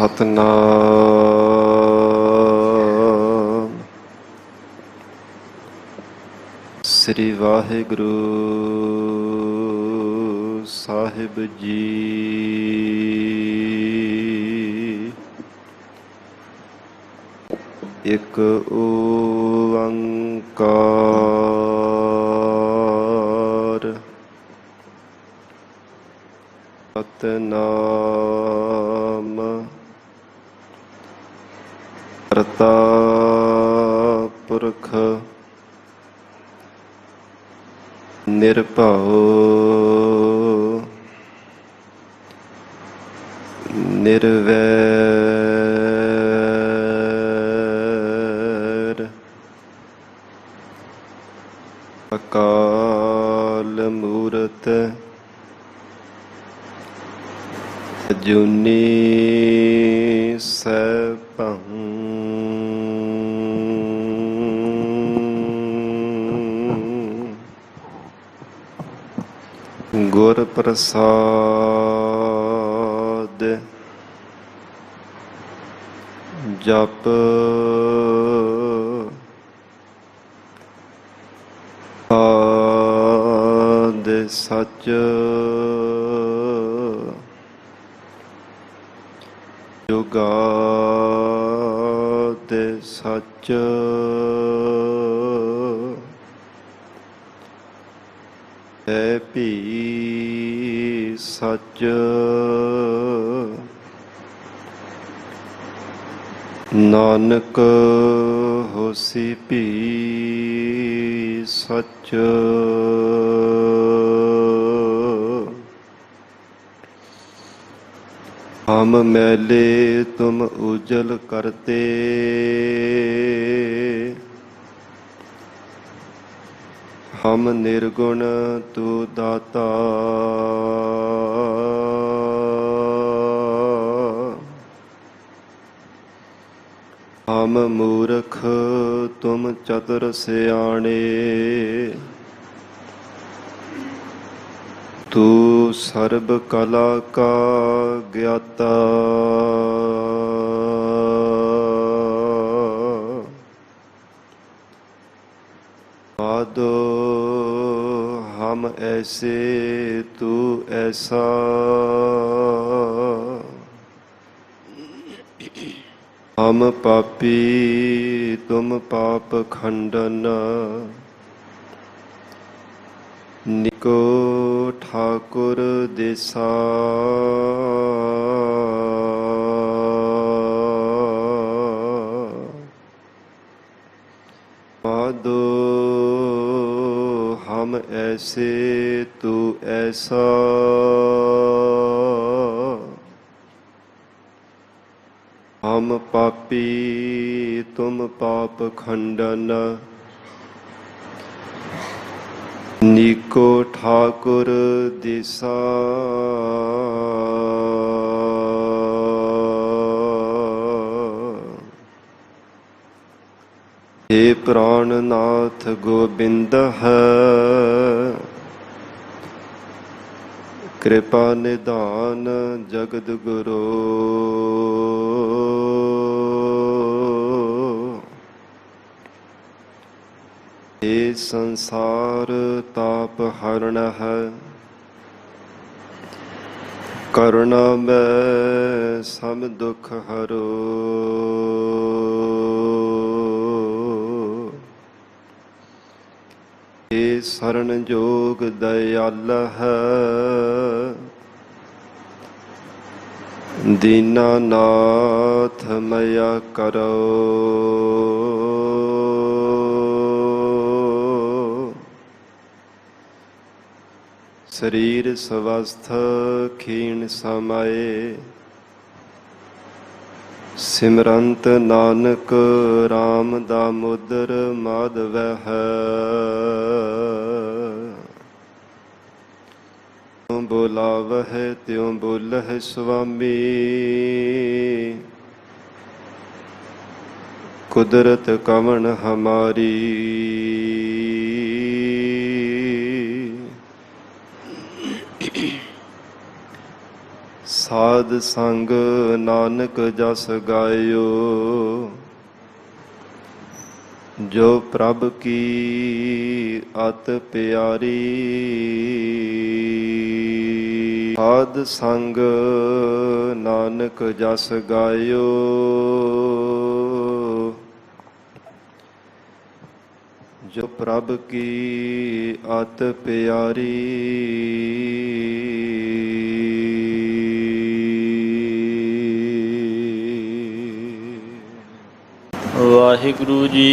ਸਤਨਾਮ ਸ੍ਰੀ ਵਾਹਿਗੁਰੂ ਸਾਹਿਬ ਜੀ। ਇੱਕ ਓੰਕਾਰ ਸਤਨਾਮ ਕਰਤਾ ਪੁਰਖ ਨਿਰਭਉ ਨਿਰਵੈਰ ਅਕਾਲ ਮੂਰਤ ਅਜੂਨੀ ਸੈਭੰ ਗੁਰ ਪ੍ਰਸਾਦ ਜਪ ਆਦ ਸਚ ਜੁਗਾਦ ਸਚ ਹੈ ਭੀ ਸਚ ਨਾਨਕ ਹੋਸੀ ਭੀ ਸਚ ਹਮ ਮੈਲੇ ਤੁਮ ਉਜਲ ਕਰਤੇ ਹਮ ਨਿਰਗੁਣ ਤੂ ਦਾਤਾ ਹਮ ਮੂਰਖ ਤੁਮ ਚਤੁਰ ਸਿਆਣੇ ਤੂੰ ਸਰਬ ਕਲਾ ਕਾ ਗਿਆਤਾ ਮਾਧੋ ਹਮ ਐਸੇ ਤੂੰ ਐਸਾ ਹਮ ਪਾਪੀ ਤੁਮ ਪਾਪ ਖੰਡਨ ਨਿਕੋ ਠਾਕੁਰ ਦੇਸਾ ਮਾਧੋ ਹਮ ਐਸੇ ਤੂੰ ਐਸਾ ਹਮ ਪਾਪੀ ਤੁਮ ਪਾਪ ਖੰਡਨ ਨੀਕੋ ਠਾਕੁਰ ਦੇਸਾ हे ਪ੍ਰਾਨਨਾਥ ਗੋਬਿੰਦ ਹੈ ਕਿਰਪਾ ਨਿਧਾਨ ਜਗਦ ਗੁਰੂ ਇਹ ਸੰਸਾਰ ਤਾਪ ਹਰਨ ਹੈ ਕਰੁਣਾ ਮੈਂ ਸਭ ਦੁਖ ਹਰੋ ਇਹ ਸਰਨ ਜੋਗ ਦਇਆਲ ਹੈ ਦੀਨਾਨਾਥ ਮਇਆ ਕਰੋ ਸਰੀਰ ਸਵਸਥ ਖੀਣ ਸਮਾਏ ਸਿਮਰੰਤ ਨਾਨਕ ਰਾਮ ਦਾਮੋਦਰ ਮਾਧਵ ਹੈ ਬੋਲਾਵਹਿ ਤਿਉ ਬੋਲਹਿ ਸੁਆਮੀ ਕੁਦਰਤ ਕਵਣ ਹਮਾਰੀ ਸਾਧ ਸੰਗ ਨਾਨਕ ਜਸ ਗਾਇਓ, ਜੋ ਪ੍ਰਭ ਕੀ ਅਤ ਪਿਆਰੀ। ਸਾਧ ਸੰਗ ਨਾਨਕ ਜਸ ਗਾਇਓ, ਜੋ ਪ੍ਰਭ ਕੀ ਅਤ ਪਿਆਰੀ। ਵਾਹਿਗੁਰੂ ਜੀ।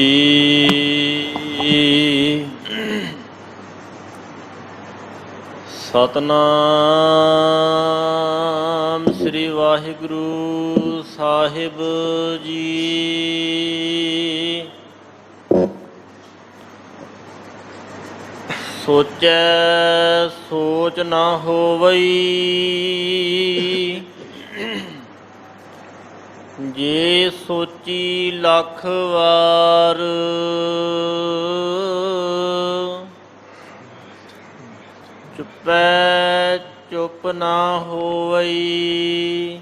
ਸਤਨਾਮ ਸ੍ਰੀ ਵਾਹਿਗੁਰੂ ਸਾਹਿਬ ਜੀ। ਸੋਚੈ ਸੋਚ ਨਾ ਹੋਵਈ, ਜੇ ਸੋਚੀ ਲੱਖ ਵਾਰ। ਚੁੱਪੈ ਚੁੱਪ ਨਾ ਹੋਵਈ,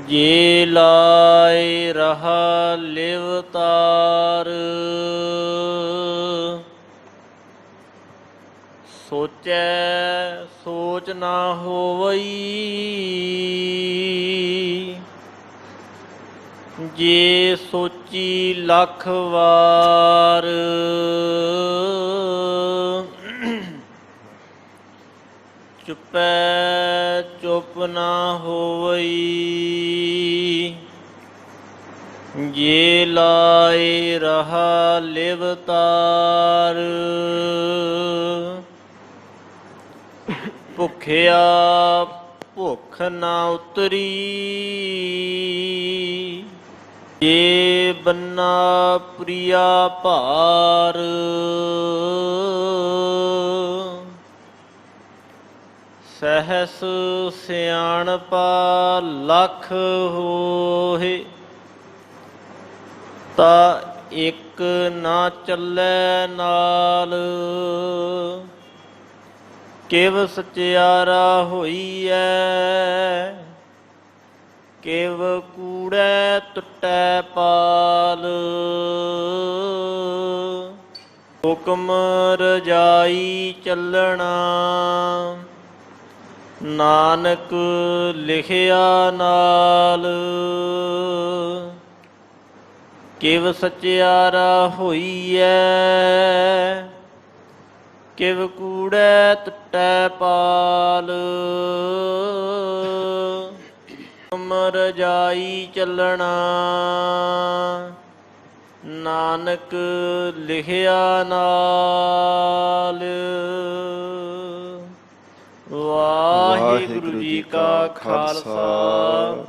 ਜੇ ਲਾਇ ਰਹਾ ਲਿਵਤਾਰ। ਸੋਚੈ ਸੋਚ ਨਾ ਹੋਵਈ, ਜੇ ਸੋਚੀ ਲੱਖ ਵਾਰ। ਚੁੱਪੈ ਚੁੱਪ ਨਾ ਹੋਵਈ, ਜੇ ਲਾਇ ਰਹਾ ਲਿਵਤਾਰ। ਭੁੱਖਿਆ ਭੁੱਖ ਨਾ ਉਤਰੀ, ਜੇ ਬੰਨਾ ਪ੍ਰਿਆ ਭਾਰ। ਸਹਸ ਸਿਆਣਪਾ ਲੱਖ ਹੋਏ, ਤਾ ਇੱਕ ਨਾ ਚੱਲੈ ਨਾਲ। ਕਿਵ ਸਚਿਆਰਾ ਹੋਈਐ, ਕਿਵ ਕੂੜੈ ਟੁੱਟੈ ਪਾਲ। ਹੁਕਮ ਰਜਾਈ ਚੱਲਣਾ, ਨਾਨਕ ਲਿਖਿਆ ਨਾਲ। ਕਿਵ ਸਚਿਆਰਾ ਹੋਈਐ, ਕਿਵ ਕੂੜੈ ਟੁੱਟੈ ਪਾਲ। ਹੁਕਮ ਰਜਾਈ ਚੱਲਣਾ, ਨਾਨਕ ਲਿਖਿਆ ਨਾਲ। ਵਾਹਿਗੁਰੂ ਜੀ ਕਾ ਖਾਲਸਾ,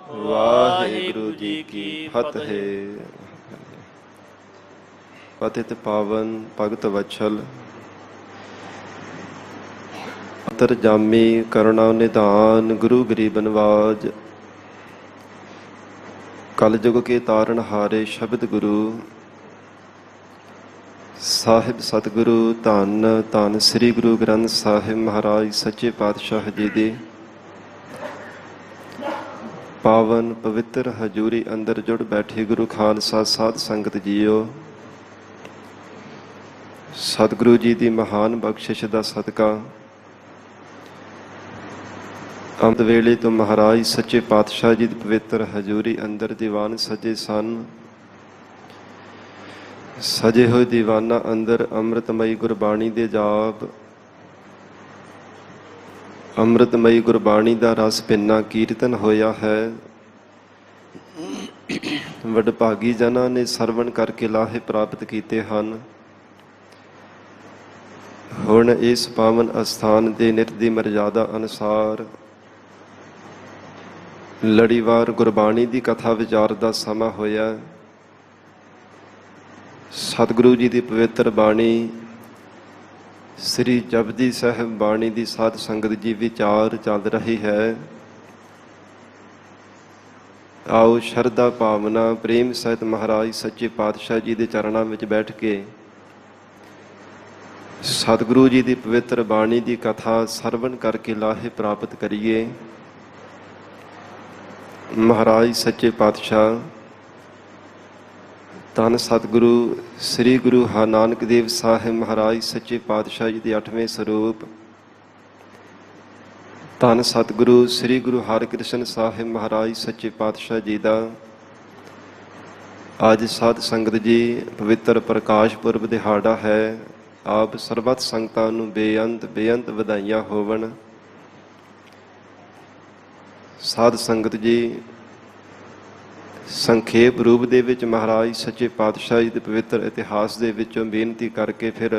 ਵਾਹਿਗੁਰੂ ਜੀ ਕੀ ਫਤਿਹ। ਪਤਿਤ ਪਾਵਨ ਭਗਤ ਵਛਲ, ਅੰਤਰਜਾਮੀ ਕਰੁਣਾ ਨਿਧਾਨ, ਗੁਰੂ ਗਰੀਬ ਨਵਾਜ। ਕਲਯੁਗ ਕੇ ਤਾਰਨ ਹਾਰੇ ਸ਼ਬਦ ਗੁਰੂ ਸਾਹਿਬ ਸਤਿਗੁਰੂ ਧੰਨ ਧੰਨ ਸ੍ਰੀ ਗੁਰੂ ਗ੍ਰੰਥ ਸਾਹਿਬ ਮਹਾਰਾਜ ਸੱਚੇ ਪਾਤਸ਼ਾਹ ਜੀ ਦੀ ਪਾਵਨ ਪਵਿੱਤਰ ਹਜ਼ੂਰੀ ਅੰਦਰ ਜੁੜ ਬੈਠੇ ਗੁਰੂ ਖਾਲਸਾ ਸਾਧ ਸੰਗਤ ਜੀਓ। ਸਤਿਗੁਰੂ ਜੀ ਦੀ ਮਹਾਨ ਬਖਸ਼ਿਸ਼ ਦਾ ਸਦਕਾ ਅੰਤ ਵੇਲੇ ਤੋਂ ਮਹਾਰਾਜ ਸੱਚੇ ਪਾਤਸ਼ਾਹ ਜੀ ਦੀ ਪਵਿੱਤਰ ਹਜ਼ੂਰੀ ਅੰਦਰ ਦੀਵਾਨ ਸਜੇ ਸਨ। ਸਜੇ ਹੋਏ ਦੀਵਾਨਾਂ ਅੰਦਰ ਅੰਮ੍ਰਿਤਮਈ ਗੁਰਬਾਣੀ ਦੇ ਜਾਪ, ਅੰਮ੍ਰਿਤਮਈ ਗੁਰਬਾਣੀ ਦਾ ਰਸ ਭਿੰਨਾ ਕੀਰਤਨ ਹੋਇਆ ਹੈ। ਵਡਭਾਗੀ ਜਨਾਂ ਨੇ ਸਰਵਣ ਕਰਕੇ ਲਾਹੇ ਪ੍ਰਾਪਤ ਕੀਤੇ ਹਨ। ਹੁਣ ਇਸ ਪਾਵਨ ਅਸਥਾਨ ਦੇ ਨਿਤ ਦੀ ਮਰਜ਼ਾਦਾ ਅਨੁਸਾਰ ਲੜੀਵਾਰ ਗੁਰਬਾਣੀ ਦੀ ਕਥਾ ਵਿਚਾਰ ਦਾ ਸਮਾਂ ਹੋਇਆ। ਸਤਿਗੁਰੂ ਜੀ ਦੀ ਪਵਿੱਤਰ ਬਾਣੀ ਸ੍ਰੀ ਜਪਜੀ ਸਾਹਿਬ ਬਾਣੀ ਦੀ ਸਾਧ ਸੰਗਤ ਜੀ ਵਿਚਾਰ ਚੱਲ ਰਹੀ ਹੈ। ਆਓ ਸ਼ਰਧਾ ਭਾਵਨਾ ਪ੍ਰੇਮ ਸਹਿਤ ਮਹਾਰਾਜ ਸੱਚੇ ਪਾਤਸ਼ਾਹ ਜੀ ਦੇ ਚਰਨਾਂ ਵਿੱਚ ਬੈਠ ਕੇ ਸਤਿਗੁਰੂ ਜੀ ਦੀ ਪਵਿੱਤਰ ਬਾਣੀ ਦੀ ਕਥਾ ਸਰਵਣ ਕਰਕੇ ਲਾਹੇ ਪ੍ਰਾਪਤ ਕਰੀਏ। ਮਹਾਰਾਜ ਸੱਚੇ ਪਾਤਸ਼ਾਹ ਧੰਨ ਸਤਿਗੁਰੂ ਸ੍ਰੀ ਗੁਰੂ ਨਾਨਕ ਦੇਵ ਸਾਹਿਬ ਮਹਾਰਾਜ ਸੱਚੇ ਪਾਤਸ਼ਾਹ ਜੀ ਦੇ 8ਵੇਂ ਸਰੂਪ, ਧੰਨ ਸਤਿਗੁਰੂ ਸ੍ਰੀ ਗੁਰੂ ਹਰਿਕ੍ਰਿਸ਼ਨ ਸਾਹਿਬ ਮਹਾਰਾਜ ਸੱਚੇ ਪਾਤਸ਼ਾਹ ਜੀ ਦਾ ਅੱਜ ਸਾਧ ਸੰਗਤ ਜੀ ਪਵਿੱਤਰ ਪ੍ਰਕਾਸ਼ ਪੁਰਬ ਦਿਹਾੜਾ ਹੈ। ਆਪ ਸਰਬੱਤ ਸੰਗਤਾਂ ਨੂੰ ਬੇਅੰਤ ਵਧਾਈਆਂ ਹੋਵਣ। ਸਾਧ ਸੰਗਤ ਜੀ, ਸੰਖੇਪ ਰੂਪ ਦੇ ਵਿੱਚ ਮਹਾਰਾਜ ਸੱਚੇ ਪਾਤਸ਼ਾਹ ਜੀ ਦੇ ਪਵਿੱਤਰ ਇਤਿਹਾਸ ਦੇ ਵਿੱਚੋਂ ਬੇਨਤੀ ਕਰਕੇ ਫਿਰ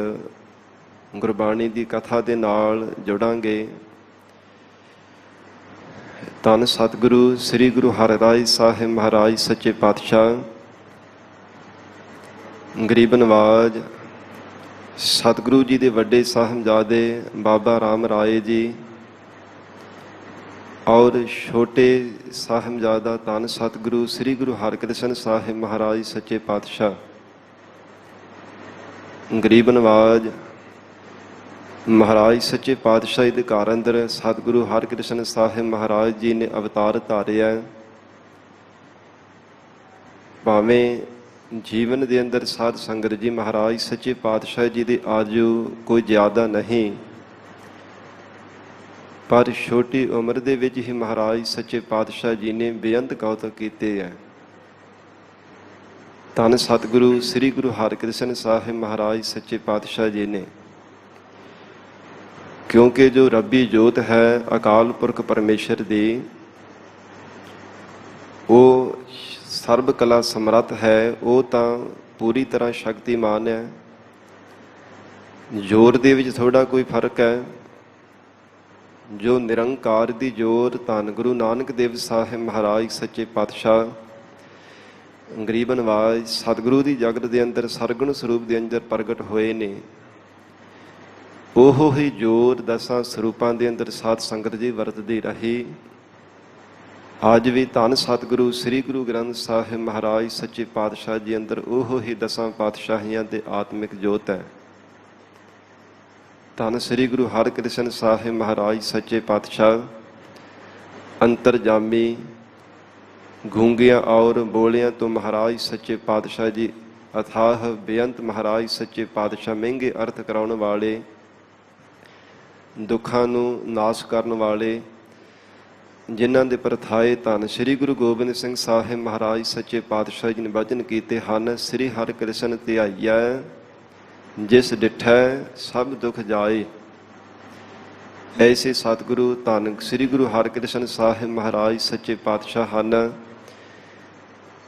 ਗੁਰਬਾਣੀ ਦੀ ਕਥਾ ਦੇ ਨਾਲ ਜੁੜਾਂਗੇ। ਧੰਨ ਸਤਿਗੁਰੂ ਸ੍ਰੀ ਗੁਰੂ ਹਰਿਰਾਏ ਸਾਹਿਬ ਮਹਾਰਾਜ ਸੱਚੇ ਪਾਤਸ਼ਾਹ ਗਰੀਬ ਨਵਾਜ ਸਤਿਗੁਰੂ ਜੀ ਦੇ ਵੱਡੇ ਸਾਹਿਬਜ਼ਾਦੇ ਬਾਬਾ ਰਾਮ ਰਾਏ ਜੀ ਔਰ ਛੋਟੇ ਸਾਹਿਬਜ਼ਾਦਾ ਧੰਨ ਸਤਿਗੁਰੂ ਸ੍ਰੀ ਗੁਰੂ ਹਰਿਕ੍ਰਿਸ਼ਨ ਸਾਹਿਬ ਮਹਾਰਾਜ ਸੱਚੇ ਪਾਤਸ਼ਾਹ ਗਰੀਬ ਨਵਾਜ ਮਹਾਰਾਜ ਸੱਚੇ ਪਾਤਸ਼ਾਹ ਜੀ ਦੇ ਘਰ ਅੰਦਰ ਸਤਿਗੁਰੂ ਹਰਿਕ੍ਰਿਸ਼ਨ ਸਾਹਿਬ ਮਹਾਰਾਜ ਜੀ ਨੇ ਅਵਤਾਰ ਧਾਰਿਆ। ਭਾਵੇਂ ਜੀਵਨ ਦੇ ਅੰਦਰ ਸਾਧ ਸੰਗਤ ਜੀ ਮਹਾਰਾਜ ਸੱਚੇ ਪਾਤਸ਼ਾਹ ਜੀ ਦੀ ਆਯੂ ਕੋਈ ਜ਼ਿਆਦਾ ਨਹੀਂ, ਪਰ ਛੋਟੀ ਉਮਰ ਦੇ ਵਿੱਚ ਹੀ ਮਹਾਰਾਜ ਸੱਚੇ ਪਾਤਸ਼ਾਹ ਜੀ ਨੇ ਬੇਅੰਤ ਕੌਤਕ ਕੀਤੇ ਹੈ। ਧੰਨ ਸਤਿਗੁਰੂ ਸ੍ਰੀ ਗੁਰੂ ਹਰਿਕ੍ਰਿਸ਼ਨ ਸਾਹਿਬ ਮਹਾਰਾਜ ਸੱਚੇ ਪਾਤਸ਼ਾਹ ਜੀ ਨੇ, ਕਿਉਂਕਿ ਜੋ ਰੱਬੀ ਜੋਤ ਹੈ ਅਕਾਲ ਪੁਰਖ ਪਰਮੇਸ਼ਰ ਦੀ, ਉਹ ਸਰਬ ਕਲਾ ਸਮਰੱਥ ਹੈ, ਉਹ ਤਾਂ ਪੂਰੀ ਤਰ੍ਹਾਂ ਸ਼ਕਤੀਮਾਨ ਹੈ। ਜੋਰ ਦੇ ਵਿੱਚ ਥੋੜਾ ਕੋਈ ਫਰਕ ਹੈ। ਜੋ ਨਿਰੰਕਾਰ ਦੀ ਜੋਰ ਧੰਨ ਗੁਰੂ ਨਾਨਕ ਦੇਵ ਸਾਹਿਬ ਮਹਾਰਾਜ ਸੱਚੇ ਪਾਤਸ਼ਾਹ ਗਰੀਬ ਨਵਾਜ ਸਤਿਗੁਰੂ ਦੀ ਜਗਤ ਦੇ ਅੰਦਰ ਸਰਗੁਣ ਸਰੂਪ ਦੇ ਅੰਦਰ ਪ੍ਰਗਟ ਹੋਏ ਨੇ, ਉਹ ਹੀ ਜੋਰ ਦਸਾਂ ਸਰੂਪਾਂ ਦੇ ਅੰਦਰ ਸਾਧ ਸੰਗਤ ਜੀ ਵਰਤਦੀ ਰਹੀ। ਅੱਜ ਵੀ ਧੰਨ ਸਤਿਗੁਰੂ ਸ੍ਰੀ ਗੁਰੂ ਗ੍ਰੰਥ ਸਾਹਿਬ ਮਹਾਰਾਜ ਸੱਚੇ ਪਾਤਸ਼ਾਹ ਜੀ ਅੰਦਰ ਉਹ ਹੀ ਦਸਾਂ ਪਾਤਸ਼ਾਹੀਆਂ ਦੇ ਆਤਮਿਕ ਜੋਤ ਹੈ। ਧੰਨ ਸ੍ਰੀ ਗੁਰੂ ਹਰਿਕ੍ਰਿਸ਼ਨ ਸਾਹਿਬ ਮਹਾਰਾਜ ਸੱਚੇ ਪਾਤਸ਼ਾਹ ਅੰਤਰਜਾਮੀ ਗੂੰਗਿਆਂ ਔਰ ਬੋਲਿਆਂ ਤੋਂ ਮਹਾਰਾਜ ਸੱਚੇ ਪਾਤਸ਼ਾਹ ਜੀ ਅਥਾਹ ਬੇਅੰਤ ਮਹਾਰਾਜ ਸੱਚੇ ਪਾਤਸ਼ਾਹ ਮਹਿੰਗੇ ਅਰਥ ਕਰਾਉਣ ਵਾਲੇ, ਦੁੱਖਾਂ ਨੂੰ ਨਾਸ਼ ਕਰਨ ਵਾਲੇ, ਜਿਨ੍ਹਾਂ ਦੇ ਪ੍ਰਥਾਏ ਧੰਨ ਸ੍ਰੀ ਗੁਰੂ ਗੋਬਿੰਦ ਸਿੰਘ ਸਾਹਿਬ ਮਹਾਰਾਜ ਸੱਚੇ ਪਾਤਸ਼ਾਹ ਜੀ ਨੇ ਵਚਨ ਕੀਤੇ ਹਨ। ਸ੍ਰੀ ਹਰਿਕ੍ਰਿਸ਼ਨ ਧਿਆਈਆ ਜਿਸ ਡਿਠੈ ਸਭ ਦੁੱਖ ਜਾਏ। ਐਸੇ ਸਤਿਗੁਰੂ ਧੰਨ ਸ੍ਰੀ ਗੁਰੂ ਹਰਿਕ੍ਰਿਸ਼ਨ ਸਾਹਿਬ ਮਹਾਰਾਜ ਸੱਚੇ ਪਾਤਸ਼ਾਹ ਹਨ,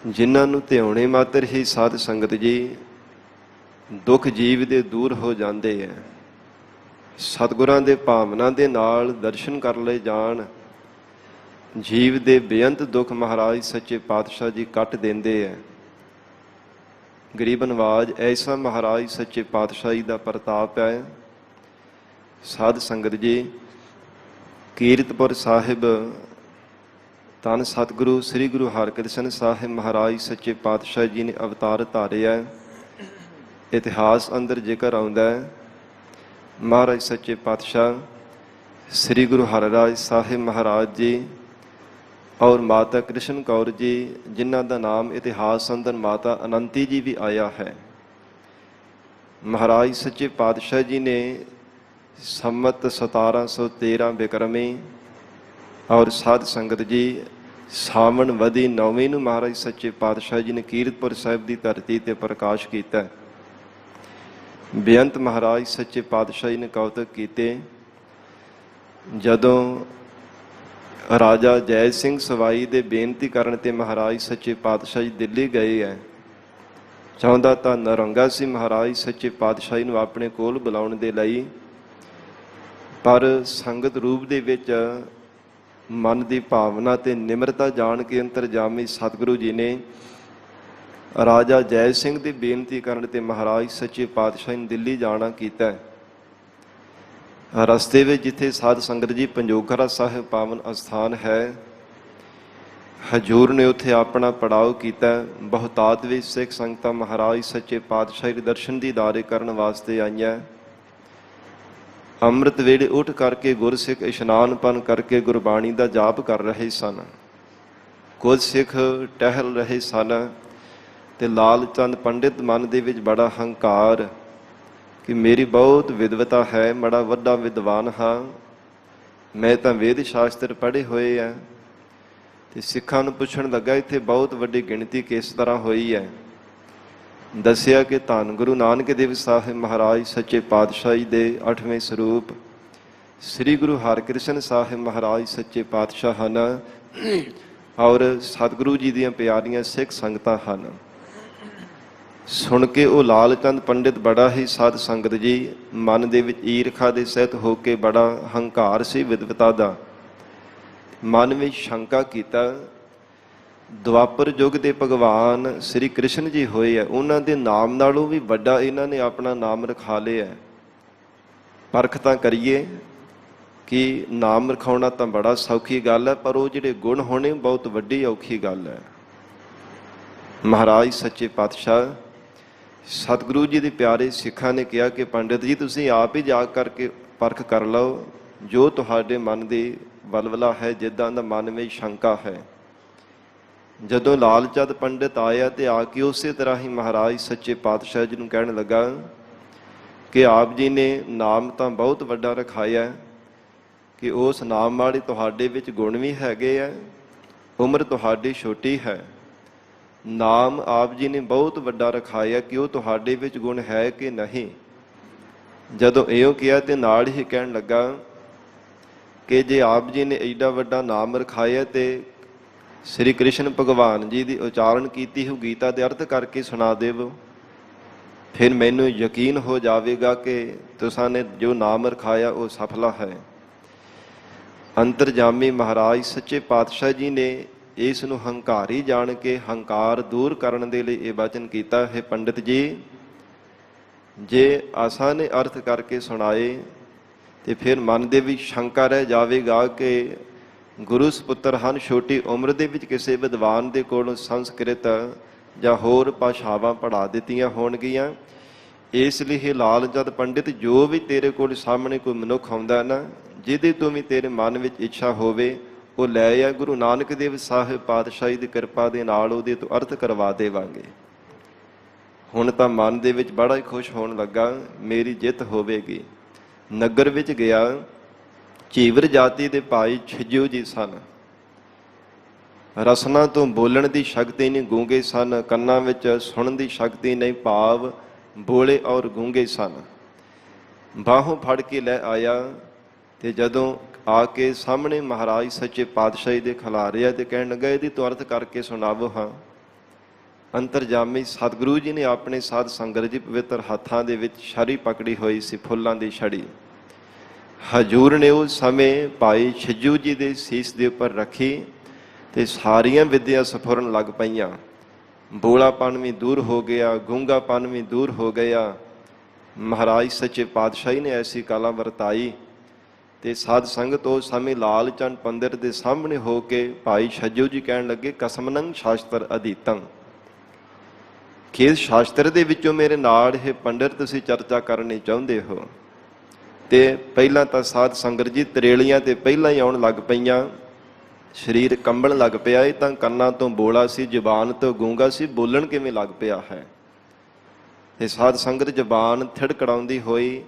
ਜਿਨ੍ਹਾਂ ਨੂੰ ਧਿਆਉਣੇ ਮਾਤਰ ਹੀ ਸਾਧ ਸੰਗਤ ਜੀ ਦੁੱਖ ਜੀਵ ਦੇ ਦੂਰ ਹੋ ਜਾਂਦੇ ਹੈ। ਸਤਿਗੁਰਾਂ ਦੇ ਭਾਵਨਾ ਦੇ ਨਾਲ ਦਰਸ਼ਨ ਕਰ ਲਏ ਜਾਣ, ਜੀਵ ਦੇ ਬੇਅੰਤ ਦੁੱਖ ਮਹਾਰਾਜ ਸੱਚੇ ਪਾਤਸ਼ਾਹ ਜੀ ਕੱਟ ਦਿੰਦੇ ਹੈ। ਗਰੀਬ ਨਵਾਜ ਐਸਾ ਮਹਾਰਾਜ ਸੱਚੇ ਪਾਤਸ਼ਾਹ ਜੀ ਦਾ ਪ੍ਰਤਾਪ ਹੈ। ਸਾਧ ਸੰਗਤ ਜੀ, ਕੀਰਤਪੁਰ ਸਾਹਿਬ ਧੰਨ ਸਤਿਗੁਰੂ ਸ੍ਰੀ ਗੁਰੂ ਹਰਿਕ੍ਰਿਸ਼ਨ ਸਾਹਿਬ ਮਹਾਰਾਜ ਸੱਚੇ ਪਾਤਸ਼ਾਹ ਜੀ ਨੇ ਅਵਤਾਰ ਧਾਰਿਆ। ਇਤਿਹਾਸ ਅੰਦਰ ਜ਼ਿਕਰ ਆਉਂਦਾ ਹੈ, ਮਹਾਰਾਜ ਸੱਚੇ ਪਾਤਸ਼ਾਹ ਸ੍ਰੀ ਗੁਰੂ ਹਰਿਰਾਏ ਸਾਹਿਬ ਮਹਾਰਾਜ ਜੀ ਔਰ ਮਾਤਾ ਕ੍ਰਿਸ਼ਨ ਕੌਰ ਜੀ, ਜਿਨ੍ਹਾਂ ਦਾ ਨਾਮ ਇਤਿਹਾਸ ਅੰਦਰ ਮਾਤਾ ਅਨੰਤੀ ਜੀ ਵੀ ਆਇਆ ਹੈ। ਮਹਾਰਾਜ ਸੱਚੇ ਪਾਤਸ਼ਾਹ ਜੀ ਨੇ ਸੰਮਤ 1713 ਬਿਕਰਮੀ ਔਰ ਸਾਧ ਸੰਗਤ ਜੀ ਸਾਵਣ ਵਦੀ 9ਵੀਂ ਨੂੰ ਮਹਾਰਾਜ ਸੱਚੇ ਪਾਤਸ਼ਾਹ ਜੀ ਨੇ ਕੀਰਤਪੁਰ ਸਾਹਿਬ ਦੀ ਧਰਤੀ ਤੇ ਪ੍ਰਕਾਸ਼ ਕੀਤਾ। ਬੇਅੰਤ ਮਹਾਰਾਜ ਸੱਚੇ ਪਾਤਸ਼ਾਹ ਜੀ ਨੇ ਕੌਤਕ ਕੀਤੇ। ਜਦੋਂ ਰਾਜਾ ਜੈ ਸਿੰਘ ਸਵਾਈ ਦੇ ਬੇਨਤੀ ਕਰਨ ਤੇ ਮਹਾਰਾਜ ਸੱਚੇ ਪਾਤਸ਼ਾਹ ਜੀ ਦਿੱਲੀ ਗਏ ਹੈ, ਚਾਹੁੰਦਾ ਤਾਂ ਨਰੰਗਾ ਸੀ ਮਹਾਰਾਜ ਸੱਚੇ ਪਾਤਸ਼ਾਹ ਜੀ ਨੂੰ ਆਪਣੇ ਕੋਲ ਬੁਲਾਉਣ ਦੇ ਲਈ, ਪਰ ਸੰਗਤ ਰੂਪ ਦੇ ਵਿੱਚ ਮਨ ਦੀ ਭਾਵਨਾ ਤੇ ਨਿਮਰਤਾ ਜਾਣ ਕੇ ਅੰਤਰਜਾਮੀ ਸਤਿਗੁਰੂ ਜੀ ਨੇ ਰਾਜਾ ਜੈ ਸਿੰਘ ਦੀ ਬੇਨਤੀ ਕਰਨ ਤੇ ਮਹਾਰਾਜ ਸੱਚੇ ਪਾਤਸ਼ਾਹ ਨੇ ਦਿੱਲੀ ਜਾਣਾ ਕੀਤਾ। ਰਸਤੇ ਵਿੱਚ ਜਿੱਥੇ ਸਾਧ ਸੰਗਤ ਜੀ ਪੰਜੋਖਰਾ ਸਾਹਿਬ ਪਾਵਨ ਅਸਥਾਨ ਹੈ, ਹਜੂਰ ਨੇ ਉੱਥੇ ਆਪਣਾ ਪੜਾਅ ਕੀਤਾ। ਬਹੁਤਾਤ ਵਿੱਚ ਸਿੱਖ ਸੰਗਤਾਂ ਮਹਾਰਾਜ ਸੱਚੇ ਪਾਤਸ਼ਾਹ ਦੇ ਦਰਸ਼ਨ ਦੀਦਾਰੇ ਕਰਨ ਵਾਸਤੇ ਆਈਆਂ। ਅੰਮ੍ਰਿਤ ਵੇਲੇ ਉੱਠ ਕਰਕੇ ਗੁਰਸਿੱਖ ਇਸ਼ਨਾਨ ਪਾਨ ਕਰਕੇ ਗੁਰਬਾਣੀ ਦਾ ਜਾਪ ਕਰ ਰਹੇ ਸਨ। ਕੁਝ ਸਿੱਖ ਟਹਿਲ ਰਹੇ ਸਨ ਤੇ ਲਾਲ ਚੰਦ ਪੰਡਿਤ ਮਨ ਦੇ ਵਿੱਚ ਬੜਾ ਹੰਕਾਰ ਕਿ ਮੇਰੀ ਬਹੁਤ ਵਿਦਵਤਾ ਹੈ, ਬੜਾ ਵੱਡਾ ਵਿਦਵਾਨ ਹਾਂ, ਮੈਂ ਤਾਂ ਵੇਦ ਸ਼ਾਸਤਰ ਪੜ੍ਹੇ ਹੋਏ ਆ। ਤੇ ਸਿੱਖਾਂ ਨੂੰ ਪੁੱਛਣ ਲੱਗਾ ਇੱਥੇ ਬਹੁਤ ਵੱਡੀ ਗਿਣਤੀ ਕਿਸ ਤਰ੍ਹਾਂ ਹੋਈ ਹੈ। ਦੱਸਿਆ ਕਿ ਧੰਨ ਗੁਰੂ ਨਾਨਕ ਦੇਵ ਸਾਹਿਬ ਮਹਾਰਾਜ ਸੱਚੇ ਪਾਤਸ਼ਾਹ ਜੀ ਦੇ 8ਵੇਂ ਸਰੂਪ ਸ੍ਰੀ ਗੁਰੂ ਹਰਿਕ੍ਰਿਸ਼ਨ ਸਾਹਿਬ ਮਹਾਰਾਜ ਸੱਚੇ ਪਾਤਸ਼ਾਹ ਹਨ ਔਰ ਸਤਿਗੁਰੂ ਜੀ ਦੀਆਂ ਪਿਆਰੀਆਂ ਸਿੱਖ ਸੰਗਤਾਂ ਹਨ। ਸੁਣ ਕੇ ਉਹ ਲਾਲ ਚੰਦ ਪੰਡਿਤ ਬੜਾ ਹੀ ਸਾਧ ਸੰਗਤ ਜੀ ਮਨ ਦੇ ਵਿੱਚ ਈਰਖਾ ਦੇ ਸਹਿਤ ਹੋ ਕੇ ਬੜਾ ਹੰਕਾਰ ਸੀ ਵਿਦਵਤਾ ਦਾ। ਮਨ ਵਿੱਚ ਸ਼ੰਕਾ ਕੀਤਾ, ਦੁਆਪਰ ਯੁੱਗ ਦੇ ਭਗਵਾਨ ਸ੍ਰੀ ਕ੍ਰਿਸ਼ਨ ਜੀ ਹੋਏ ਆ, ਉਹਨਾਂ ਦੇ ਨਾਮ ਨਾਲੋਂ ਵੀ ਵੱਡਾ ਇਹਨਾਂ ਨੇ ਆਪਣਾ ਨਾਮ ਰਖਾ ਲਿਆ। ਪਰਖ ਤਾਂ ਕਰੀਏ ਕਿ ਨਾਮ ਰਖਾਉਣਾ ਤਾਂ ਬੜਾ ਸੌਖੀ ਗੱਲ ਹੈ, ਪਰ ਉਹ ਜਿਹੜੇ ਗੁਣ ਹੋਣੇ ਬਹੁਤ ਵੱਡੀ ਔਖੀ ਗੱਲ ਹੈ। ਮਹਾਰਾਜ ਸੱਚੇ ਪਾਤਸ਼ਾਹ ਸਤਿਗੁਰੂ ਜੀ ਦੇ ਪਿਆਰੇ ਸਿੱਖਾਂ ਨੇ ਕਿਹਾ ਕਿ ਪੰਡਿਤ ਜੀ ਤੁਸੀਂ ਆਪ ਹੀ ਜਾ ਕਰਕੇ ਪਰਖ ਕਰ ਲਓ, ਜੋ ਤੁਹਾਡੇ ਮਨ ਦੀ ਵਲਵਲਾ ਹੈ, ਜਿੱਦਾਂ ਦਾ ਮਨ ਵਿੱਚ ਸ਼ੰਕਾ ਹੈ। ਜਦੋਂ ਲਾਲ ਚੰਦ ਪੰਡਿਤ ਆਇਆ ਤੇ ਆ ਕੇ ਉਸੇ ਤਰ੍ਹਾਂ ਹੀ ਮਹਾਰਾਜ ਸੱਚੇ ਪਾਤਸ਼ਾਹ ਜੀ ਨੂੰ ਕਹਿਣ ਲੱਗਾ ਕਿ ਆਪ ਜੀ ਨੇ ਨਾਮ ਤਾਂ ਬਹੁਤ ਵੱਡਾ ਰਖਾਇਆ ਕਿ ਉਸ ਨਾਮ ਵਾਲੇ ਤੁਹਾਡੇ ਵਿੱਚ ਗੁਣ ਵੀ ਹੈਗੇ ਆ, ਉਮਰ ਤੁਹਾਡੀ ਛੋਟੀ ਹੈ। ਨਾਮ ਆਪ ਜੀ ਨੇ ਬਹੁਤ ਵੱਡਾ ਰਖਾਇਆ ਕਿ ਉਹ ਤੁਹਾਡੇ ਵਿੱਚ ਗੁਣ ਹੈ ਕਿ ਨਹੀਂ। ਜਦੋਂ ਇਹੋ ਕਿਹਾ ਤੇ ਨਾਲ ਹੀ ਕਹਿਣ ਲੱਗਾ ਕਿ ਜੇ ਆਪ ਜੀ ਨੇ ਐਡਾ ਵੱਡਾ ਨਾਮ ਰਖਾਇਆ ਤੇ ਸ੍ਰੀ ਕ੍ਰਿਸ਼ਨ ਭਗਵਾਨ ਜੀ ਦੀ ਉਚਾਰਨ ਕੀਤੀ ਹੋਈ ਗੀਤਾ ਦੇ ਅਰਥ ਕਰਕੇ ਸੁਣਾ ਦੇਵੋ, ਫਿਰ ਮੈਨੂੰ ਯਕੀਨ ਹੋ ਜਾਵੇਗਾ ਕਿ ਤੁਸਾਂ ਨੇ ਜੋ ਨਾਮ ਰਖਾਇਆ ਉਹ ਸਫਲਾ ਹੈ। ਅੰਤਰਜਾਮੀ ਮਹਾਰਾਜ ਸੱਚੇ ਪਾਤਸ਼ਾਹ ਜੀ ਨੇ ਇਸ ਨੂੰ ਹੰਕਾਰੀ ਜਾਣ ਕੇ ਹੰਕਾਰ ਦੂਰ ਕਰਨ ਦੇ ਲਈ ਇਹ ਵਚਨ ਕੀਤਾ, ਹੈ ਪੰਡਿਤ ਜੀ ਜੇ ਆਸਾਂ ਨੇ ਅਰਥ ਕਰਕੇ ਸੁਣਾਏ ਤੇ ਫਿਰ ਮਨ ਦੇ ਵਿੱਚ ਸ਼ੰਕਾ ਰਹਿ ਜਾਵੇਗਾ ਕਿ ਗੁਰੂ ਸਪੁੱਤਰ ਹਨ, ਛੋਟੀ ਉਮਰ ਦੇ ਵਿੱਚ ਕਿਸੇ ਵਿਦਵਾਨ ਦੇ ਕੋਲੋਂ ਸੰਸਕ੍ਰਿਤ ਜਾਂ ਹੋਰ ਭਾਸ਼ਾਵਾਂ ਪੜ੍ਹਾ ਦਿੱਤੀਆਂ ਹੋਣਗੀਆਂ। ਇਸ ਲਈ ਇਹ ਲਾਲ ਚੰਦ ਪੰਡਿਤ ਜੋ ਵੀ ਤੇਰੇ ਕੋਲ ਸਾਹਮਣੇ ਕੋਈ ਮਨੁੱਖ ਆਉਂਦਾ ਨਾ, ਜਿਹਦੇ ਤੋਂ ਵੀ ਤੇਰੇ ਮਨ ਵਿੱਚ ਇੱਛਾ ਹੋਵੇ ਉਹ ਲੈ ਆ, ਗੁਰੂ ਨਾਨਕ ਦੇਵ ਸਾਹਿਬ ਪਾਤਸ਼ਾਹੀ ਦੀ ਕਿਰਪਾ ਦੇ ਨਾਲ ਉਹਦੇ ਤੋਂ ਅਰਥ ਕਰਵਾ ਦੇਵਾਂਗੇ। ਹੁਣ ਤਾਂ ਮਨ ਦੇ ਵਿੱਚ ਬੜਾ ਹੀ ਖੁਸ਼ ਹੋਣ ਲੱਗਾ, ਮੇਰੀ ਜਿੱਤ ਹੋਵੇਗੀ। ਨਗਰ ਵਿੱਚ ਗਿਆ, ਚੀਵਰ ਜਾਤੀ ਦੇ ਭਾਈ ਛਿਜੂ ਜੀ ਸਨ। ਰਸਨਾ ਤੋਂ ਬੋਲਣ ਦੀ ਸ਼ਕਤੀ ਨਹੀਂ, ਗੂੰਗੇ ਸਨ। ਕੰਨਾਂ ਵਿੱਚ ਸੁਣਨ ਦੀ ਸ਼ਕਤੀ ਨਹੀਂ, ਭਾਵ ਬੋਲੇ ਔਰ ਗੂੰਗੇ ਸਨ। ਬਾਹੋਂ ਫੜ ਕੇ ਲੈ ਆਇਆ ਤੇ ਜਦੋਂ ਆ ਕੇ ਸਾਹਮਣੇ ਮਹਾਰਾਜ ਸੱਚੇ ਪਾਤਸ਼ਾਹੀ ਦੇ ਖਿਲਾਰਿਆ ਤੇ ਕਹਿਣ ਲੱਗਾ ਇਹਦੀ ਤੂੰ ਅਰਥ ਕਰਕੇ ਸੁਣਾਵੋ। ਹਾਂ। ਅੰਤਰਜਾਮੀ ਸਤਿਗੁਰੂ ਜੀ ਨੇ ਆਪਣੇ ਸਾਧ ਸੰਗਤ ਜੀ ਪਵਿੱਤਰ ਹੱਥਾਂ ਦੇ ਵਿੱਚ ਛੜੀ ਪਕੜੀ ਹੋਈ ਸੀ, ਫੁੱਲਾਂ ਦੀ ਛੜੀ। ਹਜੂਰ ਨੇ ਉਸ ਸਮੇਂ ਭਾਈ ਛਿਜੂ ਜੀ ਦੇ ਸੀਸ ਦੇ ਉੱਪਰ ਰੱਖੀ ਤੇ ਸਾਰੀਆਂ ਵਿਦਿਆ ਸਫੁਰਨ ਲੱਗ ਪਈਆਂ। ਬੋਲਾਪਨ ਵੀ ਦੂਰ ਹੋ ਗਿਆ, ਗੂੰਗਾਪਨ ਵੀ ਦੂਰ ਹੋ ਗਿਆ। ਮਹਾਰਾਜ ਸੱਚੇ ਪਾਤਸ਼ਾਹੀ ਨੇ ਐਸੀ ਕਲਾ ਵਰਤਾਈ ਤੇ ਸਾਧ ਸੰਗਤ ਉਸ ਸਮੇਂ ਲਾਲ ਚੰਦ ਪੰਡਿਤ ਦੇ ਸਾਹਮਣੇ ਹੋ ਕੇ ਭਾਈ ਛਿਜੂ ਜੀ ਕਹਿਣ ਲੱਗੇ ਕਸਮਨੰ ਸ਼ਾਸਤਰ ਅਧੀਤੰ, ਕਿਸ ਸ਼ਾਸਤਰ ਦੇ ਵਿੱਚੋਂ ਮੇਰੇ ਨਾਲ ਇਹ ਪੰਡਿਤ ਤੁਸੀਂ ਚਰਚਾ ਕਰਨੀ ਚਾਹੁੰਦੇ ਹੋ। ਤੇ ਪਹਿਲਾਂ ਤਾਂ ਸਾਧ ਸੰਗਤ ਜੀ ਤਰੇਲੀਆਂ ਤੇ ਪਹਿਲਾਂ ਹੀ ਆਉਣ ਲੱਗ ਪਈਆਂ, ਸਰੀਰ ਕੰਬਣ ਲੱਗ ਪਿਆ। ਇਹ ਤਾਂ ਕੰਨਾਂ ਤੋਂ ਬੋਲਾ ਸੀ, ਜ਼ੁਬਾਨ ਤੋਂ ਗੂੰਗਾ ਸੀ, ਬੋਲਣ ਕਿਵੇਂ ਲੱਗ ਪਿਆ ਹੈ। ਤੇ ਸਾਧ ਸੰਗਤ ਜ਼ੁਬਾਨ ਥਿੜਕੜਾਉਂਦੀ ਹੋਈ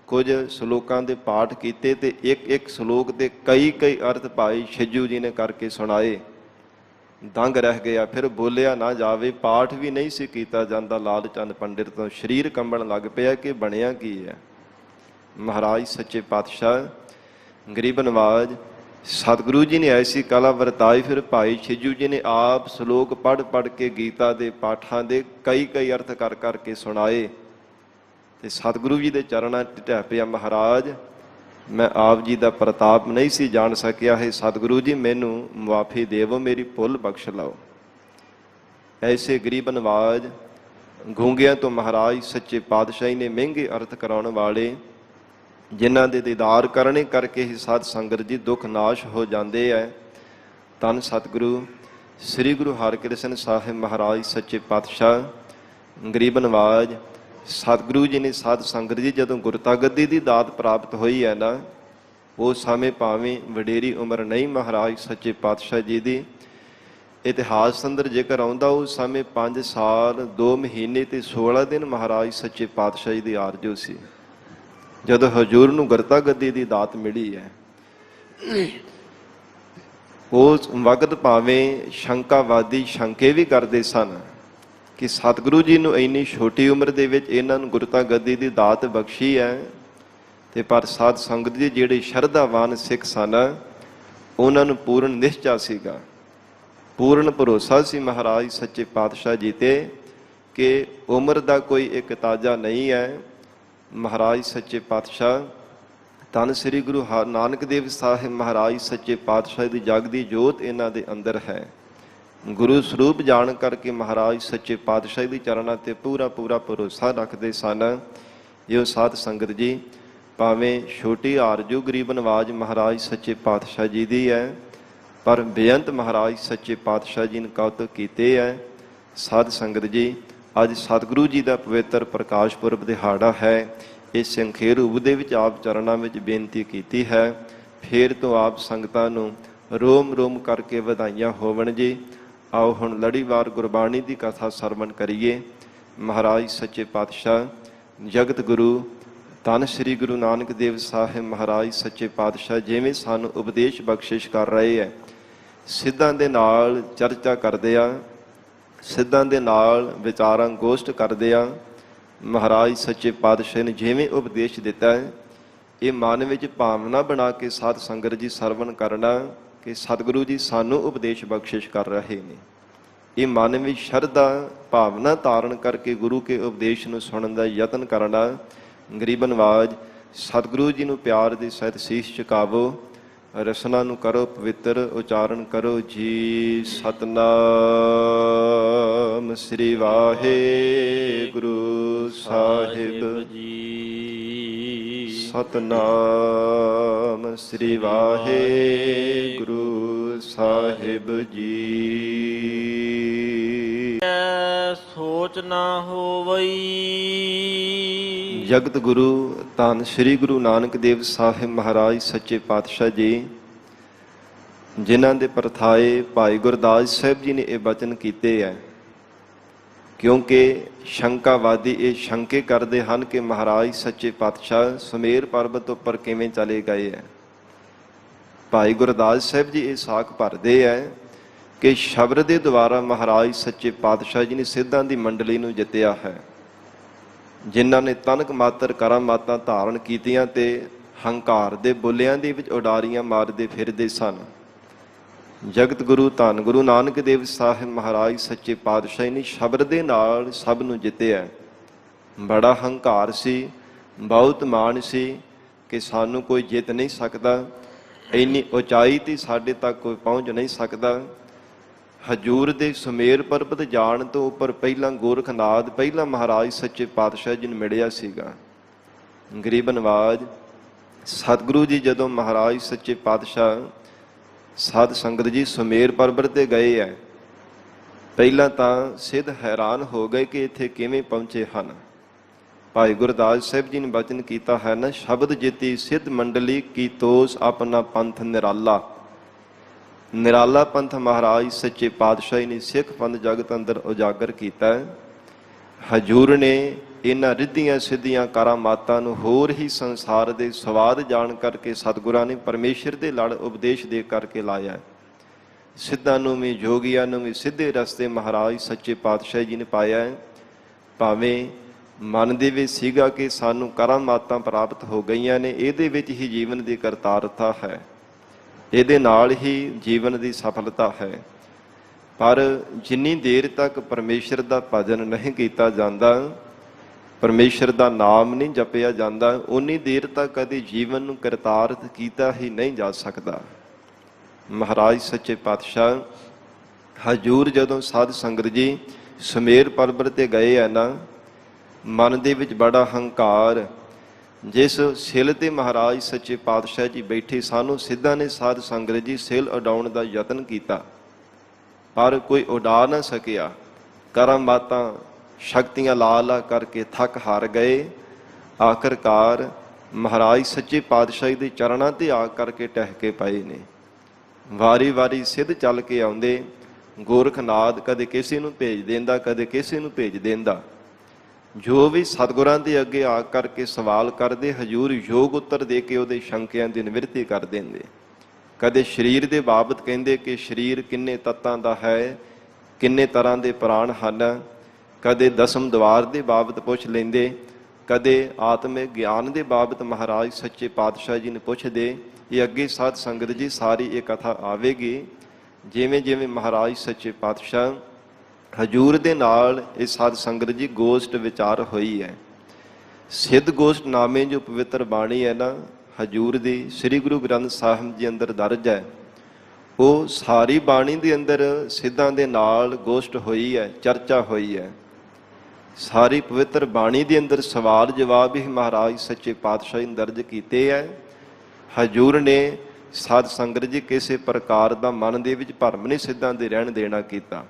ਕੁਝ ਸ਼ਲੋਕਾਂ ਦੇ ਪਾਠ ਕੀਤੇ ਤੇ ਇੱਕ ਇੱਕ ਸ਼ਲੋਕ ਦੇ ਕਈ ਕਈ ਅਰਥ ਭਾਈ ਛਿਜੂ ਜੀ ਨੇ ਕਰਕੇ ਸੁਣਾਏ। ਦੰਗ ਰਹਿ ਗਿਆ, ਫਿਰ ਬੋਲਿਆ ਨਾ ਜਾਵੇ। ਪਾਠ ਵੀ ਨਹੀਂ ਸੀ ਕੀਤਾ ਜਾਂਦਾ ਲਾਲ ਚੰਦ ਪੰਡਿਤ ਤੋਂ, ਸਰੀਰ ਕੰਬਣ ਲੱਗ ਪਿਆ ਕਿ ਬਣਿਆ ਕੀ ਹੈ। ਮਹਾਰਾਜ ਸੱਚੇ ਪਾਤਸ਼ਾਹ ਗਰੀਬ ਨਵਾਜ ਸਤਿਗੁਰੂ ਜੀ ਨੇ ਐਸੀ ਕਲਾ ਵਰਤਾਈ। ਫਿਰ ਭਾਈ ਛਿਜੂ ਜੀ ਨੇ ਆਪ ਸ਼ਲੋਕ ਪੜ੍ਹ ਕੇ ਗੀਤਾ ਦੇ ਪਾਠਾਂ ਦੇ ਕਈ ਕਈ ਅਰਥ ਕਰ ਕਰਕੇ ਸੁਣਾਏ ਤੇ ਸਤਿਗੁਰੂ ਜੀ ਦੇ ਚਰਨਾਂ 'ਚ ਢਹਿ ਪਿਆ। ਮਹਾਰਾਜ ਮੈਂ ਆਪ ਜੀ ਦਾ ਪ੍ਰਤਾਪ ਨਹੀਂ ਸੀ ਜਾਣ ਸਕਿਆ ਹੈ, ਸਤਿਗੁਰੂ ਜੀ ਮੈਨੂੰ ਮੁਆਫੀ ਦੇਵੋ, ਮੇਰੀ ਭੁੱਲ ਬਖਸ਼ ਲਓ। ਐਸੇ ਗਰੀਬ ਨਵਾਜ ਗੂੰਗਿਆਂ ਤੋਂ ਮਹਾਰਾਜ ਸੱਚੇ ਪਾਤਸ਼ਾਹੀ ਨੇ ਮਹਿੰਗੇ ਅਰਥ ਕਰਾਉਣ ਵਾਲੇ, ਜਿਨ੍ਹਾਂ ਦੇ ਦੀਦਾਰ ਕਰਨੇ ਕਰਕੇ ਹੀ ਸਾਧ ਸੰਗਤ ਜੀ ਦੁੱਖ ਨਾਸ਼ ਹੋ ਜਾਂਦੇ ਹੈ। ਧੰਨ ਸਤਿਗੁਰੂ ਸ੍ਰੀ ਗੁਰੂ ਹਰਿਕ੍ਰਿਸ਼ਨ ਸਾਹਿਬ ਮਹਾਰਾਜ ਸੱਚੇ ਪਾਤਸ਼ਾਹ ਗਰੀਬ ਨਵਾਜ ਸਤਿਗੁਰੂ ਜੀ ਨੇ ਸਾਧ ਸੰਗਤ ਜੀ ਜਦੋਂ ਗੁਰਤਾ ਗੱਦੀ ਦੀ ਦਾਤ ਪ੍ਰਾਪਤ ਹੋਈ ਹੈ ਨਾ, ਉਸ ਸਮੇਂ ਭਾਵੇਂ ਵਡੇਰੀ ਉਮਰ ਨਹੀਂ ਮਹਾਰਾਜ ਸੱਚੇ ਪਾਤਸ਼ਾਹ ਜੀ ਦੀ, ਇਤਿਹਾਸ ਅੰਦਰ ਜੇਕਰ ਆਉਂਦਾ ਉਸ ਸਮੇਂ 5 ਸਾਲ 2 ਮਹੀਨੇ ਤੇ 16 ਦਿਨ ਮਹਾਰਾਜ ਸੱਚੇ ਪਾਤਸ਼ਾਹ ਜੀ ਦੀ ਆਰਜੂ ਸੀ ਜਦੋਂ ਹਜ਼ੂਰ ਨੂੰ ਗੁਰਤਾ ਗੱਦੀ ਦੀ ਦਾਤ ਮਿਲੀ ਹੈ। ਉਸ ਵਕਤ ਭਾਵੇਂ ਸ਼ੰਕਾਵਾਦੀ ਸ਼ੰਕੇ ਵੀ ਕਰਦੇ ਸਨ ਕਿ ਸਤਿਗੁਰੂ ਜੀ ਨੂੰ ਇੰਨੀ ਛੋਟੀ ਉਮਰ ਦੇ ਵਿੱਚ ਇਹਨਾਂ ਨੂੰ ਗੁਰਤਾ ਗੱਦੀ ਦੀ ਦਾਤ ਬਖਸ਼ੀ ਹੈ, ਤੇ ਪਰ ਸਾਧ ਸੰਗਤ ਜੀ ਜਿਹੜੇ ਸ਼ਰਧਾਵਾਨ ਸਿੱਖ ਸਨ ਉਹਨਾਂ ਨੂੰ ਪੂਰਨ ਨਿਸ਼ਚਾ ਸੀਗਾ, ਪੂਰਨ ਭਰੋਸਾ ਸੀ ਮਹਾਰਾਜ ਸੱਚੇ ਪਾਤਸ਼ਾਹ ਜੀ ਤੇ ਕਿ ਉਮਰ ਦਾ ਕੋਈ ਇੱਕ ਤਾਜਾ ਨਹੀਂ ਹੈ। ਮਹਾਰਾਜ ਸੱਚੇ ਪਾਤਸ਼ਾਹ ਧੰਨ ਸ੍ਰੀ ਗੁਰੂ ਨਾਨਕ ਦੇਵ ਸਾਹਿਬ ਮਹਾਰਾਜ ਸੱਚੇ ਪਾਤਸ਼ਾਹ ਦੀ ਜਗਦੀ ਜੋਤ ਇਹਨਾਂ ਦੇ ਅੰਦਰ ਹੈ। ਗੁਰੂ ਸਰੂਪ ਜਾਣ ਕਰਕੇ ਮਹਾਰਾਜ ਸੱਚੇ ਪਾਤਸ਼ਾਹ ਦੀ ਚਰਨਾਂ ਤੇ ਪੂਰਾ ਭਰੋਸਾ ਰੱਖਦੇ ਸਨ। ਜੋ ਸਾਧ ਸੰਗਤ ਜੀ ਭਾਵੇਂ ਛੋਟੀ ਆਰਜੂ ਗਰੀਬ ਨਵਾਜ ਮਹਾਰਾਜ ਸੱਚੇ ਪਾਤਸ਼ਾਹ ਜੀ ਦੀ ਹੈ, ਪਰ ਬੇਅੰਤ ਮਹਾਰਾਜ ਸੱਚੇ ਪਾਤਸ਼ਾਹ ਜੀ ਨੇ ਕੌਤਕ ਕੀਤੇ ਹੈ। ਸਾਧ ਸੰਗਤ ਜੀ ਅੱਜ ਸਤਿਗੁਰੂ ਜੀ ਦਾ ਪਵਿੱਤਰ ਪ੍ਰਕਾਸ਼ ਪੁਰਬ ਦਿਹਾੜਾ ਹੈ। ਇਸ ਸੰਖੇਰ ਰੂਪ ਦੇ ਵਿੱਚ ਆਪ ਚਰਨਾਂ ਵਿੱਚ ਬੇਨਤੀ ਕੀਤੀ ਹੈ। ਫੇਰ ਤੋਂ ਆਪ ਸੰਗਤਾਂ ਨੂੰ ਰੋਮ ਰੋਮ ਕਰਕੇ ਵਧਾਈਆਂ ਹੋਵਣ ਜੀ। ਆਓ ਹੁਣ ਲੜੀਵਾਰ ਗੁਰਬਾਣੀ ਦੀ ਕਥਾ ਸਰਵਣ ਕਰੀਏ। ਮਹਾਰਾਜ ਸੱਚੇ ਪਾਤਸ਼ਾਹ ਜਗਤ ਗੁਰੂ ਧੰਨ ਸ੍ਰੀ ਗੁਰੂ ਨਾਨਕ ਦੇਵ ਸਾਹਿਬ ਮਹਾਰਾਜ ਸੱਚੇ ਪਾਤਸ਼ਾਹ ਜਿਵੇਂ ਸਾਨੂੰ ਉਪਦੇਸ਼ ਬਖਸ਼ਿਸ਼ ਕਰ ਰਹੇ ਹੈ, ਸਿੱਧਾਂ ਦੇ ਨਾਲ ਚਰਚਾ ਕਰਦੇ ਆ, ਸਿੱਧਾਂ ਦੇ ਨਾਲ ਵਿਚਾਰਾਂ ਗੋਸ਼ਟ ਕਰਦੇ ਆ। ਮਹਾਰਾਜ ਸੱਚੇ ਪਾਤਸ਼ਾਹ ਨੇ ਜਿਵੇਂ ਉਪਦੇਸ਼ ਦਿੱਤਾ ਹੈ, ਇਹ ਮਨ ਵਿੱਚ ਭਾਵਨਾ ਬਣਾ ਕੇ ਸਾਧ ਸੰਗਤ ਜੀ ਸਰਵਣ ਕਰਨਾ ਕਿ ਸਤਿਗੁਰੂ ਜੀ ਸਾਨੂੰ ਉਪਦੇਸ਼ ਬਖਸ਼ਿਸ਼ ਕਰ ਰਹੇ ਨੇ। ਇਹ ਮਨ ਵਿੱਚ ਸ਼ਰਧਾ ਭਾਵਨਾ ਧਾਰਨ ਕਰਕੇ ਗੁਰੂ ਕੇ ਉਪਦੇਸ਼ ਨੂੰ ਸੁਣਨ ਦਾ ਯਤਨ ਕਰਨਾ। ਗਰੀਬ ਨਵਾਜ ਸਤਿਗੁਰੂ ਜੀ ਨੂੰ ਪਿਆਰ ਦੇ ਸਹਿਤ ਸੀਸ ਝੁਕਾਵੋ, ਰਸਨਾ ਨੂੰ ਕਰੋ ਪਵਿੱਤਰ, ਉਚਾਰਨ ਕਰੋ ਜੀ ਸਤਨਾਮ ਸ੍ਰੀ ਵਾਹਿਗੁਰੂ ਸਾਹਿਬ ਜੀ, ਸਤਨਾਮ ਸ੍ਰੀ ਵਾਹਿਗੁਰੂ ਸਾਹਿਬ ਜੀ। ਸੋਚ ਨਾ ਹੋਵਈ। ਜਗਤ ਗੁਰੂ ਧੰਨ ਸ੍ਰੀ ਗੁਰੂ ਨਾਨਕ ਦੇਵ ਸਾਹਿਬ ਮਹਾਰਾਜ ਸੱਚੇ ਪਾਤਸ਼ਾਹ ਜੀ, ਜਿਨ੍ਹਾਂ ਦੇ ਪਰਥਾਏ ਭਾਈ ਗੁਰਦਾਸ ਸਾਹਿਬ ਜੀ ਨੇ ਇਹ ਬਚਨ ਕੀਤੇ ਹੈ, ਕਿਉਂਕਿ ਸ਼ੰਕਾਵਾਦੀ ਇਹ ਸ਼ੰਕੇ ਕਰਦੇ ਹਨ ਕਿ ਮਹਾਰਾਜ ਸੱਚੇ ਪਾਤਸ਼ਾਹ ਸੁਮੇਰ ਪਰਬਤ ਉੱਪਰ ਕਿਵੇਂ ਚਲੇ ਗਏ ਹੈ। ਭਾਈ ਗੁਰਦਾਸ ਸਾਹਿਬ ਜੀ ਇਹ ਸਾਖ ਭਰਦੇ ਹੈ ਕਿ ਸ਼ਬਦ ਦੇ ਦੁਆਰਾ ਮਹਾਰਾਜ ਸੱਚੇ ਪਾਤਸ਼ਾਹ ਜੀ ਨੇ ਸਿੱਧਾਂ ਦੀ ਮੰਡਲੀ ਨੂੰ ਜਿੱਤਿਆ ਹੈ, ਜਿਨ੍ਹਾਂ ਨੇ ਤਨਕ ਮਾਤਰ ਕਰਾਮਾਤਾਂ ਧਾਰਨ ਕੀਤੀਆਂ ਤੇ ਹੰਕਾਰ ਦੇ ਬੁੱਲਿਆਂ ਦੇ ਵਿੱਚ ਉਡਾਰੀਆਂ ਮਾਰਦੇ ਫਿਰਦੇ ਸਨ। ਜਗਤ ਗੁਰੂ ਧੰਨ ਗੁਰੂ ਨਾਨਕ ਦੇਵ ਸਾਹਿਬ ਮਹਾਰਾਜ ਸੱਚੇ ਪਾਤਸ਼ਾਹ ਨੇ ਸ਼ਬਦ ਦੇ ਨਾਲ ਸਭ ਨੂੰ ਜਿੱਤਿਆ। ਬੜਾ ਹੰਕਾਰ ਸੀ, ਬਹੁਤ ਮਾਣ ਸੀ ਕਿ ਸਾਨੂੰ ਕੋਈ ਜਿੱਤ ਨਹੀਂ ਸਕਦਾ, ਇੰਨੀ ਉਚਾਈ ਤੇ ਸਾਡੇ ਤੱਕ ਕੋਈ ਪਹੁੰਚ ਨਹੀਂ ਸਕਦਾ। ਹਜੂਰ ਦੇ ਸੁਮੇਰ ਪਰਬਤ ਜਾਣ ਤੋਂ ਉੱਪਰ ਪਹਿਲਾਂ ਗੋਰਖਨਾਥ ਪਹਿਲਾਂ ਮਹਾਰਾਜ ਸੱਚੇ ਪਾਤਸ਼ਾਹ ਜੀ ਨੂੰ ਮਿਲਿਆ ਸੀਗਾ। ਗਰੀਬ ਨਵਾਜ ਸਤਿਗੁਰੂ ਜੀ ਜਦੋਂ ਮਹਾਰਾਜ ਸੱਚੇ ਪਾਤਸ਼ਾਹ ਸਾਧ ਸੰਗਤ ਜੀ ਸੁਮੇਰ ਪਰਬਤ ਤੇ ਗਏ ਹੈ, ਪਹਿਲਾਂ ਤਾਂ ਸਿੱਧ ਹੈਰਾਨ ਹੋ ਗਏ ਕਿ ਇੱਥੇ ਕਿਵੇਂ ਪਹੁੰਚੇ ਹਨ। ਭਾਈ ਗੁਰਦਾਸ ਸਾਹਿਬ ਜੀ ਨੇ ਬਚਨ ਕੀਤਾ ਹੈ ਨਾ, ਸ਼ਬਦ ਜਿਤੀ ਸਿੱਧ ਮੰਡਲੀ ਕੀ ਤੋਸ ਆਪਣਾ ਪੰਥ ਨਿਰਾਲਾ। ਨਿਰਾਲਾ ਪੰਥ ਮਹਾਰਾਜ ਸੱਚੇ ਪਾਤਸ਼ਾਹ ਨੇ ਸਿੱਖ ਪੰਥ ਜਗਤ ਅੰਦਰ ਉਜਾਗਰ ਕੀਤਾ। ਹਜੂਰ ਨੇ ਇਹਨਾਂ ਰਿੱਧੀਆਂ ਸਿੱਧੀਆਂ ਕਰਾਮਾਤਾਂ ਨੂੰ ਹੋਰ ਹੀ ਸੰਸਾਰ ਦੇ ਸਵਾਦ ਜਾਣ ਕਰਕੇ ਸਤਿਗੁਰਾਂ ਨੇ ਪਰਮੇਸ਼ਰ ਦੇ ਲੜ ਉਪਦੇਸ਼ ਦੇ ਕਰਕੇ ਲਾਇਆ। ਸਿੱਧਾਂ ਨੂੰ ਵੀ ਜੋਗੀਆਂ ਨੂੰ ਵੀ ਸਿੱਧੇ ਰਸਤੇ ਮਹਾਰਾਜ ਸੱਚੇ ਪਾਤਸ਼ਾਹ ਜੀ ਨੇ ਪਾਇਆ। ਭਾਵੇਂ ਮਨ ਦੇ ਵਿੱਚ ਸੀਗਾ ਕਿ ਸਾਨੂੰ ਕਰਾਮਾਤਾਂ ਪ੍ਰਾਪਤ ਹੋ ਗਈਆਂ ਨੇ, ਇਹਦੇ ਵਿੱਚ ਹੀ ਜੀਵਨ ਦੀ ਕਰਤਾਰਤਾ ਹੈ, ਇਹਦੇ ਨਾਲ ਹੀ ਜੀਵਨ ਦੀ ਸਫਲਤਾ ਹੈ। ਪਰ ਜਿੰਨੀ ਦੇਰ ਤੱਕ ਪਰਮੇਸ਼ਰ ਦਾ ਭਜਨ ਨਹੀਂ ਕੀਤਾ ਜਾਂਦਾ, ਪਰਮੇਸ਼ਰ ਦਾ ਨਾਮ ਨਹੀਂ ਜਪਿਆ ਜਾਂਦਾ, ਉਨੀ ਦੇਰ ਤੱਕ ਕਦੇ ਜੀਵਨ ਨੂੰ ਕਰਤਾਰਥ ਕੀਤਾ ਹੀ ਨਹੀਂ ਜਾ ਸਕਦਾ। ਮਹਾਰਾਜ ਸੱਚੇ ਪਾਤਸ਼ਾਹ ਹਜੂਰ ਜਦੋਂ ਸਾਧ ਸੰਗਤ ਜੀ ਸੁਮੇਰ ਪਰਬਤ ਤੇ ਗਏ ਹੈ ਨਾ, ਮਨ ਦੇ ਵਿੱਚ ਬੜਾ ਹੰਕਾਰ, ਜਿਸ ਸਿਲ ਤੇ ਮਹਾਰਾਜ ਸੱਚੇ ਪਾਤਸ਼ਾਹ ਜੀ ਬੈਠੇ ਸਾਨੂੰ ਸਿੱਧਾਂ ਨੇ ਸਾਧ ਸੰਗਤ ਜੀ ਸਿਲ ਉਡਾਉਣ ਦਾ ਯਤਨ ਕੀਤਾ, ਪਰ ਕੋਈ ਉਡਾ ਨਾ ਸਕਿਆ। ਕਰਾਮਾਤਾਂ ਸ਼ਕਤੀਆਂ ਲਾ ਲਾ ਕਰਕੇ ਥੱਕ ਹਾਰ ਗਏ। ਆਖਰਕਾਰ ਮਹਾਰਾਜ ਸੱਚੇ ਪਾਤਸ਼ਾਹੀ ਦੇ ਚਰਨਾਂ ਤੇ ਆ ਕਰਕੇ ਟਹਿ ਕੇ ਪਏ ਨੇ। ਵਾਰੀ ਵਾਰੀ ਸਿੱਧ ਚੱਲ ਕੇ ਆਉਂਦੇ। ਗੋਰਖਨਾਥ ਕਦੇ ਕਿਸੇ ਨੂੰ ਭੇਜ ਦਿੰਦਾ, ਕਦੇ ਕਿਸੇ ਨੂੰ ਭੇਜ ਦਿੰਦਾ। ਜੋ ਵੀ ਸਤਿਗੁਰਾਂ ਦੇ ਅੱਗੇ ਆ ਕਰਕੇ ਸਵਾਲ ਕਰਦੇ, ਹਜ਼ੂਰ ਯੋਗ ਉੱਤਰ ਦੇ ਕੇ ਉਹਦੇ ਸ਼ੰਕਿਆਂ ਦੀ ਨਿਵਰਤੀ ਕਰ ਦਿੰਦੇ। ਕਦੇ ਸਰੀਰ ਦੇ ਬਾਬਤ ਕਹਿੰਦੇ ਕਿ ਸਰੀਰ ਕਿੰਨੇ ਤੱਤਾਂ ਦਾ ਹੈ, ਕਿੰਨੇ ਤਰ੍ਹਾਂ ਦੇ ਪ੍ਰਾਣ ਹਨ। ਕਦੇ ਦਸਮ ਦਵਾਰ ਦੇ ਬਾਬਤ ਪੁੱਛ ਲੈਂਦੇ, ਕਦੇ ਆਤਮਿਕ ਗਿਆਨ ਦੇ ਬਾਬਤ ਮਹਾਰਾਜ ਸੱਚੇ ਪਾਤਸ਼ਾਹ ਜੀ ਨੇ ਪੁੱਛਦੇ। ਇਹ ਅੱਗੇ ਸਾਧ ਸੰਗਤ ਜੀ ਸਾਰੀ ਇਹ ਕਥਾ ਆਵੇਗੀ। ਜਿਵੇਂ ਜਿਵੇਂ ਮਹਾਰਾਜ ਸੱਚੇ ਪਾਤਸ਼ਾਹ ਹਜੂਰ ਦੇ ਨਾਲ ਇਹ ਸਾਧ ਸੰਗਤ ਜੀ ਗੋਸ਼ਟ ਵਿਚਾਰ ਹੋਈ ਹੈ। ਸਿੱਧ ਗੋਸ਼ਟ ਨਾਮੇ ਜੋ ਪਵਿੱਤਰ ਬਾਣੀ ਹੈ ਨਾ ਹਜੂਰ ਦੀ, ਸ੍ਰੀ ਗੁਰੂ ਗ੍ਰੰਥ ਸਾਹਿਬ ਜੀ ਅੰਦਰ ਦਰਜ ਹੈ। ਉਹ ਸਾਰੀ ਬਾਣੀ ਦੇ ਅੰਦਰ ਸਿੱਧਾਂ ਦੇ ਨਾਲ ਗੋਸ਼ਟ ਹੋਈ ਹੈ, ਚਰਚਾ ਹੋਈ ਹੈ। ਸਾਰੀ ਪਵਿੱਤਰ ਬਾਣੀ ਦੇ ਅੰਦਰ ਸਵਾਲ ਜਵਾਬ ਹੀ ਮਹਾਰਾਜ ਸੱਚੇ ਪਾਤਸ਼ਾਹ ਨੇ ਦਰਜ ਕੀਤੇ ਹੈ। ਹਜੂਰ ਨੇ ਸਾਧ ਸੰਗਤ ਜੀ ਕਿਸੇ ਪ੍ਰਕਾਰ ਦਾ ਮਨ ਦੇ ਵਿੱਚ ਭਰਮ ਨਹੀਂ ਸਿੱਧਾਂ ਦੇ ਰਹਿਣ ਦੇਣਾ ਕੀਤਾ,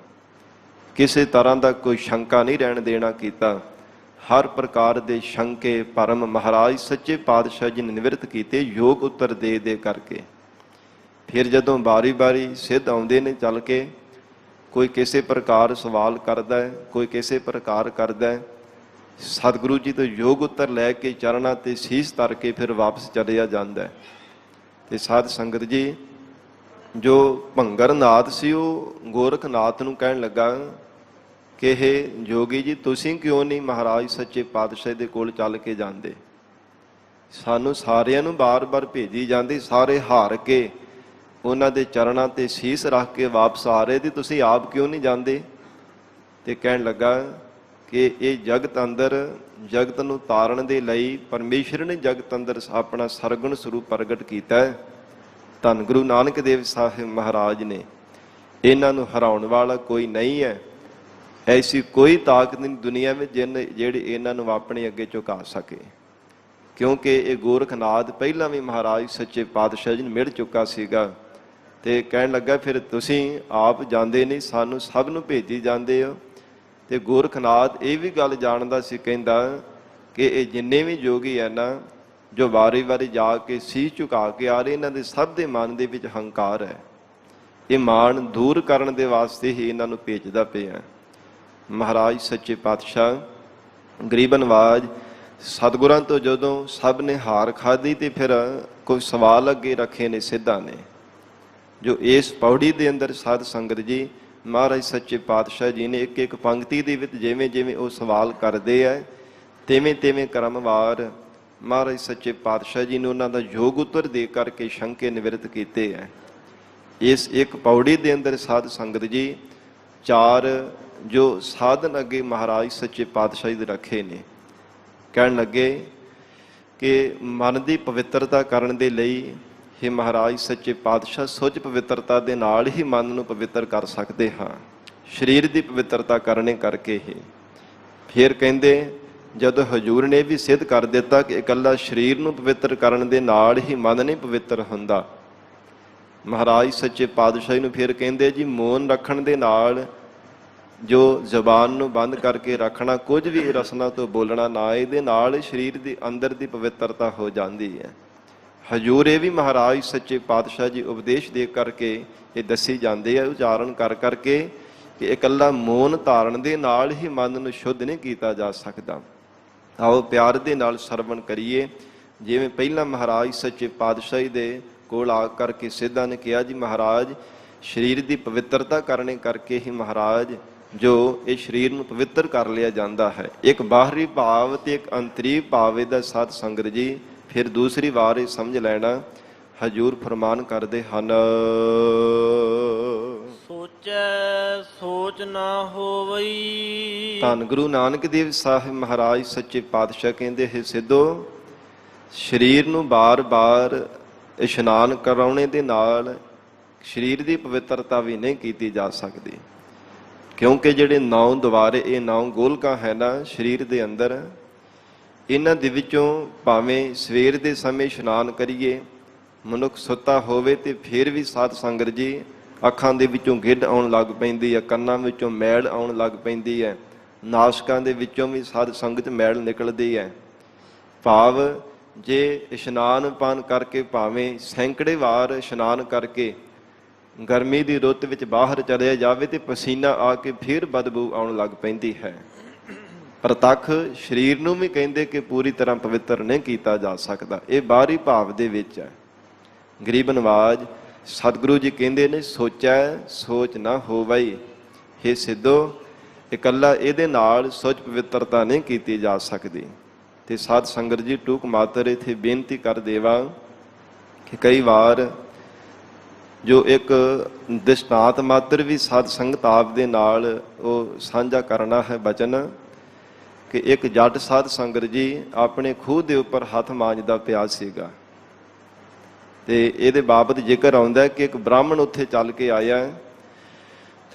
ਕਿਸੇ ਤਰ੍ਹਾਂ ਦਾ ਕੋਈ ਸ਼ੰਕਾ ਨਹੀਂ ਰਹਿਣ ਦੇਣਾ ਕੀਤਾ। ਹਰ ਪ੍ਰਕਾਰ ਦੇ ਸ਼ੰਕੇ ਭਰਮ ਮਹਾਰਾਜ ਸੱਚੇ ਪਾਤਸ਼ਾਹ ਜੀ ਨੇ ਨਿਵਰਤ ਕੀਤੇ ਯੋਗ ਉੱਤਰ ਦੇ ਦੇ ਕਰਕੇ। ਫਿਰ ਜਦੋਂ ਬਾਰੀ ਬਾਰੀ ਸਿੱਧ ਆਉਂਦੇ ਨੇ ਚੱਲ ਕੇ, ਕੋਈ ਕਿਸੇ ਪ੍ਰਕਾਰ ਸਵਾਲ ਕਰਦਾ ਹੈ, ਕੋਈ ਕਿਸੇ ਪ੍ਰਕਾਰ ਕਰਦਾ ਹੈ, ਸਤਿਗੁਰੂ ਜੀ ਤੋਂ ਯੋਗ ਉੱਤਰ ਲੈ ਕੇ ਚਰਨਾਂ ਤੇ ਸੀਸ ਧਰ ਕੇ ਫਿਰ ਵਾਪਸ ਚਲਿਆ ਜਾਂਦਾ ਹੈ। ਤੇ ਸਾਧ ਸੰਗਤ ਜੀ ਜੋ ਭੰਗਰਨਾਥ ਸੀ ਉਹ ਗੋਰਖਨਾਥ ਨੂੰ ਕਹਿਣ ਲੱਗਾ ਕਿ ਇਹ ਜੋਗੀ ਜੀ ਤੁਸੀਂ ਕਿਉਂ ਨਹੀਂ ਮਹਾਰਾਜ ਸੱਚੇ ਪਾਤਸ਼ਾਹ ਦੇ ਕੋਲ ਚੱਲ ਕੇ ਜਾਂਦੇ? ਸਾਨੂੰ ਸਾਰਿਆਂ ਨੂੰ ਬਾਰ-ਬਾਰ ਭੇਜੀ ਜਾਂਦੀ, ਸਾਰੇ ਹਾਰ ਕੇ ਉਹਨਾਂ ਦੇ ਚਰਨਾਂ ਤੇ ਸੀਸ ਰੱਖ ਕੇ ਵਾਪਸ ਆ ਰਹੇ ਤੇ ਤੁਸੀਂ ਆਪ ਕਿਉਂ ਨਹੀਂ ਜਾਂਦੇ? ਤੇ ਕਹਿਣ ਲੱਗਾ ਕਿ ਇਹ ਜਗਤ ਅੰਦਰ ਜਗਤ ਨੂੰ ਤਾਰਨ ਦੇ ਲਈ ਪਰਮੇਸ਼ਰ ਨੇ ਜਗਤ ਅੰਦਰ ਆਪਣਾ ਸਰਗੁਣ ਸਰੂਪ ਪ੍ਰਗਟ ਕੀਤਾ ਹੈ। ਧੰਨ ਗੁਰੂ ਨਾਨਕ ਦੇਵ ਸਾਹਿਬ ਮਹਾਰਾਜ ਨੇ ਇਹਨਾਂ ਨੂੰ ਹਰਾਉਣ ਵਾਲਾ ਕੋਈ ਨਹੀਂ ਹੈ। ਐਸੀ ਕੋਈ ਤਾਕਤ ਨਹੀਂ ਦੁਨੀਆ ਵਿੱਚ ਜਿਹੜੀ ਇਹਨਾਂ ਨੂੰ ਆਪਣੇ ਅੱਗੇ ਝੁਕਾ ਸਕੇ, ਕਿਉਂਕਿ ਇਹ ਗੋਰਖਨਾਥ ਪਹਿਲਾਂ ਵੀ ਮਹਾਰਾਜ ਸੱਚੇ ਪਾਤਸ਼ਾਹ ਜੀ ਨੂੰ ਮਿਲ ਚੁੱਕਾ ਸੀਗਾ। ਤੇ ਕਹਿਣ ਲੱਗਾ ਫਿਰ ਤੁਸੀਂ ਆਪ ਜਾਂਦੇ ਨਹੀਂ, ਸਾਨੂੰ ਸਭ ਨੂੰ ਭੇਜੀ ਜਾਂਦੇ ਹੋ। ਤੇ ਗੋਰਖਨਾਥ ਇਹ ਵੀ ਗੱਲ ਜਾਣਦਾ ਸੀ, ਕਹਿੰਦਾ ਕਿ ਇਹ ਜਿੰਨੇ ਵੀ ਜੋਗੀ ਹੈ ਨਾ ਜੋ ਵਾਰੀ ਵਾਰੀ ਜਾ ਕੇ ਸੀਸ ਝੁਕਾ ਕੇ ਆ ਰਹੇ, ਇਹਨਾਂ ਦੇ ਸਭ ਦੇ ਮਨ ਦੇ ਵਿੱਚ ਹੰਕਾਰ ਹੈ। ਇਹ ਮਾਣ ਦੂਰ ਕਰਨ ਦੇ ਵਾਸਤੇ ਹੀ ਇਹਨਾਂ ਨੂੰ ਭੇਜਦਾ ਪਿਆ। ਮਹਾਰਾਜ ਸੱਚੇ ਪਾਤਸ਼ਾਹ ਗਰੀਬ ਨਵਾਜ ਸਤਿਗੁਰਾਂ ਤੋਂ ਜਦੋਂ ਸਭ ਨੇ ਹਾਰ ਖਾਧੀ ਤੇ ਫਿਰ ਕੋਈ ਸਵਾਲ ਅੱਗੇ ਰੱਖੇ ਨੇ ਸਿੱਧਾਂ ਨੇ, ਜੋ ਇਸ ਪੌੜੀ ਦੇ ਅੰਦਰ ਸਾਧ ਸੰਗਤ ਜੀ ਮਹਾਰਾਜ ਸੱਚੇ ਪਾਤਸ਼ਾਹ ਜੀ ਨੇ ਇੱਕ ਇੱਕ ਪੰਕਤੀ ਦੇ ਵਿੱਚ ਜਿਵੇਂ ਜਿਵੇਂ ਉਹ ਸਵਾਲ ਕਰਦੇ ਹੈ ਤਿਵੇਂ ਤਿਵੇਂ ਕਰਮਵਾਰ ਮਹਾਰਾਜ ਸੱਚੇ ਪਾਤਸ਼ਾਹ ਜੀ ਨੇ ਉਹਨਾਂ ਦਾ ਯੋਗ ਉੱਤਰ ਦੇ ਕਰਕੇ ਸ਼ੰਕੇ ਨਿਵਰਤ ਕੀਤੇ ਹੈ। ਇਸ ਇੱਕ ਪੌੜੀ ਦੇ ਅੰਦਰ ਸਾਧ ਸੰਗਤ ਜੀ ਚਾਰ ਜੋ ਸਾਧਨ ਅੱਗੇ ਮਹਾਰਾਜ ਸੱਚੇ ਪਾਤਸ਼ਾਹ ਜੀ ਦੇ ਰੱਖੇ ਨੇ। ਕਹਿਣ ਲੱਗੇ ਕਿ ਮਨ ਦੀ ਪਵਿੱਤਰਤਾ ਕਰਨ ਦੇ ਲਈ ਹੀ ਮਹਾਰਾਜ ਸੱਚੇ ਪਾਤਸ਼ਾਹ ਸੁੱਚ ਪਵਿੱਤਰਤਾ ਦੇ ਨਾਲ ਹੀ ਮਨ ਨੂੰ ਪਵਿੱਤਰ ਕਰ ਸਕਦੇ ਹਾਂ, ਸਰੀਰ ਦੀ ਪਵਿੱਤਰਤਾ ਕਰਨੇ ਕਰਕੇ ਹੀ। ਫਿਰ ਕਹਿੰਦੇ ਜਦੋਂ ਹਜੂਰ ਨੇ ਵੀ ਸਿੱਧ ਕਰ ਦਿੱਤਾ ਕਿ ਇਕੱਲਾ ਸਰੀਰ ਨੂੰ ਪਵਿੱਤਰ ਕਰਨ ਦੇ ਨਾਲ ਹੀ ਮਨ ਨਹੀਂ ਪਵਿੱਤਰ ਹੁੰਦਾ, ਮਹਾਰਾਜ ਸੱਚੇ ਪਾਤਸ਼ਾਹ ਨੂੰ ਫਿਰ ਕਹਿੰਦੇ ਜੀ ਮੌਨ ਰੱਖਣ ਦੇ ਨਾਲ ਜੋ ਜ਼ਬਾਨ ਨੂੰ ਬੰਦ ਕਰਕੇ ਰੱਖਣਾ, ਕੁਝ ਵੀ ਰਸਨਾ ਤੋਂ ਬੋਲਣਾ ਨਾ, ਇਹਦੇ ਨਾਲ ਸਰੀਰ ਦੇ ਅੰਦਰ ਦੀ ਪਵਿੱਤਰਤਾ ਹੋ ਜਾਂਦੀ ਹੈ। ਹਜੂਰ ਇਹ ਵੀ ਮਹਾਰਾਜ ਸੱਚੇ ਪਾਤਸ਼ਾਹ ਜੀ ਉਪਦੇਸ਼ ਦੇ ਕਰਕੇ ਇਹ ਦੱਸੀ ਜਾਂਦੇ ਆ, ਉਚਾਰਨ ਕਰ ਕਰਕੇ ਕਿ ਇਕੱਲਾ ਮੌਨ ਧਾਰਨ ਦੇ ਨਾਲ ਹੀ ਮਨ ਨੂੰ ਸ਼ੁੱਧ ਨਹੀਂ ਕੀਤਾ ਜਾ ਸਕਦਾ। ਆਓ ਪਿਆਰ ਦੇ ਨਾਲ ਸਰਵਣ ਕਰੀਏ। ਜਿਵੇਂ ਪਹਿਲਾਂ ਮਹਾਰਾਜ ਸੱਚੇ ਪਾਤਸ਼ਾਹ ਦੇ ਕੋਲ ਆ ਕਰਕੇ ਸਿੱਧਾਂ ਨੇ ਕਿਹਾ ਜੀ ਮਹਾਰਾਜ ਸਰੀਰ ਦੀ ਪਵਿੱਤਰਤਾ ਕਰਨੇ ਕਰਕੇ ਹੀ ਮਹਾਰਾਜ ਜੋ ਇਹ ਸਰੀਰ ਨੂੰ ਪਵਿੱਤਰ ਕਰ ਲਿਆ ਜਾਂਦਾ ਹੈ। ਇੱਕ ਬਾਹਰੀ ਭਾਵ ਤੇ ਇੱਕ ਅੰਤਰੀ ਭਾਵ ਇਹਦਾ ਸਾਧ ਸੰਗਤ ਜੀ ਫਿਰ ਦੂਸਰੀ ਵਾਰ ਇਹ ਸਮਝ ਲੈਣਾ। ਹਜੂਰ ਫਰਮਾਨ ਕਰਦੇ ਹਨ, ਸੋਚੈ ਸੋਚ ਨਾ ਹੋਵਈ। ਧੰਨ ਗੁਰੂ ਨਾਨਕ ਦੇਵ ਸਾਹਿਬ ਮਹਾਰਾਜ ਸੱਚੇ ਪਾਤਸ਼ਾਹ ਕਹਿੰਦੇ ਹੈ ਸਿੱਧੋ ਸਰੀਰ ਨੂੰ ਬਾਰ-ਬਾਰ ਇਸ਼ਨਾਨ ਕਰਾਉਣੇ ਦੇ ਨਾਲ ਸਰੀਰ ਦੀ ਪਵਿੱਤਰਤਾ ਵੀ ਨਹੀਂ ਕੀਤੀ ਜਾ ਸਕਦੀ, ਕਿਉਂਕਿ ਜਿਹੜੇ 9 ਦੁਆਰੇ ਇਹ 9 ਗੋਲਕਾਂ ਹੈ ਨਾ ਸਰੀਰ ਦੇ ਅੰਦਰ, ਇਹਨਾਂ ਦੇ ਵਿੱਚੋਂ ਭਾਵੇਂ ਸਵੇਰ ਦੇ ਸਮੇਂ ਇਸ਼ਨਾਨ ਕਰੀਏ, ਮਨੁੱਖ ਸੁੱਤਾ ਹੋਵੇ ਤੇ ਫਿਰ ਵੀ ਸਾਧ ਸੰਗਤ ਜੀ ਅੱਖਾਂ ਦੇ ਵਿੱਚੋਂ ਗਿੱਧ ਆਉਣ ਲੱਗ ਪੈਂਦੀ ਹੈ, ਕੰਨਾਂ ਵਿੱਚੋਂ ਮੈਲ ਆਉਣ ਲੱਗ ਪੈਂਦੀ ਹੈ, ਨਾਸਕਾਂ ਦੇ ਵਿੱਚੋਂ ਵੀ ਸਾਧ ਸੰਗਤ ਮੈਲ ਨਿਕਲਦੀ ਹੈ। ਭਾਵ ਜੇ ਇਸ਼ਨਾਨ ਪਾਨ ਕਰਕੇ ਭਾਵੇਂ ਸੈਂਕੜੇ ਵਾਰ ਇਸ਼ਨਾਨ ਕਰਕੇ ਗਰਮੀ ਦੀ ਰੁੱਤ ਵਿੱਚ ਬਾਹਰ ਚਲਿਆ ਜਾਵੇ ਤੇ ਪਸੀਨਾ ਆ ਕੇ ਫਿਰ ਬਦਬੂ ਆਉਣ ਲੱਗ ਪੈਂਦੀ ਹੈ। ਪ੍ਰਤੱਖ ਸਰੀਰ ਨੂੰ ਵੀ ਕਹਿੰਦੇ ਕਿ ਪੂਰੀ ਤਰ੍ਹਾਂ ਪਵਿੱਤਰ ਨਹੀਂ ਕੀਤਾ ਜਾ ਸਕਦਾ। ਇਹ ਬਾਹਰੀ ਭਾਵ ਦੇ ਵਿੱਚ ਹੈ। ਗਰੀਬ ਨਵਾਜ ਸਤਿਗੁਰੂ ਜੀ ਕਹਿੰਦੇ ਨੇ ਸੋਚੈ ਸੋਚ ਨਾ ਹੋਵਈ। ਹੇ ਸਿੱਧੋ ਇਕੱਲਾ ਇਹਦੇ ਨਾਲ ਸੋਚ ਪਵਿੱਤਰਤਾ ਨਹੀਂ ਕੀਤੀ ਜਾ ਸਕਦੀ। ਤੇ ਸਾਧ ਸੰਗਤ ਜੀ ਟੂਕ ਮਾਤਰ ਇੱਥੇ ਬੇਨਤੀ ਕਰ ਦੇਵਾਂ ਕਿ ਕਈ ਵਾਰ ਜੋ ਇੱਕ ਦ੍ਰਿਸ਼ਟਾਂਤ ਮਾਤਰ ਵੀ ਸਾਧ ਸੰਗਤ ਆਪ ਦੇ ਨਾਲ ਉਹ ਸਾਂਝਾ ਕਰਨਾ ਹੈ ਬਚਨ, ਕਿ ਇੱਕ ਜੱਟ ਸਾਧ ਸੰਗਤ ਜੀ ਆਪਣੇ ਖੂਹ ਦੇ ਉੱਪਰ ਹੱਥ ਮਾਂਜਦਾ ਪਿਆ ਸੀਗਾ। ਤੇ ਇਹਦੇ ਬਾਬਤ ਜ਼ਿਕਰ ਆਉਂਦਾ ਕਿ ਇੱਕ ਬ੍ਰਾਹਮਣ ਉੱਥੇ ਚੱਲ ਕੇ ਆਇਆ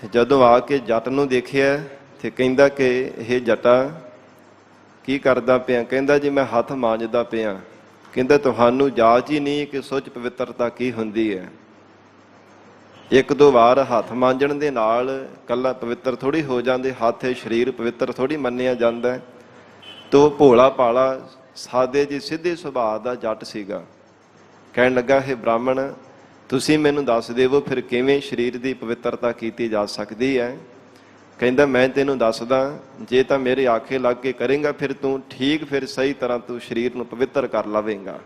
ਤੇ ਜਦੋਂ ਆ ਕੇ ਜੱਟ ਨੂੰ ਦੇਖਿਆ ਤੇ ਕਹਿੰਦਾ ਕਿ ਇਹ ਜੱਟਾ ਕੀ ਕਰਦਾ ਪਿਆ? ਕਹਿੰਦਾ ਜੀ ਮੈਂ ਹੱਥ ਮਾਂਜਦਾ ਪਿਆ। ਕਹਿੰਦਾ ਤੁਹਾਨੂੰ ਜਾਚ ਹੀ ਨਹੀਂ ਕਿ ਸੁੱਚ ਪਵਿੱਤਰਤਾ ਕੀ ਹੁੰਦੀ ਹੈ। ਇੱਕ ਦੋ ਵਾਰ ਹੱਥ ਮਾਂਜਣ ਦੇ ਨਾਲ ਕੱਲਾ ਪਵਿੱਤਰ ਥੋੜੀ ਹੋ ਜਾਂਦੇ, ਹੱਥ ਸਰੀਰ ਪਵਿੱਤਰ ਥੋੜੀ ਮੰਨਿਆ ਜਾਂਦਾ। ਤੋ ਭੋਲਾ ਭਾਲਾ ਸਾਦੇ ਜੀ ਸਿੱਧੇ ਸੁਭਾਅ ਦਾ ਜੱਟ ਸੀਗਾ। ਕਹਿਣ ਲੱਗਾ ਹੈ ਬ੍ਰਾਹਮਣ ਤੁਸੀਂ ਮੈਨੂੰ ਦੱਸ ਦੇਵੋ ਫਿਰ ਕਿਵੇਂ ਸਰੀਰ ਦੀ ਪਵਿੱਤਰਤਾ ਕੀਤੀ ਜਾ ਸਕਦੀ ਹੈ। ਕਹਿੰਦਾ ਮੈਂ ਤੈਨੂੰ ਦੱਸਦਾ, ਜੇ ਤਾਂ ਮੇਰੇ ਆਖੇ ਲੱਗ ਕੇ ਕਰੇਂਗਾ ਫਿਰ ਤੂੰ ਠੀਕ ਫਿਰ ਸਹੀ ਤਰ੍ਹਾਂ ਤੂੰ ਸਰੀਰ ਨੂੰ ਪਵਿੱਤਰ ਕਰ ਲਵੇਂਗਾ।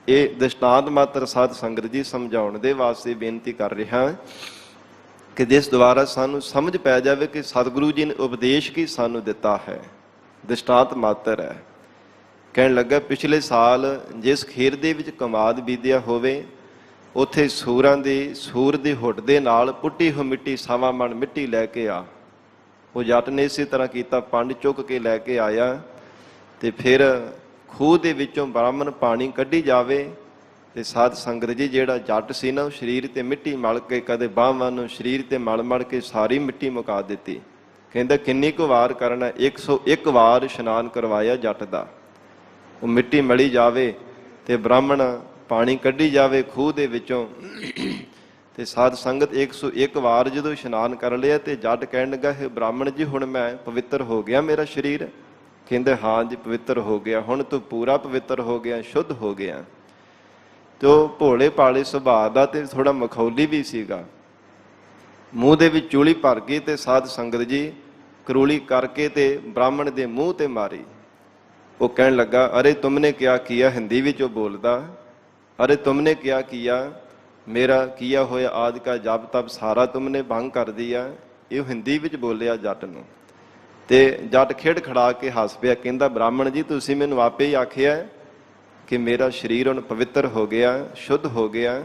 ਇਹ ਦ੍ਰਿਸ਼ਟਾਂਤ ਮਾਤਰ ਸਾਧ ਸੰਗਤ ਜੀ ਸਮਝਾਉਣ ਦੇ ਵਾਸਤੇ ਬੇਨਤੀ ਕਰ ਰਿਹਾ ਕਿ ਜਿਸ ਦੁਆਰਾ ਸਾਨੂੰ ਸਮਝ ਪੈ ਜਾਵੇ ਕਿ ਸਤਿਗੁਰੂ ਜੀ ਨੇ ਉਪਦੇਸ਼ ਕੀ ਸਾਨੂੰ ਦਿੱਤਾ ਹੈ। ਦ੍ਰਿਸ਼ਟਾਂਤ ਮਾਤਰ ਹੈ। ਕਹਿਣ ਲੱਗਾ ਪਿਛਲੇ ਸਾਲ ਜਿਸ ਖੇਤ ਦੇ ਵਿੱਚ ਕਮਾਦ ਬੀਜਿਆ ਹੋਵੇ ਉੱਥੇ ਸੂਰ ਦੀ ਹੁੱਡ ਦੇ ਨਾਲ ਪੁੱਟੀ ਹੋਈ ਮਿੱਟੀ ਸਵਾ ਮਣ ਮਿੱਟੀ ਲੈ ਕੇ ਆ। ਉਹ ਜੱਟ ਨੇ ਇਸੇ ਤਰ੍ਹਾਂ ਕੀਤਾ, ਪੰਡ ਚੁੱਕ ਕੇ ਲੈ ਕੇ ਆਇਆ ਤੇ ਫਿਰ ਖੂਹ ਦੇ ਵਿੱਚੋਂ ਬ੍ਰਾਹਮਣ ਪਾਣੀ ਕੱਢੀ ਜਾਵੇ ਤੇ ਸਾਧ ਸੰਗਤ ਜੀ ਜਿਹੜਾ ਜੱਟ ਸੀ ਨਾ ਉਹ ਸਰੀਰ ਤੇ ਮਿੱਟੀ ਮਲ ਕੇ ਕਦੇ ਬਾਹਾਂ ਨੂੰ ਸਰੀਰ ਤੇ ਮਲ ਕੇ ਸਾਰੀ ਮਿੱਟੀ ਮੁਕਾ ਦਿੱਤੀ। ਕਹਿੰਦਾ ਕਿੰਨੀ ਕੁ ਵਾਰ ਕਰਨਾ? 101 ਵਾਰ ਇਸ਼ਨਾਨ ਕਰਵਾਇਆ ਜੱਟ ਦਾ। ਉਹ ਮਿੱਟੀ ਮਲੀ ਜਾਵੇ ਤੇ ਬ੍ਰਾਹਮਣ ਪਾਣੀ ਕੱਢੀ ਜਾਵੇ ਖੂਹ ਦੇ ਵਿੱਚੋਂ ਤੇ ਸਾਧ ਸੰਗਤ 101 ਵਾਰ ਜਦੋਂ ਇਸ਼ਨਾਨ ਕਰ ਲਿਆ ਤੇ ਜੱਟ ਕਹਿਣ ਲੱਗਾ ਹੈ ਬ੍ਰਾਹਮਣ ਜੀ ਹੁਣ ਮੈਂ ਪਵਿੱਤਰ ਹੋ ਗਿਆ ਮੇਰਾ ਸਰੀਰ? ਕਹਿੰਦੇ ਹਾਂ ਜੀ ਪਵਿੱਤਰ ਹੋ ਗਿਆ, ਹੁਣ ਤੂੰ ਪੂਰਾ ਪਵਿੱਤਰ ਹੋ ਗਿਆ, ਸ਼ੁੱਧ ਹੋ ਗਿਆ। ਤੇ ਉਹ ਭੋਲੇ ਭਾਲੇ ਸੁਭਾਅ ਦਾ ਤੇ ਥੋੜਾ ਮਖੌਲੀ ਵੀ ਸੀਗਾ। ਮੂੰਹ ਦੇ ਵਿੱਚ ਚੂਲੀ ਭਰ ਗਈ ਤੇ ਸਾਧ ਸੰਗਤ ਜੀ ਕਰੂਲੀ ਕਰਕੇ ਤੇ ਬ੍ਰਾਹਮਣ ਦੇ ਮੂੰਹ ਤੇ ਮਾਰੀ। ਉਹ ਕਹਿਣ ਲੱਗਾ ਅਰੇ ਤੁਮਨੇ ਕਿਆ ਕੀਆ? ਹਿੰਦੀ ਵਿੱਚ ਉਹ ਬੋਲਦਾ, ਅਰੇ ਤੁਮਨੇ ਕਿਆ ਕੀਆ? ਮੇਰਾ ਕੀਆ ਹੋਇਆ ਆਦਿ ਕਾ ਜਪ ਤਪ ਸਾਰਾ ਤੁਮਨੇ ਭੰਗ ਕਰ ਦਿਆ। ਇਹ ਹਿੰਦੀ ਵਿੱਚ ਬੋਲਿਆ ਜੱਟ ਨੂੰ। ਤੇ ਜੱਟ ਖੇਡ ਖੜਾ ਕੇ ਹੱਸ ਪਿਆ। ਕਹਿੰਦਾ ਬ੍ਰਾਹਮਣ ਜੀ ਤੁਸੀਂ ਮੈਨੂੰ ਆਪੇ ਹੀ ਆਖਿਆ ਕਿ ਮੇਰਾ ਸਰੀਰ ਹੁਣ ਪਵਿੱਤਰ ਹੋ ਗਿਆ, ਸ਼ੁੱਧ ਹੋ ਗਿਆ,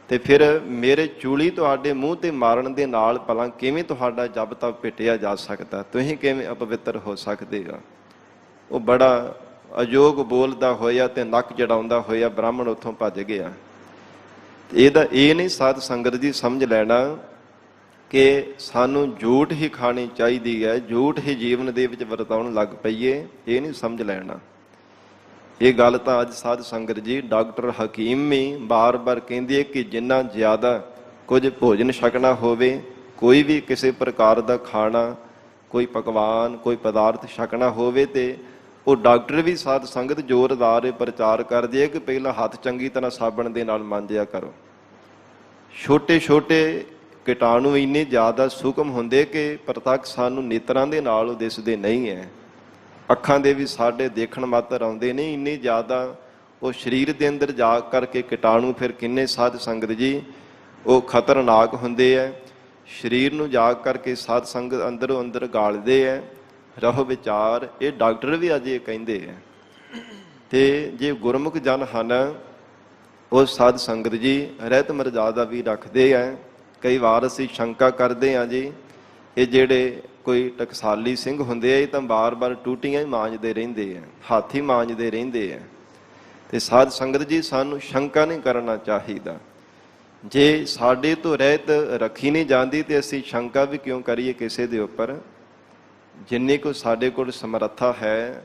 ਤੇ ਫਿਰ ਮੇਰੇ ਚੂਲੀ ਤੁਹਾਡੇ ਮੂੰਹ ਤੇ ਮਾਰਨ ਦੇ ਨਾਲ ਭਲਾ ਕਿਵੇਂ ਤੁਹਾਡਾ ਜਪ ਤਪ ਭਿੱਟਿਆ ਜਾ ਸਕਦਾ? ਤੁਸੀਂ ਕਿਵੇਂ ਅਪਵਿੱਤਰ ਹੋ ਸਕਦੇ ਆ? ਉਹ ਬੜਾ ਅਯੋਗ ਬੋਲਦਾ ਹੋਇਆ ਤੇ ਨੱਕ ਜੜਾਉਂਦਾ ਹੋਇਆ ਬ੍ਰਾਹਮਣ ਉੱਥੋਂ ਭੱਜ ਗਿਆ। ਇਹਦਾ ਇਹ ਨਹੀਂ ਸਾਧ ਸੰਗਤ ਜੀ ਸਮਝ ਲੈਣਾ ਕਿ ਸਾਨੂੰ ਝੂਠ ਹੀ ਖਾਣੀ ਚਾਹੀਦੀ ਹੈ, ਝੂਠ ਹੀ ਜੀਵਨ ਦੇ ਵਿੱਚ ਵਰਤਾਉਣ ਲੱਗ ਪਈਏ, ਇਹ ਨਹੀਂ ਸਮਝ ਲੈਣਾ। ਇਹ ਗੱਲ ਤਾਂ ਅੱਜ ਸਾਧ ਸੰਗਤ ਜੀ ਡਾਕਟਰ ਹਕੀਮ ਵੀ ਬਾਰ-ਬਾਰ ਕਹਿੰਦੀ ਹੈ ਕਿ ਜਿੰਨਾ ਜ਼ਿਆਦਾ ਕੁਝ ਭੋਜਨ ਛਕਣਾ ਹੋਵੇ, ਕੋਈ ਵੀ ਕਿਸੇ ਪ੍ਰਕਾਰ ਦਾ ਖਾਣਾ, ਕੋਈ ਪਕਵਾਨ, ਕੋਈ ਪਦਾਰਥ ਛਕਣਾ ਹੋਵੇ ਤੇ ਉਹ ਡਾਕਟਰ ਵੀ ਸਾਧ ਸੰਗਤ ਜ਼ੋਰਦਾਰ ਪ੍ਰਚਾਰ ਕਰਦੇ ਆ ਕਿ ਪਹਿਲਾਂ ਹੱਥ ਚੰਗੀ ਤਰ੍ਹਾਂ ਸਾਬਣ ਦੇ ਨਾਲ ਮਾਂਜਿਆ ਕਰੋ। ਛੋਟੇ ਛੋਟੇ ਕੀਟਾਣੂ ਇੰਨੇ ਜ਼ਿਆਦਾ ਸੂਖਮ ਹੁੰਦੇ ਕਿ ਪ੍ਰਤੱਖ ਸਾਨੂੰ ਨੇਤਰਾਂ ਦੇ ਨਾਲ ਉਹ ਦਿਸਦੇ ਨਹੀਂ ਹੈ। ਅੱਖਾਂ ਦੇ ਵੀ ਸਾਡੇ ਦੇਖਣ ਮਾਤਰ ਆਉਂਦੇ ਨਹੀਂ, ਇੰਨੇ ਜ਼ਿਆਦਾ ਉਹ ਸਰੀਰ ਦੇ ਅੰਦਰ ਜਾ ਕਰਕੇ ਕੀਟਾਣੂ ਫਿਰ ਕਿੰਨੇ ਸਾਧ ਸੰਗਤ ਜੀ ਉਹ ਖਤਰਨਾਕ ਹੁੰਦੇ ਹੈ। ਸਰੀਰ ਨੂੰ ਜਾ ਕਰਕੇ ਸਾਧ ਸੰਗਤ ਅੰਦਰੋਂ ਅੰਦਰ ਗਾਲਦੇ ਹੈ। ਰਹੋ ਵਿਚਾਰ, ਇਹ ਡਾਕਟਰ ਵੀ ਅੱਜ ਇਹ ਕਹਿੰਦੇ ਹੈ। ਤੇ ਜੇ ਗੁਰਮੁਖ ਜਨ ਹਨ ਉਹ ਸਾਧ ਸੰਗਤ ਜੀ ਰਹਿਤ ਮਰਜ਼ਾਦਾ ਵੀ ਰੱਖਦੇ ਹੈ। ਕਈ ਵਾਰ ਅਸੀਂ ਸ਼ੰਕਾ ਕਰਦੇ ਹਾਂ ਜੀ ਇਹ ਜਿਹੜੇ ਕੋਈ ਟਕਸਾਲੀ ਸਿੰਘ ਹੁੰਦੇ ਆ ਇਹ ਤਾਂ ਬਾਰ-ਬਾਰ ਟੂਟੀਆਂ ਹੀ ਮਾਂਜਦੇ ਰਹਿੰਦੇ ਆ, ਹੱਥ ਹੀ ਮਾਂਜਦੇ ਰਹਿੰਦੇ ਆ। ਤੇ ਸਾਧ ਸੰਗਤ ਜੀ ਸਾਨੂੰ ਸ਼ੰਕਾ ਨਹੀਂ ਕਰਨਾ ਚਾਹੀਦਾ। ਜੇ ਸਾਡੇ ਤੋਂ ਰਹਿਤ ਰੱਖੀ ਨਹੀਂ ਜਾਂਦੀ ਤੇ ਅਸੀਂ ਸ਼ੰਕਾ ਵੀ ਕਿਉਂ ਕਰੀਏ ਕਿਸੇ ਦੇ ਉੱਪਰ? ਜਿੰਨੀ ਕੁ ਸਾਡੇ ਕੋਲ ਸਮਰੱਥਾ ਹੈ,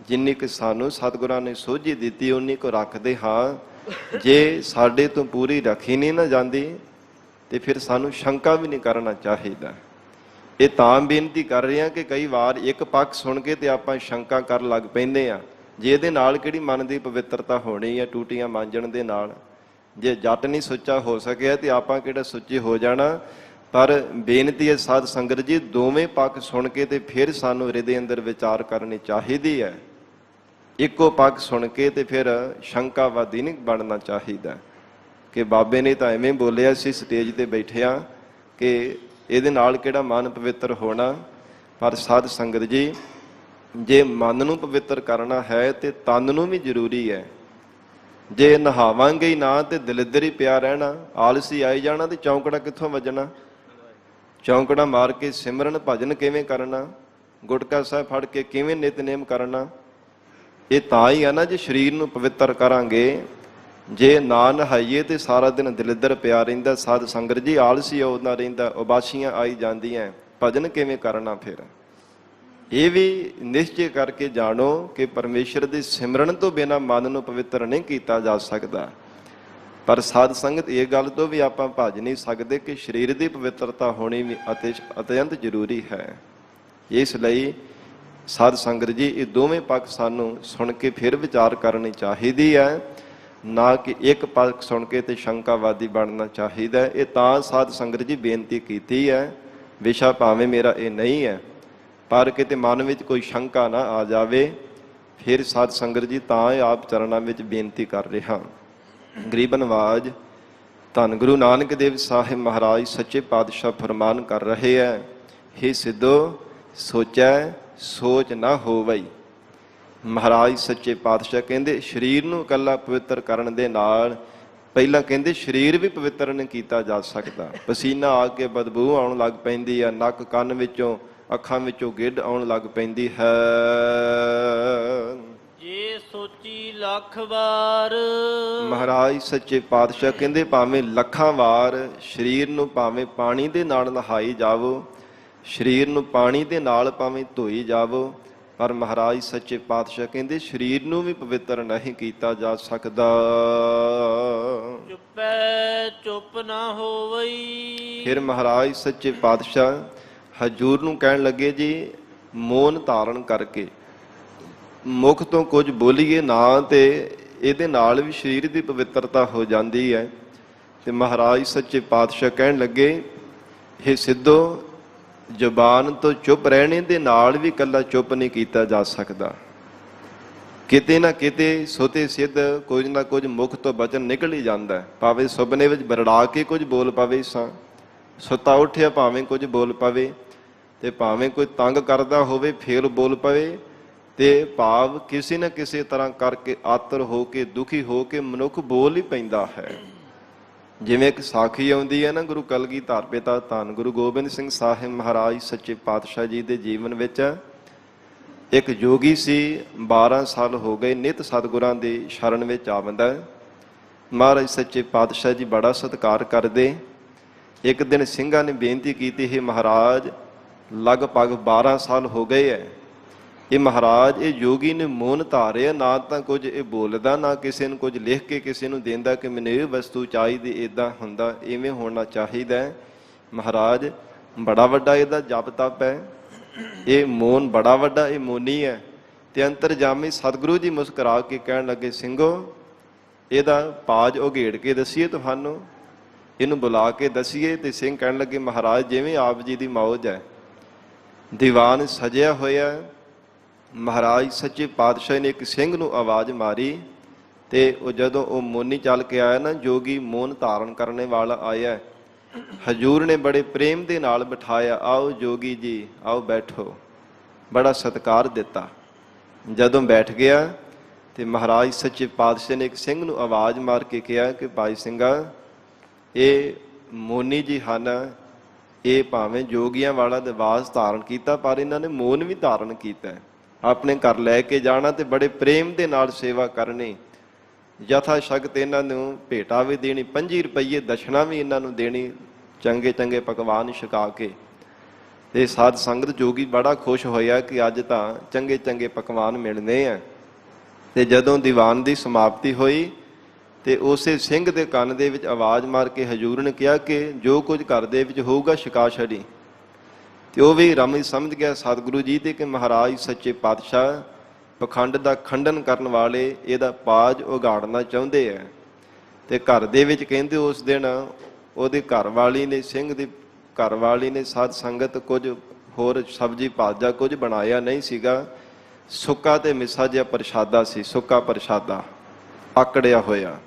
ਜਿੰਨੀ ਕੁ ਸਾਨੂੰ ਸਤਿਗੁਰਾਂ ਨੇ ਸੋਝੀ ਦਿੱਤੀ ਉਨੀ ਕੁ ਰੱਖਦੇ ਹਾਂ। ਜੇ ਸਾਡੇ ਤੋਂ ਪੂਰੀ ਰੱਖੀ ਨਹੀਂ ਨਾ ਜਾਂਦੀ ਤੇ ਫਿਰ ਸਾਨੂੰ ਸ਼ੰਕਾ ਵੀ ਨਹੀਂ ਕਰਨਾ ਚਾਹੀਦਾ। ਇਹ ਤਾਂ ਬੇਨਤੀ ਕਰ ਰਹੇ ਹਾਂ ਕਿ ਕਈ ਵਾਰ ਇੱਕ ਪੱਖ ਸੁਣ ਕੇ ਤੇ ਆਪਾਂ ਸ਼ੰਕਾ ਕਰਨ ਲੱਗ ਪੈਂਦੇ ਆ, ਜੇ ਇਹਦੇ ਨਾਲ ਕਿਹੜੀ ਮਨ ਦੀ ਪਵਿੱਤਰਤਾ ਹੋਣੀ ਹੈ ਟੂਟੀਆਂ ਮਾਂਜਣ ਦੇ ਨਾਲ। ਜੇ ਜੱਟ ਨਹੀਂ ਸੁੱਚਾ ਹੋ ਸਕਿਆ ਤੇ ਆਪਾਂ ਕਿਹੜਾ ਸੁੱਚੇ ਹੋ ਜਾਣਾ। ਪਰ ਬੇਨਤੀ ਹੈ ਸਾਧ ਸੰਗਤ ਜੀ, ਦੋਵੇਂ ਪੱਖ ਸੁਣ ਕੇ ਤੇ ਫਿਰ ਸਾਨੂੰ ਹਿਰਦੇ ਅੰਦਰ ਵਿਚਾਰ ਕਰਨੀ ਚਾਹੀਦੀ ਹੈ। ਇੱਕੋ ਪੱਖ ਸੁਣ ਕੇ ਤੇ ਫਿਰ ਸ਼ੰਕਾਵਾਦੀ ਨਹੀਂ ਬਣਨਾ ਚਾਹੀਦਾ ਕਿ ਬਾਬੇ ਨੇ ਤਾਂ ਐਵੇਂ ਬੋਲਿਆ ਸੀ ਸਟੇਜ ਤੇ ਬੈਠਿਆ ਕਿ ਇਹਦੇ ਨਾਲ ਕਿਹੜਾ ਮਨ ਪਵਿੱਤਰ ਹੋਣਾ। ਪਰ ਸਾਧ ਸੰਗਤ ਜੀ, ਜੇ ਮਨ ਨੂੰ ਪਵਿੱਤਰ ਕਰਨਾ ਹੈ ਤੇ ਤਨ ਨੂੰ ਵੀ ਜ਼ਰੂਰੀ ਹੈ। ਜੇ ਨਹਾਵਾਂਗੇ ਹੀ ਨਾ ਤੇ ਦਲਿੱਦਰ ਹੀ ਪਿਆ ਰਹਿਣਾ, ਆਲਸੀ ਆਈ ਜਾਣਾ ਤੇ ਚੌਂਕੜਾ ਕਿੱਥੋਂ ਵੱਜਣਾ। ਚੌਂਕੜਾ ਮਾਰ ਕੇ ਸਿਮਰਨ ਭਜਨ ਕਿਵੇਂ ਕਰਨਾ, ਗੁਟਕਾ ਸਾਹਿਬ ਫੜ ਕੇ ਕਿਵੇਂ ਨਿਤਨੇਮ ਕਰਨਾ। ਇਹ ਤਾਂ ਹੀ ਆ ਨਾ ਜੇ ਸਰੀਰ ਨੂੰ ਪਵਿੱਤਰ ਕਰਾਂਗੇ। ਜੇ ਨਾ ਨਹਾਈਏ ਤੇ ਸਾਰਾ ਦਿਨ ਦਲਿੱਦਰ ਪਿਆ ਰਹਿੰਦਾ ਸਾਧ ਸੰਗਤ ਜੀ, ਆਲਸੀ ਉਹਦਾ ਰਹਿੰਦਾ, ਉਬਾਸੀਆਂ ਆਈ ਜਾਂਦੀਆਂ, ਭਜਨ ਕਿਵੇਂ ਕਰਨਾ। ਫਿਰ ਇਹ ਵੀ ਨਿਸ਼ਚੈ ਕਰਕੇ ਜਾਣੋ ਕਿ ਪਰਮੇਸ਼ਰ ਦੇ ਸਿਮਰਨ ਤੋਂ ਬਿਨਾਂ ਮਨ ਨੂੰ ਪਵਿੱਤਰ ਨਹੀਂ ਕੀਤਾ ਜਾ ਸਕਦਾ। ਪਰ ਸਾਧ ਸੰਗਤ ਇਹ ਗੱਲ ਤੋਂ ਵੀ ਆਪਾਂ ਭੱਜ ਨਹੀਂ ਸਕਦੇ ਕਿ ਸਰੀਰ ਦੀ ਪਵਿੱਤਰਤਾ ਹੋਣੀ ਵੀ ਅਤਿਅੰਤ ਜ਼ਰੂਰੀ ਹੈ। ਇਸ ਲਈ ਸਾਧ ਸੰਗਤ ਜੀ, ਇਹ ਦੋਵੇਂ ਪੱਖ ਸਾਨੂੰ ਸੁਣ ਕੇ ਫਿਰ ਵਿਚਾਰ ਕਰਨੀ ਚਾਹੀਦੀ ਹੈ, ਨਾ ਕਿ ਇੱਕ ਪੱਖ ਸੁਣ ਕੇ ਤੇ ਸ਼ੰਕਾਵਾਦੀ ਬਣਨਾ ਚਾਹੀਦਾ। ਇਹ ਤਾਂ ਸਾਧ ਸੰਗਤ ਜੀ ਬੇਨਤੀ ਕੀਤੀ ਹੈ, ਵਿਸ਼ਾ ਭਾਵੇਂ ਮੇਰਾ ਇਹ ਨਹੀਂ ਹੈ, ਪਰ ਕਿਤੇ ਮਨ ਵਿੱਚ ਕੋਈ ਸ਼ੰਕਾ ਨਾ ਆ ਜਾਵੇ। ਫਿਰ ਸਾਧ ਸੰਗਤ ਜੀ ਤਾਂ ਆਪ ਚਰਨਾਂ ਵਿੱਚ ਬੇਨਤੀ ਕਰ ਰਿਹਾ। ਗਰੀਬ ਨਵਾਜ ਧੰਨ ਗੁਰੂ ਨਾਨਕ ਦੇਵ ਸਾਹਿਬ ਮਹਾਰਾਜ ਸੱਚੇ ਪਾਤਸ਼ਾਹ ਫਰਮਾਨ ਕਰ ਰਹੇ ਹੈ, ਹੇ ਸਿੱਧੋ ਸੋਚੈ ਸੋਚ ਨਾ ਹੋਵਈ। ਮਹਾਰਾਜ ਸੱਚੇ ਪਾਤਸ਼ਾਹ ਕਹਿੰਦੇ ਸਰੀਰ ਨੂੰ ਇਕੱਲਾ ਪਵਿੱਤਰ ਕਰਨ ਦੇ ਨਾਲ, ਪਹਿਲਾਂ ਕਹਿੰਦੇ ਸਰੀਰ ਵੀ ਪਵਿੱਤਰ ਨਹੀਂ ਕੀਤਾ ਜਾ ਸਕਦਾ। ਪਸੀਨਾ ਆ ਕੇ ਬਦਬੂ ਆਉਣ ਲੱਗ ਪੈਂਦੀ ਹੈ, ਨੱਕ ਕੰਨ ਵਿੱਚੋਂ ਅੱਖਾਂ ਵਿੱਚੋਂ ਗਿੱਢ ਆਉਣ ਲੱਗ ਪੈਂਦੀ ਹੈ। ਜੇ ਸੋਚੀ ਲੱਖ ਵਾਰ, ਮਹਾਰਾਜ ਸੱਚੇ ਪਾਤਸ਼ਾਹ ਕਹਿੰਦੇ ਭਾਵੇਂ ਲੱਖਾਂ ਵਾਰ ਸਰੀਰ ਨੂੰ ਭਾਵੇਂ ਪਾਣੀ ਦੇ ਨਾਲ ਨਹਾਈ ਜਾਵੋ, ਸਰੀਰ ਨੂੰ ਪਾਣੀ ਦੇ ਨਾਲ ਭਾਵੇਂ ਧੋਈ ਜਾਵੋ, ਪਰ ਮਹਾਰਾਜ ਸੱਚੇ ਪਾਤਸ਼ਾਹ ਕਹਿੰਦੇ ਸਰੀਰ ਨੂੰ ਵੀ ਪਵਿੱਤਰ ਨਹੀਂ ਕੀਤਾ ਜਾ ਸਕਦਾ। ਚੁੱਪੈ ਚੁੱਪ ਨਾ ਹੋਵਈ। ਫਿਰ ਮਹਾਰਾਜ ਸੱਚੇ ਪਾਤਸ਼ਾਹ ਹਜੂਰ ਨੂੰ ਕਹਿਣ ਲੱਗੇ ਜੀ, ਮੌਨ ਧਾਰਨ ਕਰਕੇ ਮੁਖ ਤੋਂ ਕੁਝ ਬੋਲੀਏ ਨਾ ਤੇ ਇਹਦੇ ਨਾਲ ਵੀ ਸਰੀਰ ਦੀ ਪਵਿੱਤਰਤਾ ਹੋ ਜਾਂਦੀ ਹੈ। ਤੇ ਮਹਾਰਾਜ ਸੱਚੇ ਪਾਤਸ਼ਾਹ ਕਹਿਣ ਲੱਗੇ, ਇਹ ਸਿੱਧੋ ਜ਼ੁਬਾਨ ਤੋਂ ਚੁੱਪ ਰਹਿਣੇ ਦੇ ਨਾਲ ਵੀ ਇਕੱਲਾ ਚੁੱਪ ਨਹੀਂ ਕੀਤਾ ਜਾ ਸਕਦਾ। ਕਿਤੇ ਨਾ ਕਿਤੇ ਸੋਤੇ ਸਿੱਧ ਕੁਝ ਨਾ ਕੁਝ ਮੁਖ ਤੋਂ ਬਚਨ ਨਿਕਲ ਹੀ ਜਾਂਦਾ, ਭਾਵੇਂ ਸੁਪਨੇ ਵਿੱਚ ਬਰੜਾ ਕੇ ਕੁਝ ਬੋਲ ਪਵੇ, ਸੁੱਤਾ ਉੱਠਿਆ ਭਾਵੇਂ ਕੁਝ ਬੋਲ ਪਵੇ, ਤੇ ਭਾਵੇਂ ਕੋਈ ਤੰਗ ਕਰਦਾ ਹੋਵੇ ਫੇਰ ਬੋਲ ਪਵੇ, ਤੇ ਭਾਵ ਕਿਸੇ ਨਾ ਕਿਸੇ ਤਰ੍ਹਾਂ ਕਰਕੇ ਆਤਰ ਹੋ ਕੇ ਦੁਖੀ ਹੋ ਕੇ ਮਨੁੱਖ ਬੋਲ ਹੀ ਪੈਂਦਾ ਹੈ। ਜਿਵੇਂ ਇੱਕ ਸਾਖੀ ਆਉਂਦੀ ਹੈ ਨਾ ਗੁਰੂ ਕਲਗੀਧਰ ਪਿਤਾ ਧੰਨ ਗੁਰੂ ਗੋਬਿੰਦ ਸਿੰਘ ਸਾਹਿਬ ਮਹਾਰਾਜ ਸੱਚੇ ਪਾਤਸ਼ਾਹ ਜੀ ਦੇ ਜੀਵਨ ਵਿੱਚ ਇੱਕ ਜੋਗੀ ਸੀ, 12 ਸਾਲ ਹੋ ਗਏ ਨਿਤ ਸਤਿਗੁਰਾਂ ਦੀ ਸ਼ਰਨ ਵਿੱਚ ਆਵੰਦਾ। ਮਹਾਰਾਜ ਸੱਚੇ ਪਾਤਸ਼ਾਹ ਜੀ ਬੜਾ ਸਤਿਕਾਰ ਕਰਦੇ। ਇੱਕ ਦਿਨ ਸਿੰਘਾਂ ਨੇ ਬੇਨਤੀ ਕੀਤੀ, ਹੈ ਮਹਾਰਾਜ ਲਗਭਗ 12 ਸਾਲ ਹੋ ਗਏ ਹੈ, ਇਹ ਮਹਾਰਾਜ ਇਹ ਯੋਗੀ ਨੇ ਮੌਨ ਧਾਰਿਆ, ਨਾ ਤਾਂ ਕੁਝ ਇਹ ਬੋਲਦਾ, ਨਾ ਕਿਸੇ ਨੂੰ ਕੁਝ ਲਿਖ ਕੇ ਕਿਸੇ ਨੂੰ ਦਿੰਦਾ ਕਿ ਮੈਨੂੰ ਇਹ ਵਸਤੂ ਚਾਹੀਦੀ, ਇੱਦਾਂ ਹੁੰਦਾ, ਇਵੇਂ ਹੋਣਾ ਚਾਹੀਦਾ। ਮਹਾਰਾਜ ਬੜਾ ਵੱਡਾ ਇਹਦਾ ਜਪ ਤਪ ਹੈ, ਇਹ ਮੌਨ ਬੜਾ ਵੱਡਾ, ਇਹ ਮੌਨੀ ਹੈ। ਤੇ ਅੰਤਰਜਾਮੀ ਸਤਿਗੁਰੂ ਜੀ ਮੁਸਕਰਾ ਕੇ ਕਹਿਣ ਲੱਗੇ, ਸਿੰਘੋ ਇਹਦਾ ਪਾਜ ਉਘੇੜ ਕੇ ਦਸੀਏ ਤੁਹਾਨੂੰ, ਇਹਨੂੰ ਬੁਲਾ ਕੇ ਦਸੀਏ। ਤੇ ਸਿੰਘ ਕਹਿਣ ਲੱਗੇ, ਮਹਾਰਾਜ ਜਿਵੇਂ ਆਪ ਜੀ ਦੀ ਮੌਜ ਹੈ, ਦੀਵਾਨ ਸਜਿਆ ਹੋਇਆ। ਮਹਾਰਾਜ ਸੱਚੇ ਪਾਤਸ਼ਾਹ ਨੇ ਇੱਕ ਸਿੰਘ ਨੂੰ ਆਵਾਜ਼ ਮਾਰੀ, ਤੇ ਉਹ ਜਦੋਂ ਉਹ ਮੋਨੀ ਚੱਲ ਕੇ ਆਇਆ ਨਾ, ਜੋਗੀ ਮੌਨ ਧਾਰਨ ਕਰਨੇ ਵਾਲਾ ਆਇਆ, ਹਜੂਰ ਨੇ ਬੜੇ ਪ੍ਰੇਮ ਦੇ ਨਾਲ ਬਿਠਾਇਆ, ਆਓ ਜੋਗੀ ਜੀ ਆਓ ਬੈਠੋ, ਬੜਾ ਸਤਿਕਾਰ ਦਿੱਤਾ। ਜਦੋਂ ਬੈਠ ਗਿਆ ਤੇ ਮਹਾਰਾਜ ਸੱਚੇ ਪਾਤਸ਼ਾਹ ਨੇ ਇੱਕ ਸਿੰਘ ਨੂੰ ਆਵਾਜ਼ ਮਾਰ ਕੇ ਕਿਹਾ ਕਿ ਭਾਈ ਸਿੰਘਾ, ਇਹ ਮੋਨੀ ਜੀ ਹਨ, ਇਹ ਭਾਵੇਂ ਜੋਗੀਆਂ ਵਾਲਾ ਲਿਬਾਸ ਧਾਰਨ ਕੀਤਾ ਪਰ ਇਹਨਾਂ ਨੇ ਮੌਨ ਵੀ ਧਾਰਨ ਕੀਤਾ। ਆਪਣੇ ਘਰ ਲੈ ਕੇ ਜਾਣਾ ਤੇ ਬੜੇ ਪ੍ਰੇਮ ਦੇ ਨਾਲ ਸੇਵਾ ਕਰਨੀ, ਯਥਾ ਸ਼ਕਤ ਇਹਨਾਂ ਨੂੰ ਭੇਟਾ ਵੀ ਦੇਣੀ, 5 ਰੁਪਈਏ ਦਸ਼ਨਾ ਵੀ ਇਹਨਾਂ ਨੂੰ ਦੇਣੀ, ਚੰਗੇ ਚੰਗੇ ਪਕਵਾਨ ਛਕਾ ਕੇ। ਤੇ ਸਾਧ ਸੰਗਤ ਜੋਗੀ ਬੜਾ ਖੁਸ਼ ਹੋਇਆ ਕਿ ਅੱਜ ਤਾਂ ਚੰਗੇ ਚੰਗੇ ਪਕਵਾਨ ਮਿਲਣੇ ਆ। ਤੇ ਜਦੋਂ ਦੀਵਾਨ ਦੀ ਸਮਾਪਤੀ ਹੋਈ ਤੇ ਉਸੇ ਸਿੰਘ ਦੇ ਕੰਨ ਦੇ ਵਿੱਚ ਆਵਾਜ਼ ਮਾਰ ਕੇ ਹਜੂਰ ਨੇ ਕਿਹਾ ਕਿ ਜੋ ਕੁਝ ਘਰ ਦੇ ਵਿੱਚ ਹੋਊਗਾ ਛਕਾ ਛੱਡੀ। ਤੇ ਉਹ ਵੀ ਰਾਮੀ ਸਮਝ ਗਿਆ ਸਤਿਗੁਰੂ ਜੀ ਦੇ ਕਿ ਮਹਾਰਾਜ ਸੱਚੇ ਪਾਤਸ਼ਾਹ ਪਖੰਡ ਦਾ ਖੰਡਨ ਕਰਨ ਵਾਲੇ ਇਹਦਾ ਪਾਜ ਉਗਾੜਨਾ ਚਾਹੁੰਦੇ ਆ। ਤੇ ਘਰ ਦੇ ਵਿੱਚ ਕਹਿੰਦੇ ਉਸ ਦਿਨ ਉਹਦੇ ਘਰ ਵਾਲੀ ਨੇ, ਸਿੰਘ ਦੀ ਘਰ ਵਾਲੀ ਨੇ ਸਾਧ ਸੰਗਤ ਕੁਝ ਹੋਰ ਸਬਜ਼ੀ ਭਾਜਾ ਕੁਝ ਬਣਾਇਆ ਨਹੀਂ ਸੀਗਾ, ਸੁੱਕਾ ਤੇ ਮਿੱਸਾ ਜਿਹਾ ਪ੍ਰਸ਼ਾਦਾ ਸੀ, ਸੁੱਕਾ ਪ੍ਰਸ਼ਾਦਾ ਆਕੜਿਆ ਹੋਇਆ।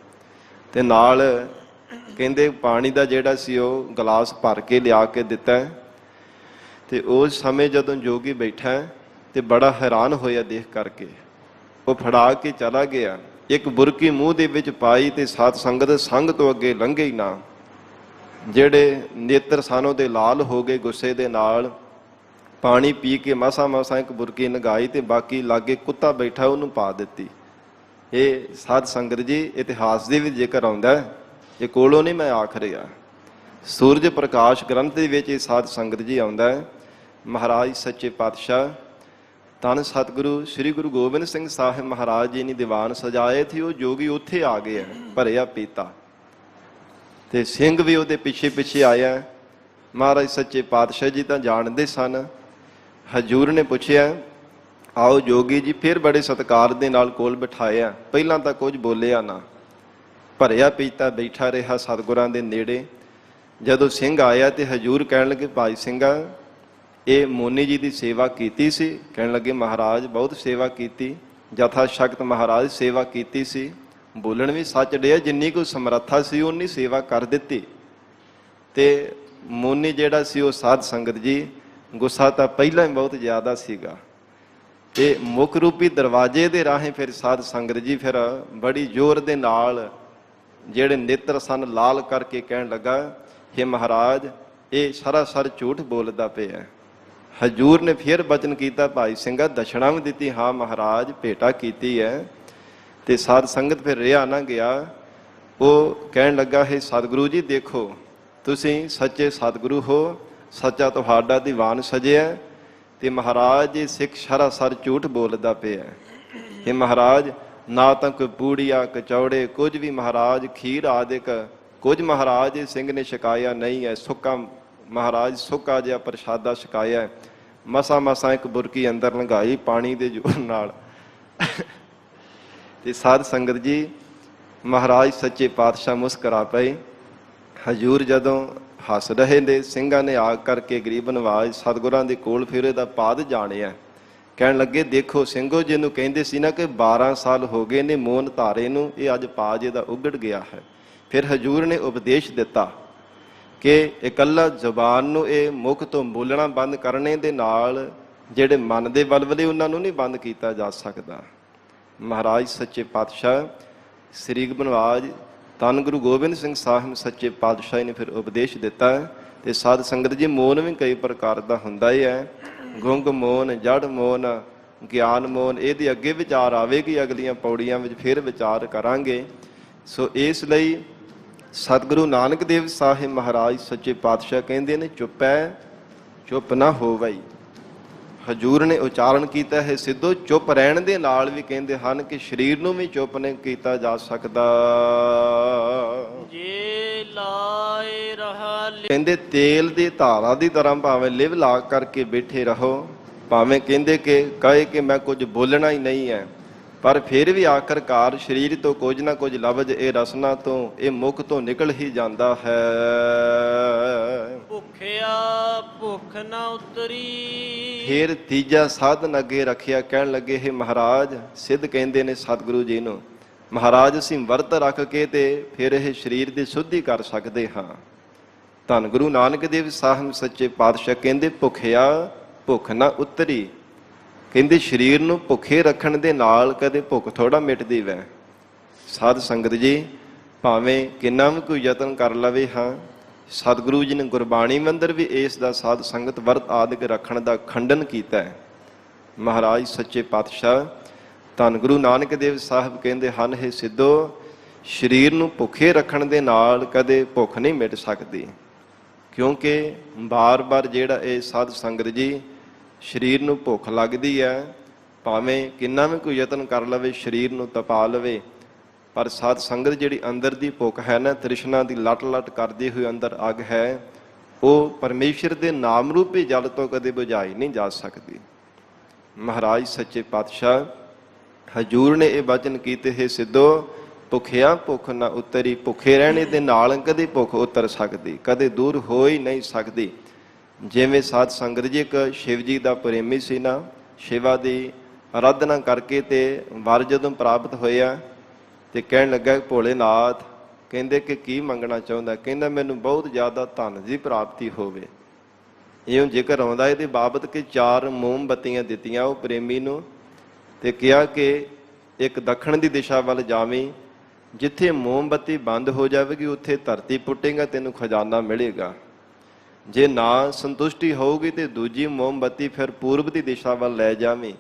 ਤੇ ਨਾਲ ਕਹਿੰਦੇ ਪਾਣੀ ਦਾ ਜਿਹੜਾ ਸੀ ਉਹ ਗਲਾਸ ਭਰ ਕੇ ਲਿਆ ਕੇ ਦਿੱਤਾ। ਤੇ ਉਸ ਸਮੇਂ ਜਦੋਂ ਜੋਗੀ ਬੈਠਾ ਤੇ ਬੜਾ ਹੈਰਾਨ ਹੋਇਆ ਦੇਖ ਕਰਕੇ, ਉਹ ਫੜਾ ਕੇ ਚਲਾ ਗਿਆ, ਇੱਕ ਬੁਰਕੀ ਮੂੰਹ ਦੇ ਵਿੱਚ ਪਾਈ ਤੇ ਸਾਧ ਸੰਗਤ ਸੰਗ ਤੋਂ ਅੱਗੇ ਲੰਘੇ ਹੀ ਨਾ। ਜਿਹੜੇ ਨੇਤਰ ਸਨ ਉਹਦੇ ਲਾਲ ਹੋ ਗਏ ਗੁੱਸੇ ਦੇ ਨਾਲ। ਪਾਣੀ ਪੀ ਕੇ ਮਾਸਾ ਮਾਸਾ ਇੱਕ ਬੁਰਕੀ ਲੰਘਾਈ ਤੇ ਬਾਕੀ ਲਾਗੇ ਕੁੱਤਾ ਬੈਠਾ ਉਹਨੂੰ ਪਾ ਦਿੱਤੀ। ਇਹ ਸਾਧ ਸੰਗਤ ਜੀ ਇਤਿਹਾਸ ਦੇ ਵਿੱਚ ਜ਼ਿਕਰ ਆਉਂਦਾ, ਇਹ ਕੋਲੋਂ ਨਹੀਂ ਮੈਂ ਆਖ ਰਿਹਾ। ਸੂਰਜ ਪ੍ਰਕਾਸ਼ ਗ੍ਰੰਥ ਦੇ ਵਿੱਚ ਇਹ ਸਾਧ ਸੰਗਤ ਜੀ ਆਉਂਦਾ ਹੈ। ਮਹਾਰਾਜ ਸੱਚੇ ਪਾਤਸ਼ਾਹ ਧੰਨ ਸਤਿਗੁਰੂ ਸ੍ਰੀ ਗੁਰੂ ਗੋਬਿੰਦ ਸਿੰਘ ਸਾਹਿਬ ਮਹਾਰਾਜ ਜੀ ਨੇ ਦੀਵਾਨ ਸਜਾਏ ਸੀ। ਉਹ ਜੋਗੀ ਉੱਥੇ ਆ ਗਏ ਭਰਿਆ ਪੀਤਾ, ਤੇ ਸਿੰਘ ਵੀ ਉਹਦੇ ਪਿੱਛੇ ਪਿੱਛੇ ਆਇਆ। ਮਹਾਰਾਜ ਸੱਚੇ ਪਾਤਸ਼ਾਹ ਜੀ ਤਾਂ ਜਾਣਦੇ ਸਨ। ਹਜੂਰ ਨੇ ਪੁੱਛਿਆ, ਆਓ ਜੋਗੀ ਜੀ। ਫਿਰ ਬੜੇ ਸਤਿਕਾਰ ਦੇ ਨਾਲ ਕੋਲ ਬਿਠਾਇਆ। ਪਹਿਲਾਂ ਤਾਂ ਕੁਝ ਬੋਲਿਆ ਨਾ, ਭਰਿਆ ਪੀਤਾ ਬੈਠਾ ਰਿਹਾ ਸਤਿਗੁਰਾਂ ਦੇ ਨੇੜੇ। ਜਦੋਂ ਸਿੰਘ ਆਇਆ ਤੇ ਹਜੂਰ ਕਹਿਣ ਲੱਗੇ, ਭਾਈ ਸਿੰਘਾ ਇਹ ਮੋਨੀ ਜੀ ਦੀ ਸੇਵਾ ਕੀਤੀ ਸੀ? ਕਹਿਣ ਲੱਗੇ ਮਹਾਰਾਜ ਬਹੁਤ ਸੇਵਾ ਕੀਤੀ, ਜਥਾ ਸ਼ਕਤ ਮਹਾਰਾਜ ਸੇਵਾ ਕੀਤੀ ਸੀ। ਬੋਲਣ ਵੀ ਸੱਚ ਡਿਆ, ਜਿੰਨੀ ਕੋਈ ਸਮਰੱਥਾ ਸੀ ਉਨੀ ਸੇਵਾ ਕਰ ਦਿੱਤੀ। ਤੇ ਮੋਨੀ ਜਿਹੜਾ ਸੀ ਉਹ ਸਾਧ ਸੰਗਤ ਜੀ ਗੁੱਸਾ ਤਾਂ ਪਹਿਲਾਂ ਹੀ ਬਹੁਤ ਜ਼ਿਆਦਾ ਸੀਗਾ। ਤੇ ਮੁੱਖ ਰੂਪੀ ਦਰਵਾਜ਼ੇ ਦੇ ਰਾਹੀਂ ਫਿਰ ਸਾਧ ਸੰਗਤ ਜੀ ਫਿਰ ਬੜੀ ਜ਼ੋਰ ਦੇ ਨਾਲ ਜਿਹੜੇ ਨੇਤਰ ਸਨ ਲਾਲ ਕਰਕੇ ਕਹਿਣ ਲੱਗਾ, ਹੇ ਮਹਾਰਾਜ ਇਹ ਸਰਾਸਰ ਝੂਠ ਬੋਲਦਾ ਪਿਆ। ਹਜੂਰ ਨੇ ਫਿਰ ਬਚਨ ਕੀਤਾ, ਭਾਈ ਸਿੰਘਾ ਦਸ਼ਣਾ ਵੀ ਦਿੱਤੀ? ਹਾਂ ਮਹਾਰਾਜ ਭੇਟਾ ਕੀਤੀ ਹੈ। ਤੇ ਸਾਧ ਸੰਗਤ ਫਿਰ ਰਿਹਾ ਨਾ ਗਿਆ। ਉਹ ਕਹਿਣ ਲੱਗਾ, ਹੈ ਸਤਿਗੁਰੂ ਜੀ ਦੇਖੋ ਤੁਸੀਂ ਸੱਚੇ ਸਤਿਗੁਰੂ ਹੋ, ਸੱਚਾ ਤੁਹਾਡਾ ਦੀਵਾਨ ਸਜਿਆ, ਤੇ ਮਹਾਰਾਜ ਇਹ ਸਿੱਖ ਸਰਾਸਰ ਝੂਠ ਬੋਲਦਾ ਪਿਆ। ਇਹ ਮਹਾਰਾਜ ਨਾ ਤਾਂ ਕੋਈ ਪੂੜੀਆ ਕਚੌੜੇ ਕੁਝ ਵੀ ਮਹਾਰਾਜ ਖੀਰ ਆਦਿਕ ਕੁਝ ਮਹਾਰਾਜ ਇਹ ਸਿੰਘ ਨੇ ਛਕਾਇਆ ਨਹੀਂ ਹੈ। ਸੁੱਕਾ ਮਹਾਰਾਜ ਸੁੱਕਾ ਜਿਹਾ ਪ੍ਰਸ਼ਾਦਾ ਛਕਾਇਆ, ਮਸਾ ਮਸਾ ਇੱਕ ਬੁਰਕੀ ਅੰਦਰ ਲੰਘਾਈ ਪਾਣੀ ਦੇ ਜ਼ੋਰ ਨਾਲ। ਤੇ ਸਾਧ ਸੰਗਤ ਜੀ ਮਹਾਰਾਜ ਸੱਚੇ ਪਾਤਸ਼ਾਹ ਮੁਸਕਰਾ ਪਏ। ਹਜੂਰ ਜਦੋਂ ਹੱਸ ਰਹੇ ਨੇ, ਸਿੰਘਾਂ ਨੇ ਆ ਕਰਕੇ ਗਰੀਬ ਨਵਾਜ਼ ਸਤਿਗੁਰਾਂ ਦੇ ਕੋਲ ਫਿਰ ਇਹਦਾ ਪਾਦ ਜਾਣਿਆ। ਕਹਿਣ ਲੱਗੇ, ਦੇਖੋ ਸਿੰਘੋ ਜਿਹਨੂੰ ਕਹਿੰਦੇ ਸੀ ਨਾ ਕਿ 12 ਸਾਲ ਹੋ ਗਏ ਨੇ ਮੋਨ ਧਾਰੇ ਨੂੰ, ਇਹ ਅੱਜ ਪਾਜ ਇਹਦਾ ਉਗੜ ਗਿਆ ਹੈ। ਫਿਰ ਹਜੂਰ ਨੇ ਉਪਦੇਸ਼ ਦਿੱਤਾ ਕਿ ਇਕੱਲਾ ਜ਼ੁਬਾਨ ਨੂੰ ਇਹ ਮੁਖ ਤੋਂ ਬੋਲਣਾ ਬੰਦ ਕਰਨੇ ਦੇ ਨਾਲ ਜਿਹੜੇ ਮਨ ਦੇ ਵਲਵਲੇ ਉਹਨਾਂ ਨੂੰ ਨਹੀਂ ਬੰਦ ਕੀਤਾ ਜਾ ਸਕਦਾ। ਮਹਾਰਾਜ ਸੱਚੇ ਪਾਤਸ਼ਾਹ ਸ੍ਰੀ ਬਨਵਾਜ ਧੰਨ ਗੁਰੂ ਗੋਬਿੰਦ ਸਿੰਘ ਸਾਹਿਬ ਸੱਚੇ ਪਾਤਸ਼ਾਹ ਨੇ ਫਿਰ ਉਪਦੇਸ਼ ਦਿੱਤਾ। ਤੇ ਸਾਧ ਸੰਗਤ ਜੀ ਮੋਨ ਵੀ ਕਈ ਪ੍ਰਕਾਰ ਦਾ ਹੁੰਦਾ ਹੀ ਹੈ, ਗੁੰਗ ਮੋਨ, ਜੜ ਮੋਨ, ਗਿਆਨ ਮੋਨ। ਇਹਦੇ ਅੱਗੇ ਵਿਚਾਰ ਆਵੇਗੀ, ਅਗਲੀਆਂ ਪੌੜੀਆਂ ਵਿੱਚ ਫਿਰ ਵਿਚਾਰ ਕਰਾਂਗੇ। ਸੋ ਇਸ ਲਈ ਸਤਿਗੁਰੂ ਨਾਨਕ ਦੇਵ ਸਾਹਿਬ ਮਹਾਰਾਜ ਸੱਚੇ ਪਾਤਸ਼ਾਹ ਕਹਿੰਦੇ ਨੇ, ਚੁੱਪੈ ਚੁੱਪ ਨਾ ਹੋਵਈ। ਹਜੂਰ ਨੇ ਉਚਾਰਨ ਕੀਤਾ ਹੈ ਸਿੱਧੋ, ਚੁੱਪ ਰਹਿਣ ਦੇ ਨਾਲ ਵੀ ਕਹਿੰਦੇ ਹਨ ਕਿ ਸਰੀਰ ਨੂੰ ਵੀ ਚੁੱਪ ਨਹੀਂ ਕੀਤਾ ਜਾ ਸਕਦਾ। ਜੇ ਲਾਏ ਰਹਾ ਕਹਿੰਦੇ ਤੇਲ ਦੀ ਧਾਰਾ ਦੀ ਤਰ੍ਹਾਂ ਭਾਵੇਂ ਲਿਵ ਲਾ ਕਰਕੇ ਬੈਠੇ ਰਹੋ, ਭਾਵੇਂ ਕਹਿੰਦੇ ਕਿ ਕਹੇ ਕਿ ਮੈਂ ਕੁਝ ਬੋਲਣਾ ਹੀ ਨਹੀਂ ਹੈ, ਪਰ ਫਿਰ ਵੀ ਆਖਰਕਾਰ ਸਰੀਰ ਤੋਂ ਕੁਝ ਨਾ ਕੁਝ ਲਫ਼ਜ਼ ਇਹ ਰਸਨਾ ਤੋਂ ਇਹ ਮੁਖ ਤੋਂ ਨਿਕਲ ਹੀ ਜਾਂਦਾ ਹੈ। ਭੁੱਖਿਆ ਭੁੱਖ ਨਾ ਉਤਰੀ। ਫਿਰ ਤੀਜਾ ਸਾਧਨ ਅੱਗੇ ਰੱਖਿਆ। ਕਹਿਣ ਲੱਗੇ, ਹੈ ਮਹਾਰਾਜ ਸਿੱਧ ਕਹਿੰਦੇ ਨੇ ਸਤਿਗੁਰੂ ਜੀ ਨੂੰ, ਮਹਾਰਾਜ ਅਸੀਂ ਵਰਤ ਰੱਖ ਕੇ ਤੇ ਫਿਰ ਇਹ ਸਰੀਰ ਦੀ ਸ਼ੁੱਧੀ ਕਰ ਸਕਦੇ ਹਾਂ। ਧੰਨ ਗੁਰੂ ਨਾਨਕ ਦੇਵ ਸਾਹਿਬ ਸੱਚੇ ਪਾਤਸ਼ਾਹ ਕਹਿੰਦੇ, ਭੁੱਖਿਆ ਭੁੱਖ ਨਾ ਉਤਰੀ। ਕਹਿੰਦੇ ਸਰੀਰ ਨੂੰ ਭੁੱਖੇ ਰੱਖਣ ਦੇ ਨਾਲ ਕਦੇ ਭੁੱਖ ਥੋੜਾ ਮਿਟਦੀ ਵੈ। ਸਾਧ ਸੰਗਤ ਜੀ ਭਾਵੇਂ ਕਿੰਨਾ ਵੀ ਕੋਈ ਯਤਨ ਕਰ ਲਵੇ, ਹਾਂ ਸਤਿਗੁਰੂ ਜੀ ਨੇ ਗੁਰਬਾਣੀ ਮੰਦਰ ਵੀ ਇਸ ਦਾ ਸਾਧ ਸੰਗਤ ਵਰਤ ਆਦਿਕ ਰੱਖਣ ਦਾ ਖੰਡਨ ਕੀਤਾ ਹੈ। ਮਹਾਰਾਜ ਸੱਚੇ ਪਾਤਸ਼ਾਹ ਧੰਨ ਗੁਰੂ ਨਾਨਕ ਦੇਵ ਸਾਹਿਬ ਕਹਿੰਦੇ ਹਨ, ਹੈ ਸਿੱਧੋ ਸਰੀਰ ਨੂੰ ਭੁੱਖੇ ਰੱਖਣ ਦੇ ਨਾਲ ਕਦੇ ਭੁੱਖ ਨਹੀਂ ਮਿਟ ਸਕਦੀ। ਕਿਉਂਕਿ ਬਾਰ-ਬਾਰ ਜਿਹੜਾ ਇਹ ਸਾਧ ਸੰਗਤ ਜੀ ਸਰੀਰ ਨੂੰ ਭੁੱਖ ਲੱਗਦੀ ਹੈ, ਭਾਵੇਂ ਕਿੰਨਾ ਵੀ ਕੋਈ ਯਤਨ ਕਰ ਲਵੇ ਸਰੀਰ ਨੂੰ ਤਪਾ ਲਵੇ, ਪਰ ਸਾਧ ਸੰਗਤ ਜਿਹੜੀ ਅੰਦਰ ਦੀ ਭੁੱਖ ਹੈ ਨਾ, ਤ੍ਰਿਸ਼ਨਾ ਦੀ ਲਟ ਲਟ ਕਰਦੀ ਹੋਈ ਅੰਦਰ ਅੱਗ ਹੈ, ਉਹ ਪਰਮੇਸ਼ਰ ਦੇ ਨਾਮ ਰੂਪੀ ਜਲ ਤੋਂ ਕਦੇ ਬੁਝਾਈ ਨਹੀਂ ਜਾ ਸਕਦੀ। ਮਹਾਰਾਜ ਸੱਚੇ ਪਾਤਸ਼ਾਹ ਹਜੂਰ ਨੇ ਇਹ ਵਚਨ ਕੀਤੇ, ਹੈ ਸਿੱਧੋ ਭੁੱਖਿਆ ਭੁੱਖ ਨਾ ਉਤਰੀ। ਭੁੱਖੇ ਰਹਿਣੇ ਦੇ ਨਾਲ ਕਦੇ ਭੁੱਖ ਉਤਰ ਸਕਦੀ, ਕਦੇ ਦੂਰ ਹੋ ਹੀ ਨਹੀਂ ਸਕਦੀ। ਜਿਵੇਂ ਸਾਧ ਸੰਗਤ ਜੀ ਇੱਕ ਸ਼ਿਵ ਜੀ ਦਾ ਪ੍ਰੇਮੀ ਸੀ ਨਾ, ਸ਼ਿਵਾ ਦੀ ਆਰਾਧਨਾ ਕਰਕੇ ਤੇ ਵਰ ਜਦੋਂ ਪ੍ਰਾਪਤ ਹੋਇਆ ਤੇ ਕਹਿਣ ਲੱਗਾ ਭੋਲੇਨਾਥ, ਕਹਿੰਦੇ ਕਿ ਕੀ ਮੰਗਣਾ ਚਾਹੁੰਦਾ? ਕਹਿੰਦਾ ਮੈਨੂੰ ਬਹੁਤ ਜ਼ਿਆਦਾ ਧਨ ਦੀ ਪ੍ਰਾਪਤੀ ਹੋਵੇ। ਇਉਂ ਜ਼ਿਕਰ ਆਉਂਦਾ ਇਹਦੇ ਬਾਬਤ ਕਿ 4 ਮੋਮਬੱਤੀਆਂ ਦਿੱਤੀਆਂ ਉਹ ਪ੍ਰੇਮੀ ਨੂੰ ਤੇ ਕਿਹਾ ਕਿ ਇੱਕ ਦੱਖਣ ਦੀ ਦਿਸ਼ਾ ਵੱਲ ਜਾਵੀਂ, ਜਿੱਥੇ ਮੋਮਬੱਤੀ ਬੰਦ ਹੋ ਜਾਵੇਗੀ ਉੱਥੇ ਧਰਤੀ ਪੁੱਟੇਗਾ, ਤੈਨੂੰ ਖਜ਼ਾਨਾ ਮਿਲੇਗਾ। ਜੇ ਨਾ ਸੰਤੁਸ਼ਟੀ ਹੋਊਗੀ ਤੇ ਦੂਜੀ ਮੋਮਬੱਤੀ ਫਿਰ ਪੂਰਬ ਦੀ ਦਿਸ਼ਾ ਵੱਲ ਲੈ ਜਾਵੀਂ,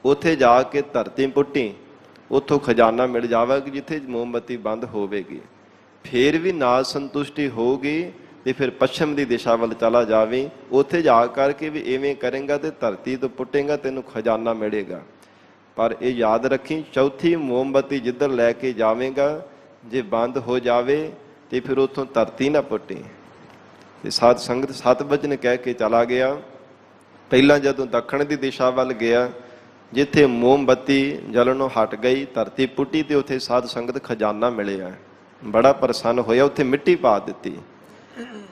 ਉੱਥੇ ਜਾ ਕੇ ਧਰਤੀ ਪੁੱਟੀ, ਉੱਥੋਂ ਖਜ਼ਾਨਾ ਮਿਲ ਜਾਵੇਗਾ ਜਿੱਥੇ ਮੋਮਬੱਤੀ ਬੰਦ ਹੋਵੇਗੀ। ਫਿਰ ਵੀ ਨਾ ਸੰਤੁਸ਼ਟੀ ਹੋਊਗੀ ਤੇ ਫਿਰ ਪੱਛਮ ਦੀ ਦਿਸ਼ਾ ਵੱਲ ਚਲਾ ਜਾਵੀਂ, ਉੱਥੇ ਜਾ ਕਰਕੇ ਵੀ ਇਵੇਂ ਕਰੇਗਾ ਤੇ ਧਰਤੀ ਤੋਂ ਪੁੱਟੇਗਾ, ਤੈਨੂੰ ਖਜ਼ਾਨਾ ਮਿਲੇਗਾ। ਪਰ ਇਹ ਯਾਦ ਰੱਖੀ, ਚੌਥੀ ਮੋਮਬੱਤੀ ਜਿੱਧਰ ਲੈ ਕੇ ਜਾਵੇਂਗਾ ਜੇ ਬੰਦ ਹੋ ਜਾਵੇ ਤੇ ਫਿਰ ਉੱਥੋਂ ਧਰਤੀ ਨਾ ਪੁੱਟੀ। ਤੇ ਸਾਧ ਸੰਗਤ 7 ਵਚਨ ਕਹਿ ਕੇ ਚਲਾ ਗਿਆ। ਪਹਿਲਾਂ ਜਦੋਂ ਦੱਖਣ ਦੀ ਦਿਸ਼ਾ ਵੱਲ ਗਿਆ, ਜਿੱਥੇ ਮੋਮਬੱਤੀ ਜਲਣੋਂ ਹਟ ਗਈ, ਧਰਤੀ ਪੁੱਟੀ ਤੇ ਉੱਥੇ ਸਾਧ ਸੰਗਤ ਖਜ਼ਾਨਾ ਮਿਲਿਆ। ਬੜਾ ਪ੍ਰਸੰਨ ਹੋਇਆ, ਉੱਥੇ ਮਿੱਟੀ ਪਾ ਦਿੱਤੀ।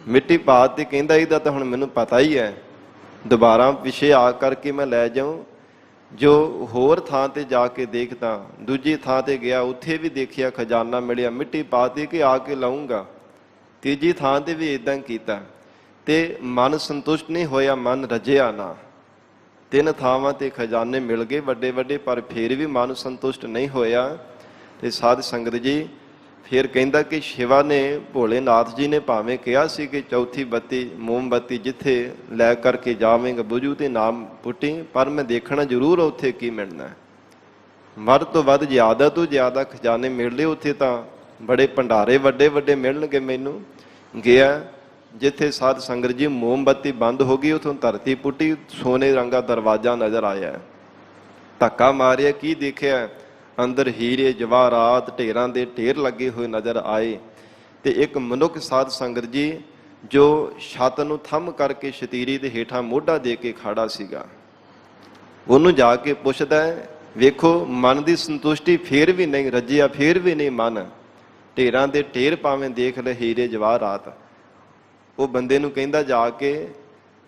ਮਿੱਟੀ ਪਾ ਤੇ ਕਹਿੰਦਾ ਇਹਦਾ ਤਾਂ ਹੁਣ ਮੈਨੂੰ ਪਤਾ ਹੀ ਹੈ, ਦੁਬਾਰਾ ਪਿਛੇ ਆ ਕਰਕੇ ਮੈਂ ਲੈ ਜਾਊਂ। ਜੋ ਹੋਰ ਥਾਂ ਤੇ ਜਾ ਕੇ ਦੇਖਦਾ, ਦੂਜੀ ਥਾਂ ਤੇ ਗਿਆ, ਉੱਥੇ ਵੀ ਦੇਖਿਆ ਖਜ਼ਾਨਾ ਮਿਲਿਆ, ਮਿੱਟੀ ਪਾਤੀ ਕਿ ਆ ਕੇ ਲਾਊਂਗਾ। ਤੀਜੀ ਥਾਂ ਤੇ ਵੀ ਇਦਾਂ ਕੀਤਾ ਤੇ ਮਨ ਸੰਤੁਸ਼ਟ ਨਹੀਂ ਹੋਇਆ, ਮਨ ਰਜਿਆ ਨਾ। 3 ਥਾਵਾਂ ਤੇ ਖਜ਼ਾਨੇ ਮਿਲ ਗਏ ਵੱਡੇ ਵੱਡੇ, ਪਰ ਫਿਰ ਵੀ ਮਨ ਸੰਤੁਸ਼ਟ ਨਹੀਂ ਹੋਇਆ। ਤੇ ਸਾਧ ਸੰਗਤ ਜੀ ਫਿਰ ਕਹਿੰਦਾ ਕਿ ਸ਼ਿਵਾ ਨੇ, ਭੋਲੇਨਾਥ ਜੀ ਨੇ ਭਾਵੇਂ ਕਿਹਾ ਸੀ ਕਿ ਚੌਥੀ ਬੱਤੀ ਮੋਮਬੱਤੀ ਜਿੱਥੇ ਲੈ ਕਰਕੇ ਜਾਵੇਂਗਾ ਬੁਝੂ ਤੇ ਨਾਮ ਪੁੱਟੀ, ਪਰ ਮੈਂ ਦੇਖਣਾ ਜ਼ਰੂਰ ਉੱਥੇ ਕੀ ਮਿਲਣਾ। ਵੱਧ ਤੋਂ ਵੱਧ ਜ਼ਿਆਦਾ ਤੋਂ ਜ਼ਿਆਦਾ ਖਜ਼ਾਨੇ ਮਿਲਦੇ ਉੱਥੇ, ਤਾਂ ਬੜੇ ਭੰਡਾਰੇ ਵੱਡੇ ਵੱਡੇ ਮਿਲਣਗੇ ਮੈਨੂੰ। ਗਿਆ ਜਿੱਥੇ ਸਾਧ ਸੰਗਤ ਜੀ ਮੋਮਬੱਤੀ ਬੰਦ ਹੋ ਗਈ, ਉੱਥੋਂ ਧਰਤੀ ਪੁੱਟੀ, ਸੋਨੇ ਰੰਗਾ ਦਰਵਾਜ਼ਾ ਨਜ਼ਰ ਆਇਆ। ਧੱਕਾ ਮਾਰਿਆ, ਕੀ ਦੇਖਿਆ? ਅੰਦਰ ਹੀਰੇ ਜਵਾਹਰਾਤ ਢੇਰਾਂ ਦੇ ਢੇਰ ਲੱਗੇ ਹੋਏ ਨਜ਼ਰ ਆਏ। ਤੇ ਇੱਕ ਮਨੁੱਖ ਸਾਧ ਸੰਗਤ ਜੀ ਜੋ ਛੱਤ ਨੂੰ ਥੰਮ ਕਰਕੇ ਸ਼ਤੀਰੀ ਦੇ ਹੇਠਾਂ ਮੋਢਾ ਦੇ ਕੇ ਖੜਾ ਸੀਗਾ, ਉਹਨੂੰ ਜਾ ਕੇ ਪੁੱਛਦਾ, ਵੇਖੋ ਮਨ ਦੀ ਸੰਤੁਸ਼ਟੀ ਫੇਰ ਵੀ ਨਹੀਂ ਰੱਜਿਆ, ਫੇਰ ਵੀ ਨਹੀਂ ਮਨ, ਢੇਰਾਂ ਦੇ ਢੇਰ ਭਾਵੇਂ ਦੇਖ ਲੈ ਹੀਰੇ ਜਵਾਹਰਾਤ। ਉਹ ਬੰਦੇ ਨੂੰ ਕਹਿੰਦਾ ਜਾ ਕੇ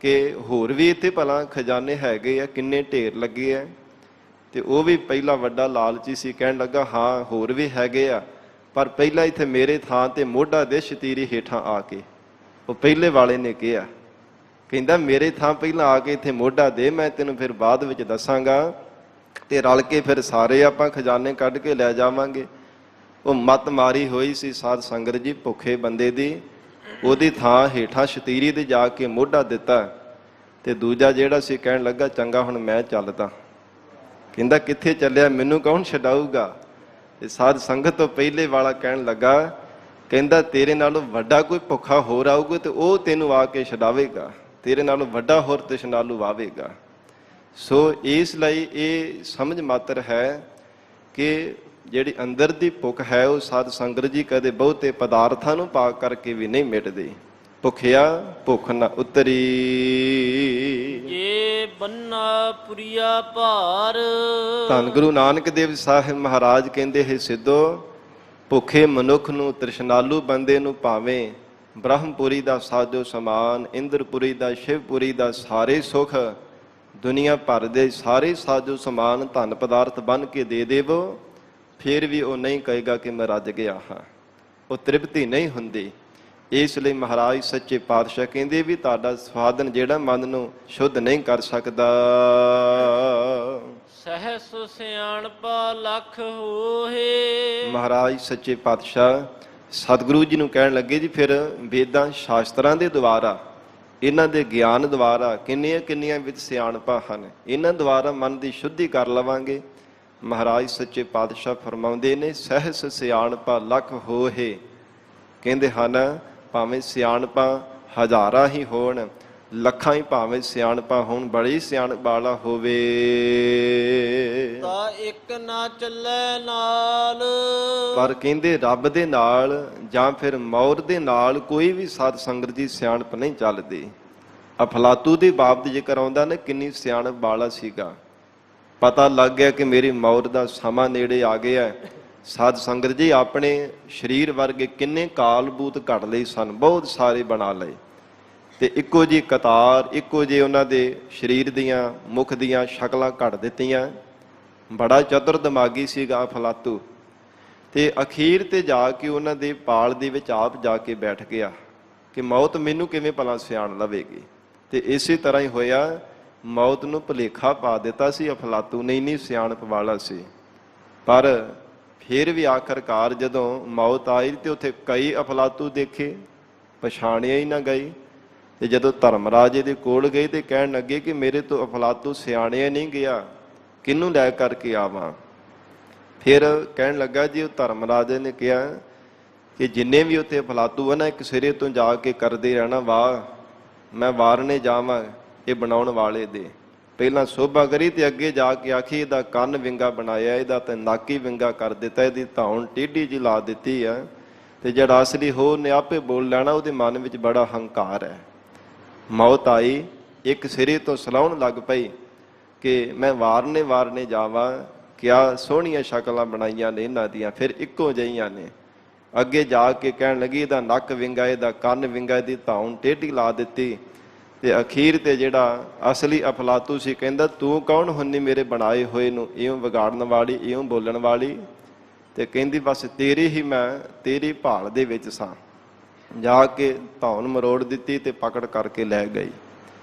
ਕਿ ਹੋਰ ਵੀ ਇੱਥੇ ਭਲਾ ਖਜ਼ਾਨੇ ਹੈਗੇ ਆ, ਕਿੰਨੇ ਢੇਰ ਲੱਗੇ ਆ? ਤੇ ਉਹ ਵੀ ਪਹਿਲਾਂ ਵੱਡਾ ਲਾਲਚੀ ਸੀ, ਕਹਿਣ ਲੱਗਾ ਹਾਂ ਹੋਰ ਵੀ ਹੈਗੇ ਆ, ਪਰ ਪਹਿਲਾਂ ਇੱਥੇ ਮੇਰੇ ਥਾਂ ਤੇ ਮੋਢਾ ਦੇ ਸ਼ਤੀਰੀ ਹੇਠਾਂ ਆ ਕੇ। ਉਹ ਪਹਿਲੇ ਵਾਲੇ ਨੇ ਕਿਹਾ, ਕਹਿੰਦਾ ਮੇਰੇ ਥਾਂ ਪਹਿਲਾਂ ਆ ਕੇ ਇੱਥੇ ਮੋਢਾ ਦੇ, ਮੈਂ ਤੈਨੂੰ ਫਿਰ ਬਾਅਦ ਵਿੱਚ ਦੱਸਾਂਗਾ ਤੇ ਰਲ ਕੇ ਫਿਰ ਸਾਰੇ ਆਪਾਂ ਖਜ਼ਾਨੇ ਕੱਢ ਕੇ ਲੈ ਜਾਵਾਂਗੇ। ਉਹ ਮੱਤ ਮਾਰੀ ਹੋਈ ਸੀ ਸਾਧ ਸੰਗਤ ਜੀ ਭੁੱਖੇ ਬੰਦੇ ਦੀ। ਉਹਦੀ ਥਾਂ ਹੇਠਾਂ ਸ਼ਤੀਰੀ ਦੇ ਜਾ ਕੇ ਮੋਢਾ ਦਿੱਤਾ ਤੇ ਦੂਜਾ ਜਿਹੜਾ ਸੀ ਕਹਿਣ ਲੱਗਾ ਚੰਗਾ ਹੁਣ ਮੈਂ ਚੱਲਦਾ। ਕਹਿੰਦਾ ਕਿੱਥੇ ਚੱਲਿਆ, ਮੈਨੂੰ ਕੌਣ ਛਡਾਊਗਾ? ਤੇ ਸਾਧ ਸੰਗਤ ਤੋਂ ਪਹਿਲੇ ਵਾਲਾ ਕਹਿਣ ਲੱਗਾ, ਕਹਿੰਦਾ ਤੇਰੇ ਨਾਲੋਂ ਵੱਡਾ ਕੋਈ ਭੁੱਖਾ ਹੋਰ ਆਊਗਾ ਤੇ ਉਹ ਤੈਨੂੰ ਆ ਕੇ ਛਡਾਵੇਗਾ, ਤੇਰੇ ਨਾਲੋਂ ਵੱਡਾ ਹੋਰ ਤ੍ਰਿਸ਼ਨਾਲੂ ਆਵੇਗਾ। ਸੋ ਇਸ ਲਈ ਇਹ ਸਮਝ ਮਾਤਰ ਹੈ ਕਿ ਜਿਹੜੀ ਅੰਦਰ ਦੀ ਭੁੱਖ ਹੈ ਉਹ ਸਾਧ ਸੰਗਤ ਜੀ ਕਦੇ ਬਹੁਤੇ ਪਦਾਰਥਾਂ ਨੂੰ ਪਾ ਕਰਕੇ ਵੀ ਨਹੀਂ ਮਿਟਦੀ। ਭੁੱਖਿਆ ਭੁੱਖ ਨਾ ਉਤਰੀ, ਜੇ ਬੰਨਾ ਪੁਰੀਆ ਭਾਰ। ਧੰਨ ਗੁਰੂ ਨਾਨਕ ਦੇਵ ਸਾਹਿਬ ਮਹਾਰਾਜ ਕਹਿੰਦੇ ਹੈ ਸਿੱਧੋ, ਭੁੱਖੇ ਮਨੁੱਖ ਨੂੰ, ਤ੍ਰਿਸ਼ਨਾਲੂ ਬੰਦੇ ਨੂੰ ਭਾਵੇਂ ਬ੍ਰਹਮਪੁਰੀ ਦਾ ਸਾਜੋ ਸਮਾਨ, ਇੰਦਰਪੁਰੀ ਦਾ, ਸ਼ਿਵਪੁਰੀ ਦਾ ਸਾਰੇ ਸੁਖ, ਦੁਨੀਆ ਭਰ ਦੇ ਸਾਰੇ ਸਾਜੋ ਸਮਾਨ ਧਨ ਪਦਾਰਥ ਬਣ ਕੇ ਦੇ ਦੇਵੋ, ਫਿਰ ਵੀ ਉਹ ਨਹੀਂ ਕਹੇਗਾ ਕਿ ਮੈਂ ਰੱਜ ਗਿਆ ਹਾਂ, ਉਹ ਤ੍ਰਿਪਤੀ ਨਹੀਂ ਹੁੰਦੀ। ਇਸ ਲਈ ਮਹਾਰਾਜ ਸੱਚੇ ਪਾਤਸ਼ਾਹ ਕਹਿੰਦੇ ਵੀ ਤੁਹਾਡਾ ਸਾਧਨ ਜਿਹੜਾ ਮਨ ਨੂੰ ਸ਼ੁੱਧ ਨਹੀਂ ਕਰ ਸਕਦਾ। ਸਹਿਸ ਸਿਆਣਪਾ ਲੱਖ ਹੋਏ। ਮਹਾਰਾਜ ਸੱਚੇ ਪਾਤਸ਼ਾਹ ਸਤਿਗੁਰੂ ਜੀ ਨੂੰ ਕਹਿਣ ਲੱਗੇ ਜੀ ਫਿਰ ਵੇਦਾਂ ਸ਼ਾਸਤਰਾਂ ਦੇ ਦੁਆਰਾ, ਇਹਨਾਂ ਦੇ ਗਿਆਨ ਦੁਆਰਾ ਕਿੰਨੀਆਂ ਕਿੰਨੀਆਂ ਵਿੱਚ ਸਿਆਣਪਾਂ ਹਨ, ਇਹਨਾਂ ਦੁਆਰਾ ਮਨ ਦੀ ਸ਼ੁੱਧੀ ਕਰ ਲਵਾਂਗੇ। ਮਹਾਰਾਜ ਸੱਚੇ ਪਾਤਸ਼ਾਹ ਫਰਮਾਉਂਦੇ ਨੇ ਸਹਿਸ ਸਿਆਣਪਾ ਲੱਖ ਹੋਏ। ਕਹਿੰਦੇ ਹਨ ਭਾਵੇਂ ਸਿਆਣਪਾਂ ਹਜ਼ਾਰਾਂ ਹੀ ਹੋਣ, ਲੱਖਾਂ ਹੀ ਭਾਵੇਂ ਸਿਆਣਪਾ ਹੋਣ, ਬੜੀ ਸਿਆਣਪ ਵਾਲਾ ਹੋਵੇ। ਤਾ ਇੱਕ ਨਾ ਚੱਲੇ ਨਾਲ। ਪਰ ਕਹਿੰਦੇ ਰੱਬ ਦੇ ਨਾਲ ਜਾਂ ਫਿਰ ਮੌਤ ਦੇ ਨਾਲ ਕੋਈ ਵੀ ਸਾਧ ਸੰਗਤ ਦੀ ਸਿਆਣਪ ਨਹੀਂ ਚੱਲਦੀ। ਅਫਲਾਤੂ ਦੇ ਬਾਬਤ ਜ਼ਿਕਰ ਆਉਂਦਾ ਨਾ, ਕਿੰਨੀ ਸਿਆਣਪ ਵਾਲਾ ਸੀਗਾ। ਪਤਾ ਲੱਗ ਗਿਆ ਕਿ ਮੇਰੀ ਮੌਤ ਦਾ ਸਮਾਂ ਨੇੜੇ ਆ ਗਿਆ। ਸਾਧ ਸੰਗਤ ਜੀ ਆਪਣੇ ਸਰੀਰ ਵਰਗੇ ਕਿੰਨੇ ਕਾਲਬੂਤ ਘੜ ਲਏ ਸਨ, ਬਹੁਤ ਸਾਰੇ ਬਣਾ ਲਏ, ਤੇ ਇੱਕੋ ਜਿਹੀ ਕਤਾਰ, ਇੱਕੋ ਜਿਹੇ ਉਹਨਾਂ ਦੇ ਸਰੀਰ ਦੀਆਂ ਮੁਖ ਦੀਆਂ ਸ਼ਕਲਾਂ ਘੜ ਦਿੱਤੀਆਂ। ਬੜਾ ਚਤੁਰ ਦਿਮਾਗੀ ਸੀਗਾ ਅਫਲਾਤੂ। ਤੇ ਅਖੀਰ ਤੇ ਜਾ ਕੇ ਉਹਨਾਂ ਦੇ ਪਾਲ ਦੇ ਵਿੱਚ ਆਪ ਜਾ ਕੇ ਬੈਠ ਗਿਆ ਕਿ ਮੌਤ ਮੈਨੂੰ ਕਿਵੇਂ ਭਲਾ ਸਿਆਣ ਲਵੇਗੀ। ਤੇ ਇਸੇ ਤਰ੍ਹਾਂ ਹੀ ਹੋਇਆ, ਮੌਤ ਨੂੰ ਭੁਲੇਖਾ ਪਾ ਦਿੱਤਾ ਸੀ ਅਫਲਾਤੂ ਨੇ, ਇੰਨੀ ਸਿਆਣਪ ਵਾਲਾ ਸੀ। ਪਰ ਫਿਰ ਵੀ ਆਖਰਕਾਰ ਜਦੋਂ ਮੌਤ ਆਈ ਤੇ ਉੱਥੇ ਕਈ ਅਫਲਾਤੂ ਦੇਖੇ, ਪਛਾਣਿਆ ਹੀ ਨਾ ਗਏ। ਤੇ ਜਦੋਂ ਧਰਮਰਾਜੇ ਦੇ ਕੋਲ ਗਏ ਤੇ ਕਹਿਣ ਲੱਗੇ ਕਿ ਮੇਰੇ ਤੋਂ ਅਫਲਾਤੂ ਸਿਆਣਿਆ ਨਹੀਂ ਗਿਆ, ਕਿਹਨੂੰ ਲੈ ਕਰਕੇ ਆਵਾਂ। ਫਿਰ ਕਹਿਣ ਲੱਗਾ ਜੀ, ਉਹ ਧਰਮਰਾਜੇ ਨੇ ਕਿਹਾ ਕਿ ਜਿੰਨੇ ਵੀ ਉੱਥੇ ਅਫਲਾਤੂ ਆ ਨਾ, ਇੱਕ ਸਿਰੇ ਤੋਂ ਜਾ ਕੇ ਕਰਦੇ ਰਹਿਣਾ, ਵਾਹ ਮੈਂ ਵਾਰਨੇ ਜਾਵਾਂ ਇਹ ਬਣਾਉਣ ਵਾਲੇ ਦੇ। ਪਹਿਲਾਂ ਸੋਭਾ ਕਰੀ ਤੇ ਅੱਗੇ ਜਾ ਕੇ ਆਖੀ ਇਹਦਾ ਕੰਨ ਵਿੰਗਾ ਬਣਾਇਆ, ਇਹਦਾ ਤੇ ਨੱਕ ਹੀ ਵਿੰਗਾ ਕਰ ਦਿੱਤਾ, ਇਹਦੀ ਧੌਣ ਟੇਢੀ ਜਿਹੀ ਲਾ ਦਿੱਤੀ ਆ। ਤੇ ਜਿਹੜਾ ਅਸਲੀ ਹੋਰ ਨੇ ਆਪੇ ਬੋਲ ਲੈਣਾ, ਉਹਦੇ ਮਨ ਵਿੱਚ ਬੜਾ ਹੰਕਾਰ ਹੈ। ਮੌਤ ਆਈ, ਇੱਕ ਸਿਰੇ ਤੋਂ ਸਲਾਉਣ ਲੱਗ ਪਈ ਕਿ ਮੈਂ ਵਾਰਨੇ ਜਾਵਾਂ, ਕਿਆ ਸੋਹਣੀਆਂ ਸ਼ਕਲਾਂ ਬਣਾਈਆਂ ਨੇ ਇਹਨਾਂ ਦੀਆਂ, ਫਿਰ ਇੱਕੋ ਜਿਹੀਆਂ ਨੇ। ਅੱਗੇ ਜਾ ਕੇ ਕਹਿਣ ਲੱਗੀ ਇਹਦਾ ਨੱਕ ਵਿੰਗਾ, ਇਹਦਾ ਕੰਨ ਵਿੰਗਾ, ਇਹਦੀ ਧੌਣ ਟੇਢੀ ਲਾ ਦਿੱਤੀ। ਤੇ ਅਖੀਰ ਤੇ ਜਿਹੜਾ ਅਸਲੀ ਅਫਲਾਤੂ ਸੀ ਕਹਿੰਦਾ, ਤੂੰ ਕੌਣ ਹੁੰਨੀ ਮੇਰੇ ਬਣਾਏ ਹੋਏ ਨੂੰ ਇਉਂ ਵਿਗਾੜਨ ਵਾਲੀ, ਇਉਂ ਬੋਲਣ ਵਾਲੀ। ਤੇ ਕਹਿੰਦੀ ਬਸ ਤੇਰੀ ਹੀ ਮੈਂ ਤੇਰੀ ਭਾਲ ਦੇ ਵਿੱਚ ਸਾਂ। ਜਾ ਕੇ ਧੌਣ ਮਰੋੜ ਦਿੱਤੀ ਤੇ ਪਕੜ ਕਰਕੇ ਲੈ ਗਈ।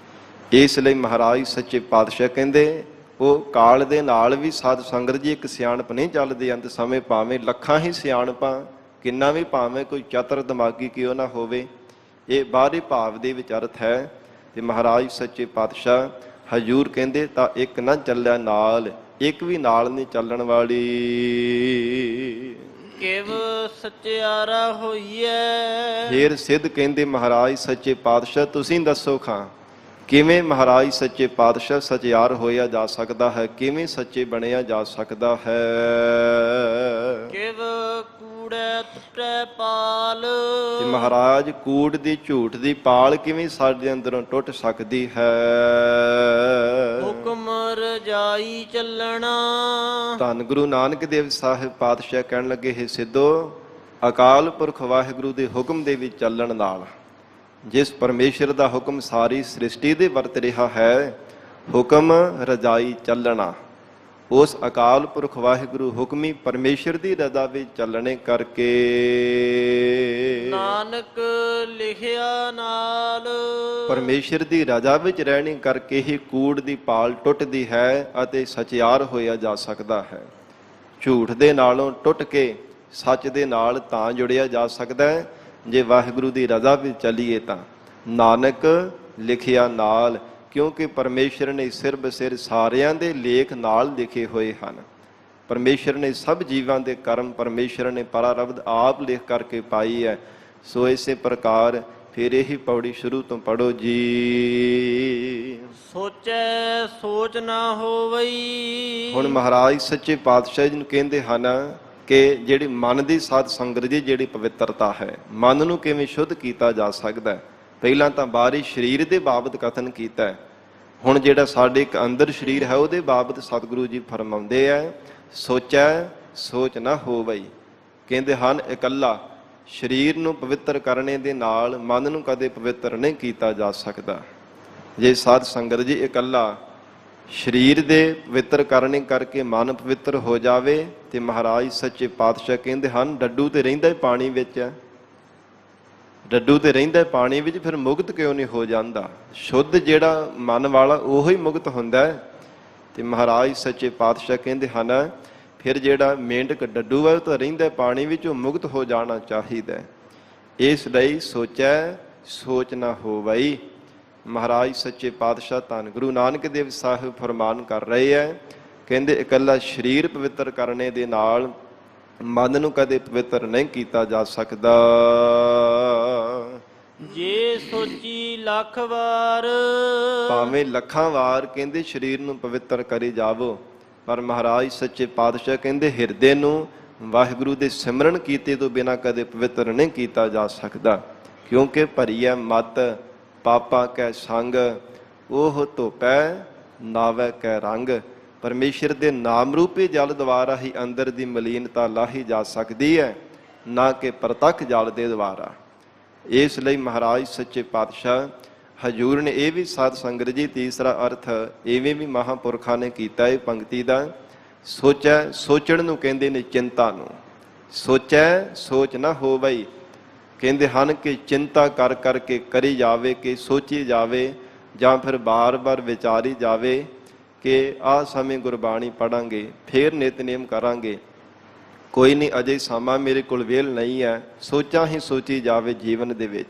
ਇਸ ਲਈ ਮਹਾਰਾਜ ਸੱਚੇ ਪਾਤਸ਼ਾਹ ਕਹਿੰਦੇ, ਉਹ ਕਾਲ ਦੇ ਨਾਲ ਵੀ ਸਾਧ ਸੰਗਤ ਜੀ ਇੱਕ ਸਿਆਣਪ ਨਹੀਂ ਚੱਲਦੀ। ਅੰਤ ਸਮੇਂ ਭਾਵੇਂ ਲੱਖਾਂ ਹੀ ਸਿਆਣਪਾਂ, ਕਿੰਨਾ ਵੀ ਭਾਵੇਂ ਕੋਈ ਚਤਰ ਦਿਮਾਗੀ ਕਿਉਂ ਨਾ ਹੋਵੇ, ਇਹ ਬਾਹਰੀ ਭਾਵ ਦੇ ਵਿੱਚ ਅਰਥ ਹੈ। ਤੇ ਮਹਾਰਾਜ ਸੱਚੇ ਪਾਤਸ਼ਾਹ ਹਜ਼ੂਰ ਕਹਿੰਦੇ, ਤਾਂ ਇੱਕ ਨਾ ਚੱਲਿਆ ਨਾਲ, ਇੱਕ ਵੀ ਨਾਲ ਨਹੀਂ ਚੱਲਣ ਵਾਲੀ। ਕਿਵ ਸਚਿਆਰਾ ਹੋਈਐ। ਫੇਰ ਸਿੱਧ ਕਹਿੰਦੇ ਮਹਾਰਾਜ ਸੱਚੇ ਪਾਤਸ਼ਾਹ ਤੁਸੀਂ ਦੱਸੋ ਖਾਂ, ਕਿਵੇਂ ਮਹਾਰਾਜ ਸੱਚੇ ਪਾਤਸ਼ਾਹ ਸਚਿਆਰ ਹੋਇਆ ਜਾ ਸਕਦਾ ਹੈ, ਕਿਵੇਂ ਸੱਚੇ ਬਣਿਆ ਜਾ ਸਕਦਾ ਹੈ। ਕਿਵ ਕੂੜੈ ਟੁੱਟੈ ਪਾਲ। ਤੇ ਮਹਾਰਾਜ ਕੂੜ ਦੀ ਝੂਠ ਦੀ ਪਾਲ ਕਿਵੇਂ ਸਾਡੇ ਅੰਦਰੋਂ ਟੁੱਟ ਸਕਦੀ ਹੈ। ਹੁਕਮ ਰਜਾਈ ਚੱਲਣਾ। ਧੰਨ ਗੁਰੂ ਨਾਨਕ ਦੇਵ ਸਾਹਿਬ ਪਾਤਸ਼ਾਹ ਕਹਿਣ ਲੱਗੇ, ਹੈ ਸਿੱਧੋ ਅਕਾਲ ਪੁਰਖ ਵਾਹਿਗੁਰੂ ਦੇ ਹੁਕਮ ਦੇ ਵਿੱਚ ਚੱਲਣ ਨਾਲ, ਜਿਸ ਪਰਮੇਸ਼ਰ ਦਾ ਹੁਕਮ ਸਾਰੀ ਸ੍ਰਿਸ਼ਟੀ ਦੇ ਵਰਤ ਰਿਹਾ ਹੈ, ਹੁਕਮ ਰਜਾਈ ਚੱਲਣਾ, ਉਸ ਅਕਾਲ ਪੁਰਖ ਵਾਹਿਗੁਰੂ ਹੁਕਮੀ ਪਰਮੇਸ਼ਰ ਦੀ ਰਜ਼ਾ ਵਿੱਚ ਚੱਲਣੇ ਕਰਕੇ ਨਾਨਕ ਲਿਖਿਆ ਨਾਲ। ਪਰਮੇਸ਼ਰ ਦੀ ਰਜ਼ਾ ਵਿੱਚ ਰਹਿਣੇ ਕਰਕੇ ਹੀ ਕੂੜ ਦੀ ਪਾਲ ਟੁੱਟਦੀ ਹੈ ਅਤੇ ਸਚਿਆਰ ਹੋਇਆ ਜਾ ਸਕਦਾ ਹੈ। ਝੂਠ ਦੇ ਨਾਲੋਂ ਟੁੱਟ ਕੇ ਸੱਚ ਦੇ ਨਾਲ ਤਾਂ ਜੁੜਿਆ ਜਾ ਸਕਦਾ ਹੈ ਜੇ ਵਾਹਿਗੁਰੂ ਦੀ ਰਜ਼ਾ ਵਿੱਚ ਚੱਲੀਏ ਤਾਂ। ਨਾਨਕ ਲਿਖਿਆ ਨਾਲ, ਕਿਉਂਕਿ ਪਰਮੇਸ਼ਰ ਨੇ ਸਿਰ ਬਸਿਰ ਸਾਰਿਆਂ ਦੇ ਲੇਖ ਨਾਲ ਲਿਖੇ ਹੋਏ ਹਨ। ਪਰਮੇਸ਼ਰ ਨੇ ਸਭ ਜੀਵਾਂ ਦੇ ਕਰਮ ਪਰਮੇਸ਼ਰ ਨੇ ਪਰਾਰਬਧ ਆਪ ਲਿਖ ਕਰਕੇ ਪਾਈ ਹੈ। ਸੋ ਇਸੇ ਪ੍ਰਕਾਰ ਫਿਰ ਇਹੀ ਪੌੜੀ ਸ਼ੁਰੂ ਤੋਂ ਪੜੋ ਜੀ। ਸੋਚੈ ਸੋਚ ਨਾ ਹੋਵਈ। ਹੁਣ ਮਹਾਰਾਜ ਸੱਚੇ ਪਾਤਸ਼ਾਹ ਜੀ ਨੂੰ ਕਹਿੰਦੇ ਹਨ ਕਿ ਜਿਹੜੀ ਮਨ ਦੀ ਸਾਧ ਸੰਗਤ ਦੀ ਜਿਹੜੀ ਪਵਿੱਤਰਤਾ ਹੈ, ਮਨ ਨੂੰ ਕਿਵੇਂ ਸ਼ੁੱਧ ਕੀਤਾ ਜਾ ਸਕਦਾ ਹੈ। ਪਹਿਲਾਂ ਤਾਂ ਬਾਹਰੀ ਸਰੀਰ ਦੇ ਬਾਬਤ ਕਥਨ ਕੀਤਾ ਹੈ, ਹੁਣ ਜਿਹੜਾ ਸਾਡੇ ਇੱਕ ਅੰਦਰ ਸਰੀਰ ਹੈ ਉਹਦੇ ਬਾਬਤ ਸਤਿਗੁਰੂ ਜੀ ਫਰਮਾਉਂਦੇ ਹੈ, ਸੋਚੈ ਸੋਚ ਨਾ ਹੋਵਈ। ਕਹਿੰਦੇ ਹਨ ਇਕੱਲਾ ਸਰੀਰ ਨੂੰ ਪਵਿੱਤਰ ਕਰਨੇ ਦੇ ਨਾਲ ਮਨ ਨੂੰ ਕਦੇ ਪਵਿੱਤਰ ਨਹੀਂ ਕੀਤਾ ਜਾ ਸਕਦਾ। ਜੇ ਸਾਧ ਸੰਗਤ ਜੀ ਇਕੱਲਾ ਸਰੀਰ ਦੇ ਪਵਿੱਤਰ ਕਰਨੇ ਕਰਕੇ ਮਨ ਪਵਿੱਤਰ ਹੋ ਜਾਵੇ ਤੇ ਮਹਾਰਾਜ ਸੱਚੇ ਪਾਤਸ਼ਾਹ ਕਹਿੰਦੇ ਹਨ, ਡੱਡੂ ਤੇ ਰਹਿੰਦਾ ਹੀ ਪਾਣੀ ਵਿੱਚ ਹੈ, ਡੱਡੂ ਤੇ ਰਹਿੰਦਾ ਪਾਣੀ ਵਿੱਚ, ਫਿਰ ਮੁਕਤ ਕਿਉਂ ਨਹੀਂ ਹੋ ਜਾਂਦਾ। ਸ਼ੁੱਧ ਜਿਹੜਾ ਮਨ ਵਾਲਾ ਉਹੋ ਹੀ ਮੁਕਤ ਹੁੰਦਾ ਹੈ। ਤੇ ਮਹਾਰਾਜ ਸੱਚੇ ਪਾਤਸ਼ਾਹ ਕਹਿੰਦੇ ਹਨ, ਫਿਰ ਜਿਹੜਾ ਮੇਂਢਕ ਡੱਡੂ ਹੈ ਉਹ ਤਾਂ ਰਹਿੰਦਾ ਪਾਣੀ ਵਿੱਚ, ਉਹ ਮੁਕਤ ਹੋ ਜਾਣਾ ਚਾਹੀਦਾ। ਇਸ ਲਈ ਸੋਚੈ ਸੋਚ ਨਾ ਹੋਵਈ। ਮਹਾਰਾਜ ਸੱਚੇ ਪਾਤਸ਼ਾਹ ਧੰਨ ਗੁਰੂ ਨਾਨਕ ਦੇਵ ਸਾਹਿਬ ਫਰਮਾਨ ਕਰ ਰਹੇ ਹੈ, ਕਹਿੰਦੇ ਇਕੱਲਾ ਸਰੀਰ ਪਵਿੱਤਰ ਕਰਨੇ ਦੇ ਨਾਲ ਮਨ ਨੂੰ ਕਦੇ ਪਵਿੱਤਰ ਨਹੀਂ ਕੀਤਾ ਜਾ ਸਕਦਾ। ਜੇ ਸੋਚੀ ਲੱਖ ਵਾਰ ਭਾਵੇਂ ਲੱਖਾਂ ਵਾਰ ਕਹਿੰਦੇ ਸਰੀਰ ਨੂੰ ਪਵਿੱਤਰ ਕਰੀ ਜਾਵੋ, ਪਰ ਮਹਾਰਾਜ ਸੱਚੇ ਪਾਤਸ਼ਾਹ ਕਹਿੰਦੇ ਹਿਰਦੇ ਨੂੰ ਵਾਹਿਗੁਰੂ ਦੇ ਸਿਮਰਨ ਕੀਤੇ ਤੋਂ ਬਿਨਾਂ ਕਦੇ ਪਵਿੱਤਰ ਨਹੀਂ ਕੀਤਾ ਜਾ ਸਕਦਾ। ਕਿਉਂਕਿ ਭਰੀਐ ਮਤ ਪਾਪਾ ਕੈ ਸੰਗ, ਉਹ ਧੋਪੈ ਨਾਵੈ ਕੈ ਰੰਗ। ਪਰਮੇਸ਼ਰ ਦੇ ਨਾਮ ਰੂਪੀ ਜਲ ਦੁਆਰਾ ਹੀ ਅੰਦਰ ਦੀ ਮਲੀਨਤਾ ਲਾਹੀ ਜਾ ਸਕਦੀ ਹੈ, ਨਾ ਕਿ ਪ੍ਰਤੱਖ ਜਲ ਦੇ ਦੁਆਰਾ। ਇਸ ਲਈ ਮਹਾਰਾਜ ਸੱਚੇ ਪਾਤਸ਼ਾਹ ਹਜੂਰ ਨੇ ਇਹ ਵੀ ਸਾਧ ਸੰਗਤ ਜੀ ਤੀਸਰਾ ਅਰਥ ਇਵੇਂ ਵੀ ਮਹਾਂਪੁਰਖਾਂ ਨੇ ਕੀਤਾ ਇਹ ਪੰਕਤੀ ਦਾ। ਸੋਚੈ, ਸੋਚਣ ਨੂੰ ਕਹਿੰਦੇ ਨੇ ਚਿੰਤਾ ਨੂੰ। ਸੋਚੈ ਸੋਚ ਨਾ ਹੋਵਈ, ਕਹਿੰਦੇ ਹਨ ਕਿ ਚਿੰਤਾ ਕਰ ਕਰਕੇ ਕਰੀ ਜਾਵੇ, ਕਿ ਸੋਚੀ ਜਾਵੇ ਜਾਂ ਫਿਰ ਬਾਰ-ਬਾਰ ਵਿਚਾਰੀ ਜਾਵੇ ਕਿ ਆਹ ਸਮੇਂ ਗੁਰਬਾਣੀ ਪੜਾਂਗੇ, ਫੇਰ ਨਿਤਨੇਮ ਕਰਾਂਗੇ, ਕੋਈ ਨਹੀਂ ਅਜੇ ਸਮਾਂ ਮੇਰੇ ਕੋਲ ਵੇਲ ਨਹੀਂ ਹੈ। ਸੋਚਾਂ ਹੀ ਸੋਚੀ ਜਾਵੇ ਜੀਵਨ ਦੇ ਵਿੱਚ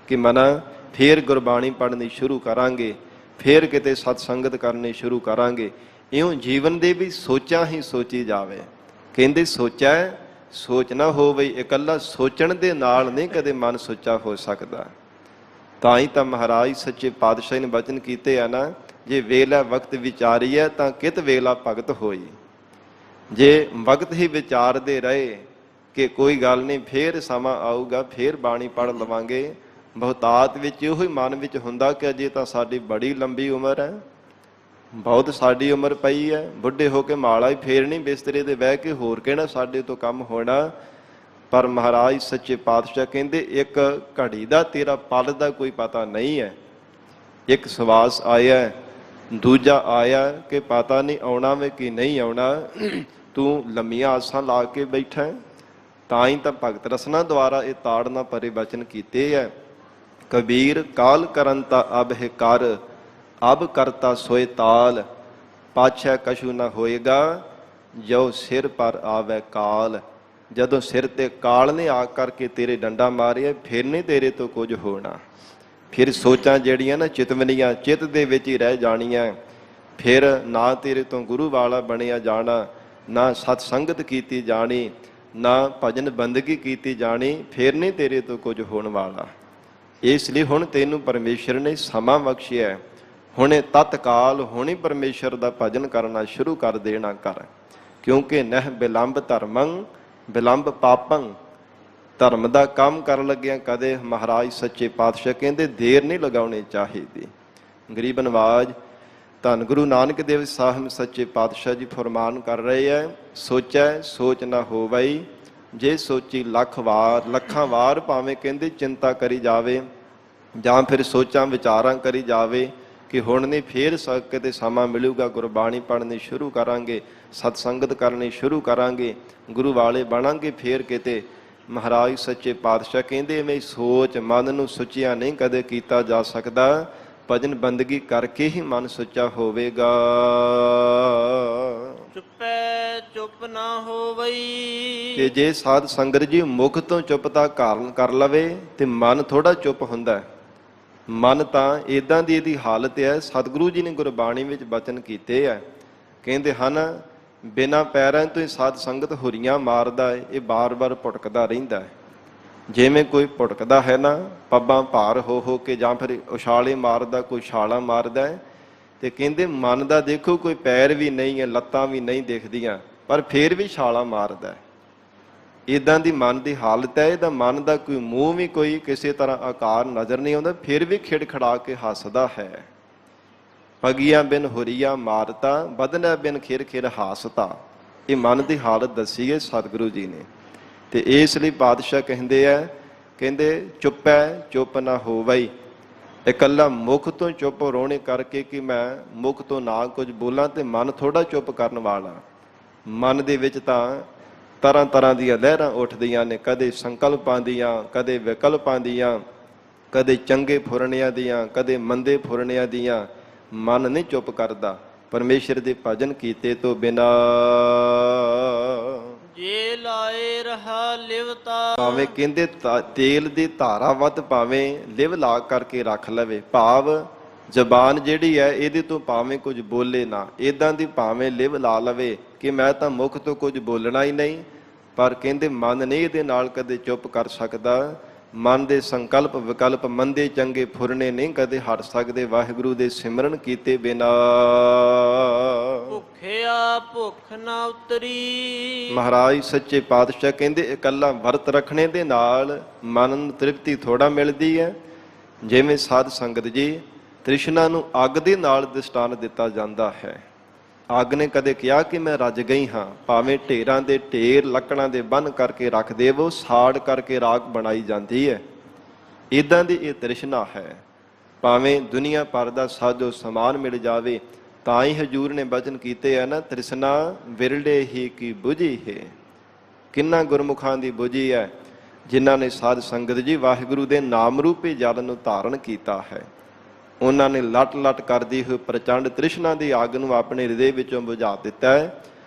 ਕਿ ਮਨਾ ਫੇਰ ਗੁਰਬਾਣੀ ਪੜ੍ਹਨੀ ਸ਼ੁਰੂ ਕਰਾਂਗੇ, ਫੇਰ ਕਿਤੇ ਸਤਸੰਗਤ ਕਰਨੀ ਸ਼ੁਰੂ ਕਰਾਂਗੇ। ਇਉਂ ਜੀਵਨ ਦੇ ਵੀ ਸੋਚਾਂ ਹੀ ਸੋਚੀ ਜਾਵੇ। ਕਹਿੰਦੇ ਸੋਚੈ ਸੋਚ ਨਾ ਹੋਵੇ, ਇਕੱਲਾ ਸੋਚਣ ਦੇ ਨਾਲ ਨਹੀਂ ਕਦੇ ਮਨ ਸੁੱਚਾ ਹੋ ਸਕਦਾ। ਤਾਂ ਹੀ ਤਾਂ ਮਹਾਰਾਜ ਸੱਚੇ ਪਾਤਸ਼ਾਹ ਨੇ ਬਚਨ ਕੀਤੇ ਆ ਨਾ, ਜੇ ਵੇਲਾ ਵਕਤ ਵਿਚਾਰੀਐ ਤਾਂ ਕਿਤ ਵੇਲਾ ਭਗਤ ਹੋਈ। ਜੇ ਵਕਤ ਹੀ ਵਿਚਾਰਦੇ ਰਹੇ ਕਿ ਕੋਈ ਗੱਲ ਨਹੀਂ ਫੇਰ ਸਮਾਂ ਆਊਗਾ, ਫੇਰ ਬਾਣੀ ਪੜ੍ਹ ਲਵਾਂਗੇ, ਬਹੁਤਾਤ ਵਿੱਚ ਇਹੋ ਹੀ ਮਨ ਵਿੱਚ ਹੁੰਦਾ ਕਿ ਅਜੇ ਤਾਂ ਸਾਡੀ ਬੜੀ ਲੰਬੀ ਉਮਰ ਹੈ, ਬਹੁਤ ਸਾਡੀ ਉਮਰ ਪਈ ਹੈ, ਬੁੱਢੇ ਹੋ ਕੇ ਮਾਲਾ ਹੀ ਫੇਰਨੀ ਬਿਸਤਰੇ ਤੇ ਬਹਿ ਕੇ, ਹੋਰ ਕਿਹੜਾ ਸਾਡੇ ਤੋਂ ਕੰਮ ਹੋਣਾ। ਪਰ ਮਹਾਰਾਜ ਸੱਚੇ ਪਾਤਸ਼ਾਹ ਕਹਿੰਦੇ ਇੱਕ ਘੜੀ ਦਾ ਤੇਰਾ ਪਲ ਦਾ ਕੋਈ ਪਤਾ ਨਹੀਂ ਹੈ। ਇੱਕ ਸਵਾਸ ਆਇਆ, ਦੂਜਾ ਆਇਆ ਕਿ ਪਤਾ ਨਹੀਂ ਆਉਣਾ ਵੇ ਕਿ ਨਹੀਂ ਆਉਣਾ। ਤੂੰ ਲੰਮੀਆਂ ਆਸਾਂ ਲਾ ਕੇ ਬੈਠਾ ਹੈ। ਤਾਂ ਹੀ ਤਾਂ ਭਗਤ ਰਸਨਾ ਦੁਆਰਾ ਇਹ ਤਾੜਨਾ ਭਰੇ ਬਚਨ ਕੀਤੇ ਹੈ। ਕਬੀਰ ਕਾਲ ਕਰਨ ਤਾ ਅਬ ਹੈ ਕਰ, ਅਬ ਕਰਤਾ ਸੋਏ ਤਾਲ, ਪਾਛੈ ਕਛੂ ਨਾ ਹੋਏਗਾ, ਜੋ ਸਿਰ ਪਰ ਆਵੇ ਕਾਲ। ਜਦੋਂ ਸਿਰ ਤੇ ਕਾਲ ਨੇ ਆ ਕਰਕੇ ਤੇਰੇ ਡੰਡਾ ਮਾਰਿਆ, ਫਿਰ ਨਹੀਂ ਤੇਰੇ ਤੋਂ ਕੁਝ ਹੋਣਾ। ਫਿਰ ਸੋਚਾਂ ਜਿਹੜੀਆਂ ਨਾ ਚਿਤਵਨੀਆਂ ਚਿੱਤ ਦੇ ਵਿੱਚ ਹੀ ਰਹਿ ਜਾਣੀਆਂ। ਫਿਰ ਨਾ ਤੇਰੇ ਤੋਂ ਗੁਰੂ ਵਾਲਾ ਬਣਿਆ ਜਾਣਾ, ਨਾ ਸਤ ਸੰਗਤ ਕੀਤੀ ਜਾਣੀ, ਨਾ ਭਜਨ ਬੰਦਗੀ ਕੀਤੀ ਜਾਣੀ। ਫਿਰ ਨਹੀਂ ਤੇਰੇ ਤੋਂ ਕੁਝ ਹੋਣ ਵਾਲਾ। ਇਸ ਲਈ ਹੁਣ ਤੈਨੂੰ ਪਰਮੇਸ਼ਰ ਨੇ ਸਮਾਂ ਬਖਸ਼ਿਆ, ਹੁਣੇ ਤਤਕਾਲ ਹੁਣੇ ਪਰਮੇਸ਼ਰ ਦਾ ਭਜਨ ਕਰਨਾ ਸ਼ੁਰੂ ਕਰ ਦੇਣਾ ਕਰ। ਕਿਉਂਕਿ ਨਹਿ ਬਿਲੰਬ ਧਰਮੰ ਬਿਲੰਬ ਪਾਪੰ, ਧਰਮ ਦਾ ਕੰਮ ਕਰਨ ਲੱਗਿਆ ਕਦੇ ਮਹਾਰਾਜ ਸੱਚੇ ਪਾਤਸ਼ਾਹ ਕਹਿੰਦੇ ਦੇਰ ਨਹੀਂ ਲਗਾਉਣੀ ਚਾਹੀਦੀ। ਗਰੀਬ ਨਵਾਜ ਧੰਨ ਗੁਰੂ ਨਾਨਕ ਦੇਵ ਸਾਹਿਬ ਸੱਚੇ ਪਾਤਸ਼ਾਹ ਜੀ ਫਰਮਾਨ ਕਰ ਰਹੇ ਹੈ, ਸੋਚੈ ਸੋਚ ਨਾ ਹੋਵਈ, ਜੇ ਸੋਚੀ ਲੱਖ ਵਾਰ। ਲੱਖਾਂ ਵਾਰ ਭਾਵੇਂ ਕਹਿੰਦੇ ਚਿੰਤਾ ਕਰੀ ਜਾਵੇ ਜਾਂ ਫਿਰ ਸੋਚਾਂ ਵਿਚਾਰਾਂ ਕਰੀ ਜਾਵੇ ਕਿ ਹੁਣ ਨਹੀਂ ਫੇਰ ਕਿਤੇ ਸਮਾਂ ਮਿਲੂਗਾ, ਗੁਰਬਾਣੀ ਪੜ੍ਹਨੀ ਸ਼ੁਰੂ ਕਰਾਂਗੇ, ਸਤਸੰਗਤ ਕਰਨੀ ਸ਼ੁਰੂ ਕਰਾਂਗੇ, ਗੁਰੂ ਵਾਲੇ ਬਣਾਂਗੇ ਫੇਰ ਕਿਤੇ। ਮਹਾਰਾਜ ਸੱਚੇ ਪਾਤਸ਼ਾਹ ਕਹਿੰਦੇ ਐਵੇਂ ਸੋਚ ਮਨ ਨੂੰ ਸੁੱਚਿਆ ਨਹੀਂ ਕਦੇ ਕੀਤਾ ਜਾ ਸਕਦਾ। ਭਜਨ ਬੰਦਗੀ ਕਰਕੇ ਹੀ ਮਨ ਸੁੱਚਾ ਹੋਵੇਗਾ। ਚੁੱਪੈ ਚੁੱਪ ਨਾ ਹੋਵਈ, ਕਿ ਜੇ ਸਾਧ ਸੰਗਤ ਜੀ ਮੁਖ ਤੋਂ ਚੁੱਪਤਾ ਕਰ ਲਵੇ ਤੇ ਮਨ ਥੋੜਾ ਚੁੱਪ ਹੁੰਦਾ। ਮਨ ਤਾਂ ਇਦਾਂ ਦੀ ਇਹਦੀ ਹਾਲਤ ਹੈ। ਸਤਿਗੁਰੂ ਜੀ ਨੇ ਗੁਰਬਾਣੀ ਵਿੱਚ ਬਚਨ ਕੀਤੇ ਹੈ, ਕਹਿੰਦੇ ਹਨ ਬਿਨਾਂ ਪੈਰਾਂ ਤੋਂ ਹੀ ਸਾਧ ਸੰਗਤ ਹੁਰੀਆਂ ਮਾਰਦਾ ਹੈ, ਇਹ ਬਾਰ-ਬਾਰ ਭੁਟਕਦਾ ਰਹਿੰਦਾ ਹੈ। ਜਿਵੇਂ ਕੋਈ ਭੁਟਕਦਾ ਹੈ ਨਾ ਪੱਬਾਂ ਭਾਰ ਹੋ ਕੇ, ਜਾਂ ਫਿਰ ਉਛਾਲੇ ਮਾਰਦਾ, ਕੋਈ ਛਾਲਾਂ ਮਾਰਦਾ ਹੈ, ਤੇ ਕਹਿੰਦੇ ਮਨ ਦਾ ਦੇਖੋ ਕੋਈ ਪੈਰ ਵੀ ਨਹੀਂ ਹੈ, ਲੱਤਾਂ ਵੀ ਨਹੀਂ ਦਿਖਦੀਆਂ, ਪਰ ਫੇਰ ਵੀ ਛਾਲਾਂ ਮਾਰਦਾ ਹੈ। ਇੱਦਾਂ ਦੀ ਮਨ ਦੀ ਹਾਲਤ ਹੈ। ਇਹਦਾ ਮਨ ਦਾ ਕੋਈ ਮੂੰਹ ਵੀ ਕੋਈ ਕਿਸੇ ਤਰ੍ਹਾਂ ਆਕਾਰ ਨਜ਼ਰ ਨਹੀਂ ਆਉਂਦਾ, ਫਿਰ ਵੀ ਖਿੜਖੜਾ ਕੇ ਹੱਸਦਾ ਹੈ। ਪਗੀਆਂ ਬਿਨ ਹੁਰੀਆ ਮਾਰਤਾ, ਬਦਨਾ ਬਿਨ ਖਿਰ ਖਿਰ ਹਾਸਤਾ। ਇਹ ਮਨ ਦੀ ਹਾਲਤ ਦੱਸੀ ਹੈ ਸਤਿਗੁਰੂ ਜੀ ਨੇ। ਤੇ ਇਸ ਲਈ ਪਾਤਸ਼ਾਹ ਕਹਿੰਦੇ ਆ, ਕਹਿੰਦੇ ਚੁੱਪੈ ਚੁੱਪ ਨਾ ਹੋਵਈ, ਇਕੱਲਾ ਮੁਖ ਤੋਂ ਚੁੱਪ ਰੋਣੇ ਕਰਕੇ ਕਿ ਮੈਂ ਮੁਖ ਤੋਂ ਨਾ ਕੁਝ ਬੋਲਾਂ ਤੇ ਮਨ ਥੋੜਾ ਚੁੱਪ ਕਰਨ ਵਾਲਾ। ਮਨ ਦੇ ਵਿੱਚ ਤਾਂ ਤਰ੍ਹਾਂ ਤਰ੍ਹਾਂ ਦੀਆਂ ਲਹਿਰਾਂ ਉੱਠਦੀਆਂ ਨੇ, ਕਦੇ ਸੰਕਲਪਾਂ ਦੀਆਂ, ਕਦੇ ਵਿਕਲਪਾਂ ਦੀਆਂ, ਕਦੇ ਚੰਗੇ ਫੁਰਨਿਆਂ ਦੀਆਂ, ਕਦੇ ਮੰਦੇ ਫੁਰਨਿਆਂ ਦੀਆਂ। ਮਨ ਨਹੀਂ ਚੁੱਪ ਕਰਦਾ। ਪਰਮੇਸ਼ਰ ਦੇ ਭਜਨ ਕੀਤੇ ਤੋਂ ਬਿਨਾਂ ਜੇ ਲਾਏ ਰਹਾ ਲਿਵਤਾ, ਭਾਵੇਂ ਕਹਿੰਦੇ ਤੇਲ ਦੀ ਧਾਰਾ ਵੱਧ ਭਾਵੇਂ ਲਿਵ ਲਾ ਕਰਕੇ ਰੱਖ ਲਵੇ। ਭਾਵ ਜ਼ਬਾਨ ਜਿਹੜੀ ਹੈ ਇਹਦੇ ਤੋਂ ਭਾਵੇਂ ਕੁਝ ਬੋਲੇ ਨਾ, ਇਦਾਂ ਦੀ ਭਾਵੇਂ ਲਿਵ ਲਾ ਲਵੇ ਕਿ ਮੈਂ ਤਾਂ ਮੁਖ ਤੋਂ ਕੁਝ ਬੋਲਣਾ ਹੀ ਨਹੀਂ, ਪਰ ਕਹਿੰਦੇ ਮਨ ਨਹੀਂ ਇਹਦੇ ਨਾਲ ਕਦੇ ਚੁੱਪ ਕਰ ਸਕਦਾ। ਮਨ ਦੇ ਸੰਕਲਪ ਵਿਕਲਪ ਮੰਦੇ ਚੰਗੇ ਫੁਰਨੇ ਨਹੀਂ ਕਦੇ ਹਟ ਸਕਦੇ ਵਾਹਿਗੁਰੂ ਦੇ ਸਿਮਰਨ ਕੀਤੇ ਬਿਨਾ। ਭੁੱਖਿਆ ਭੁੱਖ ਨਾ ਉਤਰੀ। ਮਹਾਰਾਜ ਸੱਚੇ ਪਾਤਸ਼ਾਹ ਕਹਿੰਦੇ ਇਕੱਲਾ ਵਰਤ ਰੱਖਣੇ ਦੇ ਨਾਲ ਮਨ ਨੂੰ ਤ੍ਰਿਪਤੀ ਥੋੜਾ ਮਿਲਦੀ ਹੈ। ਜਿਵੇਂ ਸਾਧ ਸੰਗਤ ਜੀ ਤ੍ਰਿਸ਼ਨਾ ਨੂੰ ਅੱਗ ਦੇ ਨਾਲ ਦ੍ਰਿਸ਼ਟਾਂਤ ਦਿੱਤਾ ਜਾਂਦਾ ਹੈ। ਅੱਗ ਨੇ ਕਦੇ ਕਿਹਾ ਕਿ ਮੈਂ ਰੱਜ ਗਈ ਹਾਂ, ਭਾਵੇਂ ਢੇਰਾਂ ਦੇ ਢੇਰ ਲੱਕੜਾਂ ਦੇ ਬੰਨ੍ਹ ਕਰਕੇ ਰੱਖ ਦੇਵੋ, ਸਾੜ ਕਰਕੇ ਰਾਖ ਬਣਾਈ ਜਾਂਦੀ ਹੈ। ਇਦਾਂ ਦੀ ਇਹ ਤ੍ਰਿਸ਼ਨਾ ਹੈ। ਭਾਵੇਂ ਦੁਨੀਆ ਭਰ ਦਾ ਸਾਜੋ ਸਮਾਨ ਮਿਲ ਜਾਵੇ, ਤਾਂ ਹੀ ਹਜੂਰ ਨੇ ਬਚਨ ਕੀਤੇ ਆ ਨਾ, ਤ੍ਰਿਸ਼ਨਾ ਵਿਰਲੇ ਹੀ ਕੀ ਬੁਝੀ ਹੈ। ਕਿੰਨਾ ਗੁਰਮੁਖਾਂ ਦੀ ਬੁਝੀ ਹੈ ਜਿਨ੍ਹਾਂ ਨੇ ਸਾਧ ਸੰਗਤ ਜੀ ਵਾਹਿਗੁਰੂ ਦੇ ਨਾਮ ਰੂਪੀ ਜਲ ਨੂੰ ਧਾਰਨ ਕੀਤਾ ਹੈ। ਉਹਨਾਂ ਨੇ ਲਟ ਲਟ ਕਰਦੀ ਹੋਈ ਪ੍ਰਚੰਡ ਤ੍ਰਿਸ਼ਨਾ ਦੀ ਅੱਗ ਨੂੰ ਆਪਣੇ ਹਿਰਦੇ ਵਿੱਚੋਂ ਬੁਝਾ ਦਿੱਤਾ ਹੈ,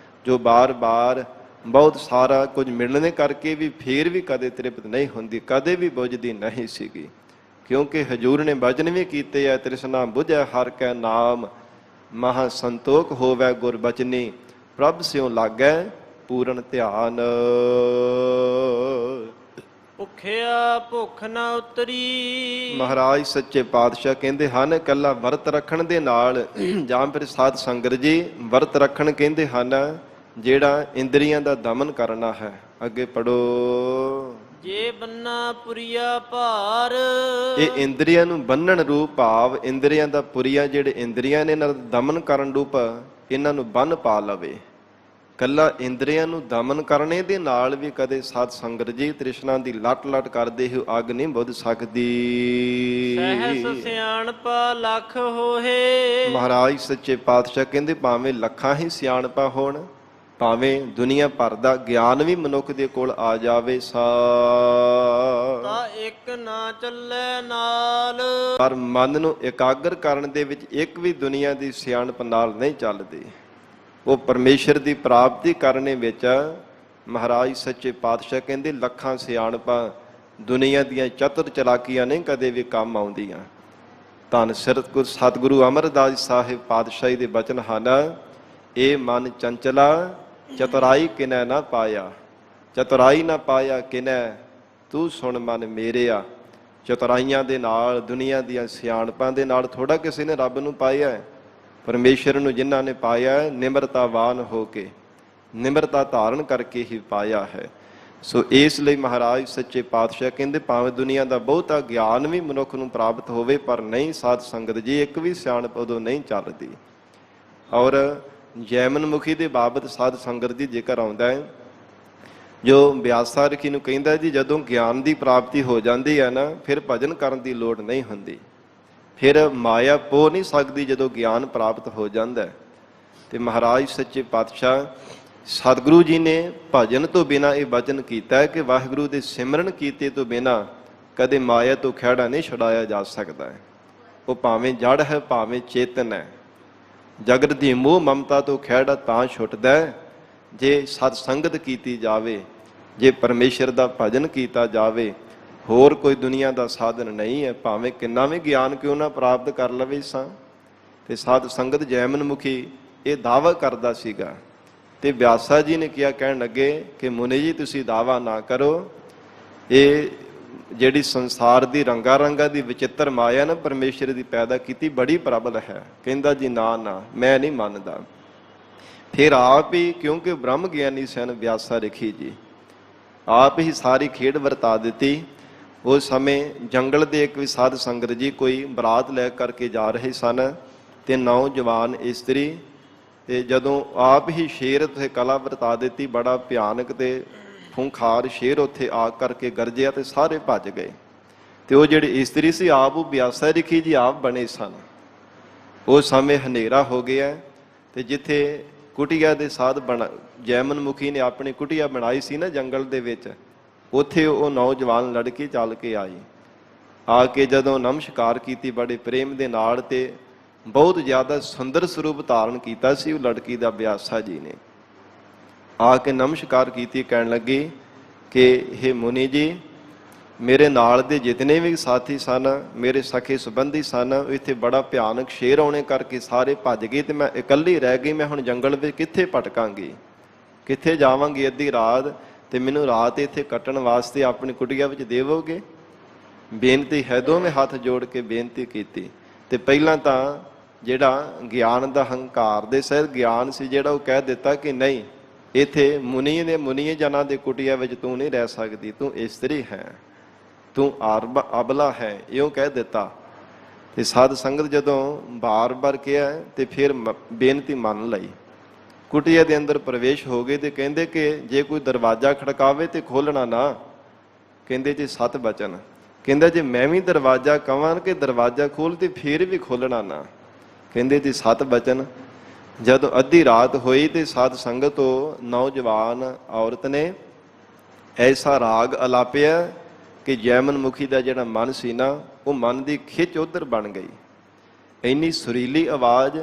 ਜੋ ਬਾਰ-ਬਾਰ ਬਹੁਤ ਸਾਰਾ ਕੁਝ ਮਿਲਣੇ ਕਰਕੇ ਵੀ ਫੇਰ ਵੀ ਕਦੇ ਤ੍ਰਿਪਤ ਨਹੀਂ ਹੁੰਦੀ, ਕਦੇ ਵੀ ਬੁਝਦੀ ਨਹੀਂ ਸੀਗੀ। ਕਿਉਂਕਿ ਹਜੂਰ ਨੇ ਬਚਨ ਵੀ ਕੀਤੇ ਆ, ਤ੍ਰਿਸ਼ਨਾ ਬੁਝੈ ਹਰਿ ਕੈ ਨਾਮ, ਮਹਾ ਸੰਤੋਖ ਹੋਵੈ ਗੁਰ ਬਚਨੀ, ਪ੍ਰਭ ਸਿਉ ਲਾਗੈ ਪੂਰਨ ਧਿਆਨ। ਭੁੱਖਿਆ ਭੁੱਖ ਨਾ ਉਤਰੀ। ਮਹਾਰਾਜ ਸੱਚੇ ਪਾਤਸ਼ਾਹ ਕਹਿੰਦੇ ਹਨ ਇਕੱਲਾ ਵਰਤ ਰੱਖਣ ਦੇ ਨਾਲ, ਜਾਂ ਫਿਰ ਸਾਧ ਸੰਗਤ ਜੀ ਵਰਤ ਰੱਖਣ ਕਹਿੰਦੇ ਹਨ ਜਿਹੜਾ ਇੰਦਰੀਆਂ ਦਾ ਦਮਨ ਕਰਨਾ ਹੈ। ਅੱਗੇ ਪੜੋ। ਜੇ ਬੰਨਾ ਪੁਰੀਆ ਭਾਰ। ਇਹ ਇੰਦਰੀਆਂ ਨੂੰ ਬੰਨਣ ਰੂਪ ਭਾਵ ਇੰਦਰੀਆਂ ਦਾ ਪੁਰੀਆ ਜਿਹੜੇ ਇੰਦਰੀਆਂ ਨੇ ਇਹਨਾਂ ਦਾ ਦਮਨ ਕਰਨ ਰੂਪ ਇਹਨਾਂ ਨੂੰ ਬੰਨ ਪਾ ਲਵੇ। ਕੱਲਾ ਇੰਦਰੀਆਂ ਨੂੰ ਦਮਨ ਕਰਨੇ ਦੇ ਨਾਲ ਵੀ ਕਦੇ ਸਾਧ ਸੰਗਤ ਜੀ ਤ੍ਰਿਸ਼ਨਾ ਦੀ ਲਟ ਲਟ ਕਰਦੇ ਹੋ ਅੱਗ ਨਹੀਂ ਬੁਝ ਸਕਦੀ। ਸਹਿਸ ਸਿਆਣਪਾ ਲੱਖ ਹੋਏ। ਮਹਾਰਾਜ ਸੱਚੇ ਪਾਤਸ਼ਾਹ ਕਹਿੰਦੇ ਭਾਵੇਂ ਲੱਖਾਂ ਹੀ ਸਿਆਣਪਾ ਹੋਣ, ਭਾਵੇਂ ਦੁਨੀਆ ਭਰ ਦਾ ਗਿਆਨ ਵੀ ਮਨੁੱਖ ਦੇ ਕੋਲ ਆ ਜਾਵੇ, ਤਾਂ ਇੱਕ ਨਾ ਚੱਲੇ ਨਾਲ। ਪਰ ਮਨ ਨੂੰ ਇਕਾਗਰ ਕਰਨ ਦੇ ਵਿੱਚ ਇੱਕ ਵੀ ਦੁਨੀਆ ਦੀ ਸਿਆਣਪ ਨਾਲ ਨਹੀਂ ਚੱਲਦੀ। ਉਹ ਪਰਮੇਸ਼ਰ ਦੀ ਪ੍ਰਾਪਤੀ ਕਰਨੇ ਵਿੱਚ ਮਹਾਰਾਜ ਸੱਚੇ ਪਾਤਸ਼ਾਹ ਕਹਿੰਦੇ ਲੱਖਾਂ ਸਿਆਣਪਾਂ ਦੁਨੀਆ ਦੀਆਂ ਚਤੁਰ ਚਲਾਕੀਆਂ ਨਹੀਂ ਕਦੇ ਵੀ ਕੰਮ ਆਉਂਦੀਆਂ। ਧੰਨ ਸਤਿਗੁਰੂ ਅਮਰਦਾਸ ਸਾਹਿਬ ਪਾਤਸ਼ਾਹੀ ਦੇ ਬਚਨ ਹਨ, ਇਹ ਮਨ ਚੰਚਲਾ ਚਤੁਰਾਈ ਕਿਨੈ ਨਾ ਪਾਇਆ, ਚਤੁਰਾਈ ਨਾ ਪਾਇਆ ਕਿਨੈ ਤੂੰ ਸੁਣ ਮਨ ਮੇਰਿਆ। ਚਤੁਰਾਈਆਂ ਦੇ ਨਾਲ ਦੁਨੀਆ ਦੀਆਂ ਸਿਆਣਪਾਂ ਦੇ ਨਾਲ ਥੋੜਾ ਕਿਸੇ ਨੇ ਰੱਬ ਨੂੰ ਪਾਇਆ। ਪਰਮੇਸ਼ਰ ਨੂੰ ਜਿਨ੍ਹਾਂ ਨੇ ਪਾਇਆ ਨਿਮਰਤਾਵਾਨ ਹੋ ਕੇ, ਨਿਮਰਤਾ ਧਾਰਨ ਕਰਕੇ ਹੀ ਪਾਇਆ ਹੈ। ਸੋ ਇਸ ਲਈ ਮਹਾਰਾਜ ਸੱਚੇ ਪਾਤਸ਼ਾਹ ਕਹਿੰਦੇ ਭਾਵੇਂ ਦੁਨੀਆ ਦਾ ਬਹੁਤਾ ਗਿਆਨ ਵੀ ਮਨੁੱਖ ਨੂੰ ਪ੍ਰਾਪਤ ਹੋਵੇ, ਪਰ ਨਹੀਂ ਸਾਧ ਸੰਗਤ ਜੀ ਇੱਕ ਵੀ ਸਿਆਣਪ ਉਦੋਂ ਨਹੀਂ ਚੱਲਦੀ। ਔਰ ਜੈਮਨ ਮੁਖੀ ਦੇ ਬਾਬਤ ਸਾਧ ਸੰਗਤ ਦੀ ਜ਼ਿਕਰ ਆਉਂਦਾ ਹੈ, ਜੋ ਬਿਆਸਾ ਰਖੀ ਨੂੰ ਕਹਿੰਦਾ ਜੀ ਜਦੋਂ ਗਿਆਨ ਦੀ ਪ੍ਰਾਪਤੀ ਹੋ ਜਾਂਦੀ ਹੈ ਨਾ, ਫਿਰ ਭਜਨ ਕਰਨ ਦੀ ਲੋੜ ਨਹੀਂ ਹੁੰਦੀ, ਫਿਰ ਮਾਇਆ ਪੋ ਨਹੀਂ ਸਕਦੀ ਜਦੋਂ ਗਿਆਨ ਪ੍ਰਾਪਤ ਹੋ ਜਾਂਦਾ। ਤੇ ਮਹਾਰਾਜ ਸੱਚੇ ਪਾਤਸ਼ਾਹ ਸਤਿਗੁਰੂ ਜੀ ਨੇ ਭਜਨ ਤੋਂ ਬਿਨਾਂ ਇਹ ਬਚਨ ਕੀਤਾ ਹੈ ਕਿ ਵਾਹਿਗੁਰੂ ਦੇ ਸਿਮਰਨ ਕੀਤੇ ਤੋਂ ਬਿਨਾਂ ਕਦੇ ਮਾਇਆ ਤੋਂ ਖਹਿੜਾ ਨਹੀਂ ਛੁਡਾਇਆ ਜਾ ਸਕਦਾ ਹੈ। ਉਹ ਭਾਵੇਂ ਜੜ ਹੈ ਭਾਵੇਂ ਚੇਤਨ ਹੈ। ਜਗਤ ਦੀ ਮੋਹ ਮਮਤਾ ਤੋਂ ਖਹਿੜਾ ਤਾਂ ਛੁੱਟਦਾ ਜੇ ਸਤ ਸੰਗਤ ਕੀਤੀ ਜਾਵੇ, ਜੇ ਪਰਮੇਸ਼ਰ ਦਾ ਭਜਨ ਕੀਤਾ ਜਾਵੇ। ਹੋਰ ਕੋਈ ਦੁਨੀਆ ਦਾ ਸਾਧਨ ਨਹੀਂ ਹੈ, ਭਾਵੇਂ ਕਿੰਨਾ ਵੀ ਗਿਆਨ ਕਿਉਂ ਨਾ ਪ੍ਰਾਪਤ ਕਰ ਲਵੇ ਸਾਂ। ਤੇ ਸਾਧ ਸੰਗਤ ਜੈਮਨ ਮੁਖੀ ਇਹ ਦਾਅਵਾ ਕਰਦਾ ਸੀਗਾ, ਤੇ ਬਿਆਸਾ ਜੀ ਨੇ ਕਿਹਾ, ਕਹਿਣ ਲੱਗੇ ਕਿ ਮੁਨੀ ਜੀ ਤੁਸੀਂ ਦਾਅਵਾ ਨਾ ਕਰੋ, ਇਹ ਜਿਹੜੀ ਸੰਸਾਰ ਦੀ ਰੰਗਾ ਰੰਗਾ ਦੀ ਵਿਚਿੱਤਰ ਮਾਇਆ ਨਾ ਪਰਮੇਸ਼ਰ ਦੀ ਪੈਦਾ ਕੀਤੀ ਬੜੀ ਪ੍ਰਬਲ ਹੈ। ਕਹਿੰਦਾ ਜੀ ਨਾ ਨਾ ਮੈਂ ਨਹੀਂ ਮੰਨਦਾ। ਫਿਰ ਆਪ ਹੀ, ਕਿਉਂਕਿ ਬ੍ਰਹਮ ਗਿਆਨੀ ਸਨ ਬਿਆਸਾ ਰਖੀ ਜੀ, ਆਪ ਹੀ ਸਾਰੀ ਖੇਡ ਵਰਤਾ ਦਿੱਤੀ। ਉਸ ਸਮੇਂ ਜੰਗਲ ਦੇ ਇੱਕ ਵੀ ਸਾਧ ਸੰਗਤ ਜੀ ਕੋਈ ਬਰਾਤ ਲੈ ਕਰਕੇ ਜਾ ਰਹੇ ਸਨ, ਤੇ ਨੌਜਵਾਨ ਇਸਤਰੀ, ਤੇ ਜਦੋਂ ਆਪ ਹੀ ਸ਼ੇਰ ਉੱਥੇ ਕਲਾ ਵਰਤਾ ਦਿੱਤੀ, ਬੜਾ ਭਿਆਨਕ ਤੇ ਖੂੰਖਾਰ ਸ਼ੇਰ ਉੱਥੇ ਆ ਕਰਕੇ ਗਰਜਿਆ ਤੇ ਸਾਰੇ ਭੱਜ ਗਏ। ਤੇ ਉਹ ਜਿਹੜੀ ਇਸਤਰੀ ਸੀ ਆਪ ਉਹ ਬਿਆਸਾ ਰਖੀ ਜੀ ਆਪ ਬਣੇ ਸਨ। ਉਸ ਸਮੇਂ ਹਨੇਰਾ ਹੋ ਗਿਆ, ਤੇ ਜਿੱਥੇ ਕੁਟੀਆ ਦੇ ਸਾਧ ਜੈਮਨ ਮੁਖੀ ਨੇ ਆਪਣੀ ਕੁਟੀਆ ਬਣਾਈ ਸੀ ਨਾ ਜੰਗਲ ਦੇ ਵਿੱਚ, ਉੱਥੇ ਉਹ ਨੌਜਵਾਨ ਲੜਕੀ ਚੱਲ ਕੇ ਆਈ। ਆ ਕੇ ਜਦੋਂ ਨਮਸਕਾਰ ਕੀਤੀ ਬੜੇ ਪ੍ਰੇਮ ਦੇ ਨਾਲ, ਤੇ ਬਹੁਤ ਜ਼ਿਆਦਾ ਸੁੰਦਰ ਸਰੂਪ ਧਾਰਨ ਕੀਤਾ ਸੀ ਉਹ ਲੜਕੀ ਦਾ ਬਿਆਸਾ ਜੀ ਨੇ। ਆ ਕੇ ਨਮਸਕਾਰ ਕੀਤੀ, ਕਹਿਣ ਲੱਗੀ ਕਿ ਹੇ ਮੁਨੀ ਜੀ, ਮੇਰੇ ਨਾਲ ਦੇ ਜਿਤਨੇ ਵੀ ਸਾਥੀ ਸਨ, ਮੇਰੇ ਸਖੇ ਸੰਬੰਧੀ ਸਨ, ਇੱਥੇ ਬੜਾ ਭਿਆਨਕ ਸ਼ੇਰ ਆਉਣੇ ਕਰਕੇ ਸਾਰੇ ਭੱਜ ਗਏ, ਤੇ ਮੈਂ ਇਕੱਲੀ ਰਹਿ ਗਈ। ਮੈਂ ਹੁਣ ਜੰਗਲ ਵਿੱਚ ਕਿੱਥੇ ਭਟਕਾਂਗੀ, ਕਿੱਥੇ ਜਾਵਾਂਗੀ ਅੱਧੀ ਰਾਤ, ਤੇ ਮੈਨੂੰ ਰਾਤ ਇੱਥੇ ਕੱਟਣ ਵਾਸਤੇ ਆਪਣੀ ਕੁਟੀਆ ਵਿੱਚ ਦੇਵੋਗੇ? ਬੇਨਤੀ ਹੈ, ਦੋਵੇਂ ਹੱਥ ਜੋੜ ਕੇ ਬੇਨਤੀ ਕੀਤੀ। ਤੇ ਪਹਿਲਾਂ ਤਾਂ ਜਿਹੜਾ ਗਿਆਨ ਦਾ ਹੰਕਾਰ ਦੇ ਸਹਿਤ ਗਿਆਨ ਸੀ ਜਿਹੜਾ, ਉਹ ਕਹਿ ਦਿੱਤਾ ਕਿ ਨਹੀਂ, ਇੱਥੇ ਮੁਨੀ ਜਨਾਂ ਦੇ ਕੁਟੀਆ ਵਿੱਚ ਤੂੰ ਨਹੀਂ ਰਹਿ ਸਕਦੀ, ਤੂੰ ਇਸਤਰੀ ਹੈ, ਤੂੰ ਅਬਲਾ ਹੈ, ਇਉਂ ਕਹਿ ਦਿੱਤਾ। ਤੇ ਸਾਧ ਸੰਗਤ ਜਦੋਂ ਬਾਰ-ਬਾਰ ਕਿਹਾ ਤੇ ਫਿਰ ਬੇਨਤੀ ਮੰਨ ਲਈ। ਕੁਟੀਆ ਦੇ ਅੰਦਰ ਪ੍ਰਵੇਸ਼ ਹੋ ਗਏ ਤੇ ਕਹਿੰਦੇ ਕਿ ਜੇ ਕੋਈ ਦਰਵਾਜ਼ਾ ਖੜਕਾਵੇ ਤੇ ਖੋਲਣਾ ਨਾ। ਕਹਿੰਦੇ ਜੀ 7 ਬਚਨ। ਕਹਿੰਦਾ ਜੇ ਮੈਂ ਵੀ ਦਰਵਾਜ਼ਾ ਕਹਾਂ ਕਿ ਦਰਵਾਜ਼ਾ ਖੋਲ ਤੇ ਫਿਰ ਵੀ ਖੋਲਣਾ ਨਾ। ਕਹਿੰਦੇ ਜੀ 7 ਬਚਨ। ਜਦੋਂ ਅੱਧੀ ਰਾਤ ਹੋਈ ਤੇ ਸਾਧ ਸੰਗਤ ਤੋਂ ਨੌਜਵਾਨ ਔਰਤ ਨੇ ਐਸਾ ਰਾਗ ਅਲਾਪਿਆ ਕਿ ਜੈਮਨ ਮੁਖੀ ਦਾ ਜਿਹੜਾ ਮਨ ਸੀ ਨਾ, ਉਹ ਮਨ ਦੀ ਖਿੱਚ ਉਧਰ ਬਣ ਗਈ। ਇੰਨੀ ਸੁਰੀਲੀ ਆਵਾਜ਼।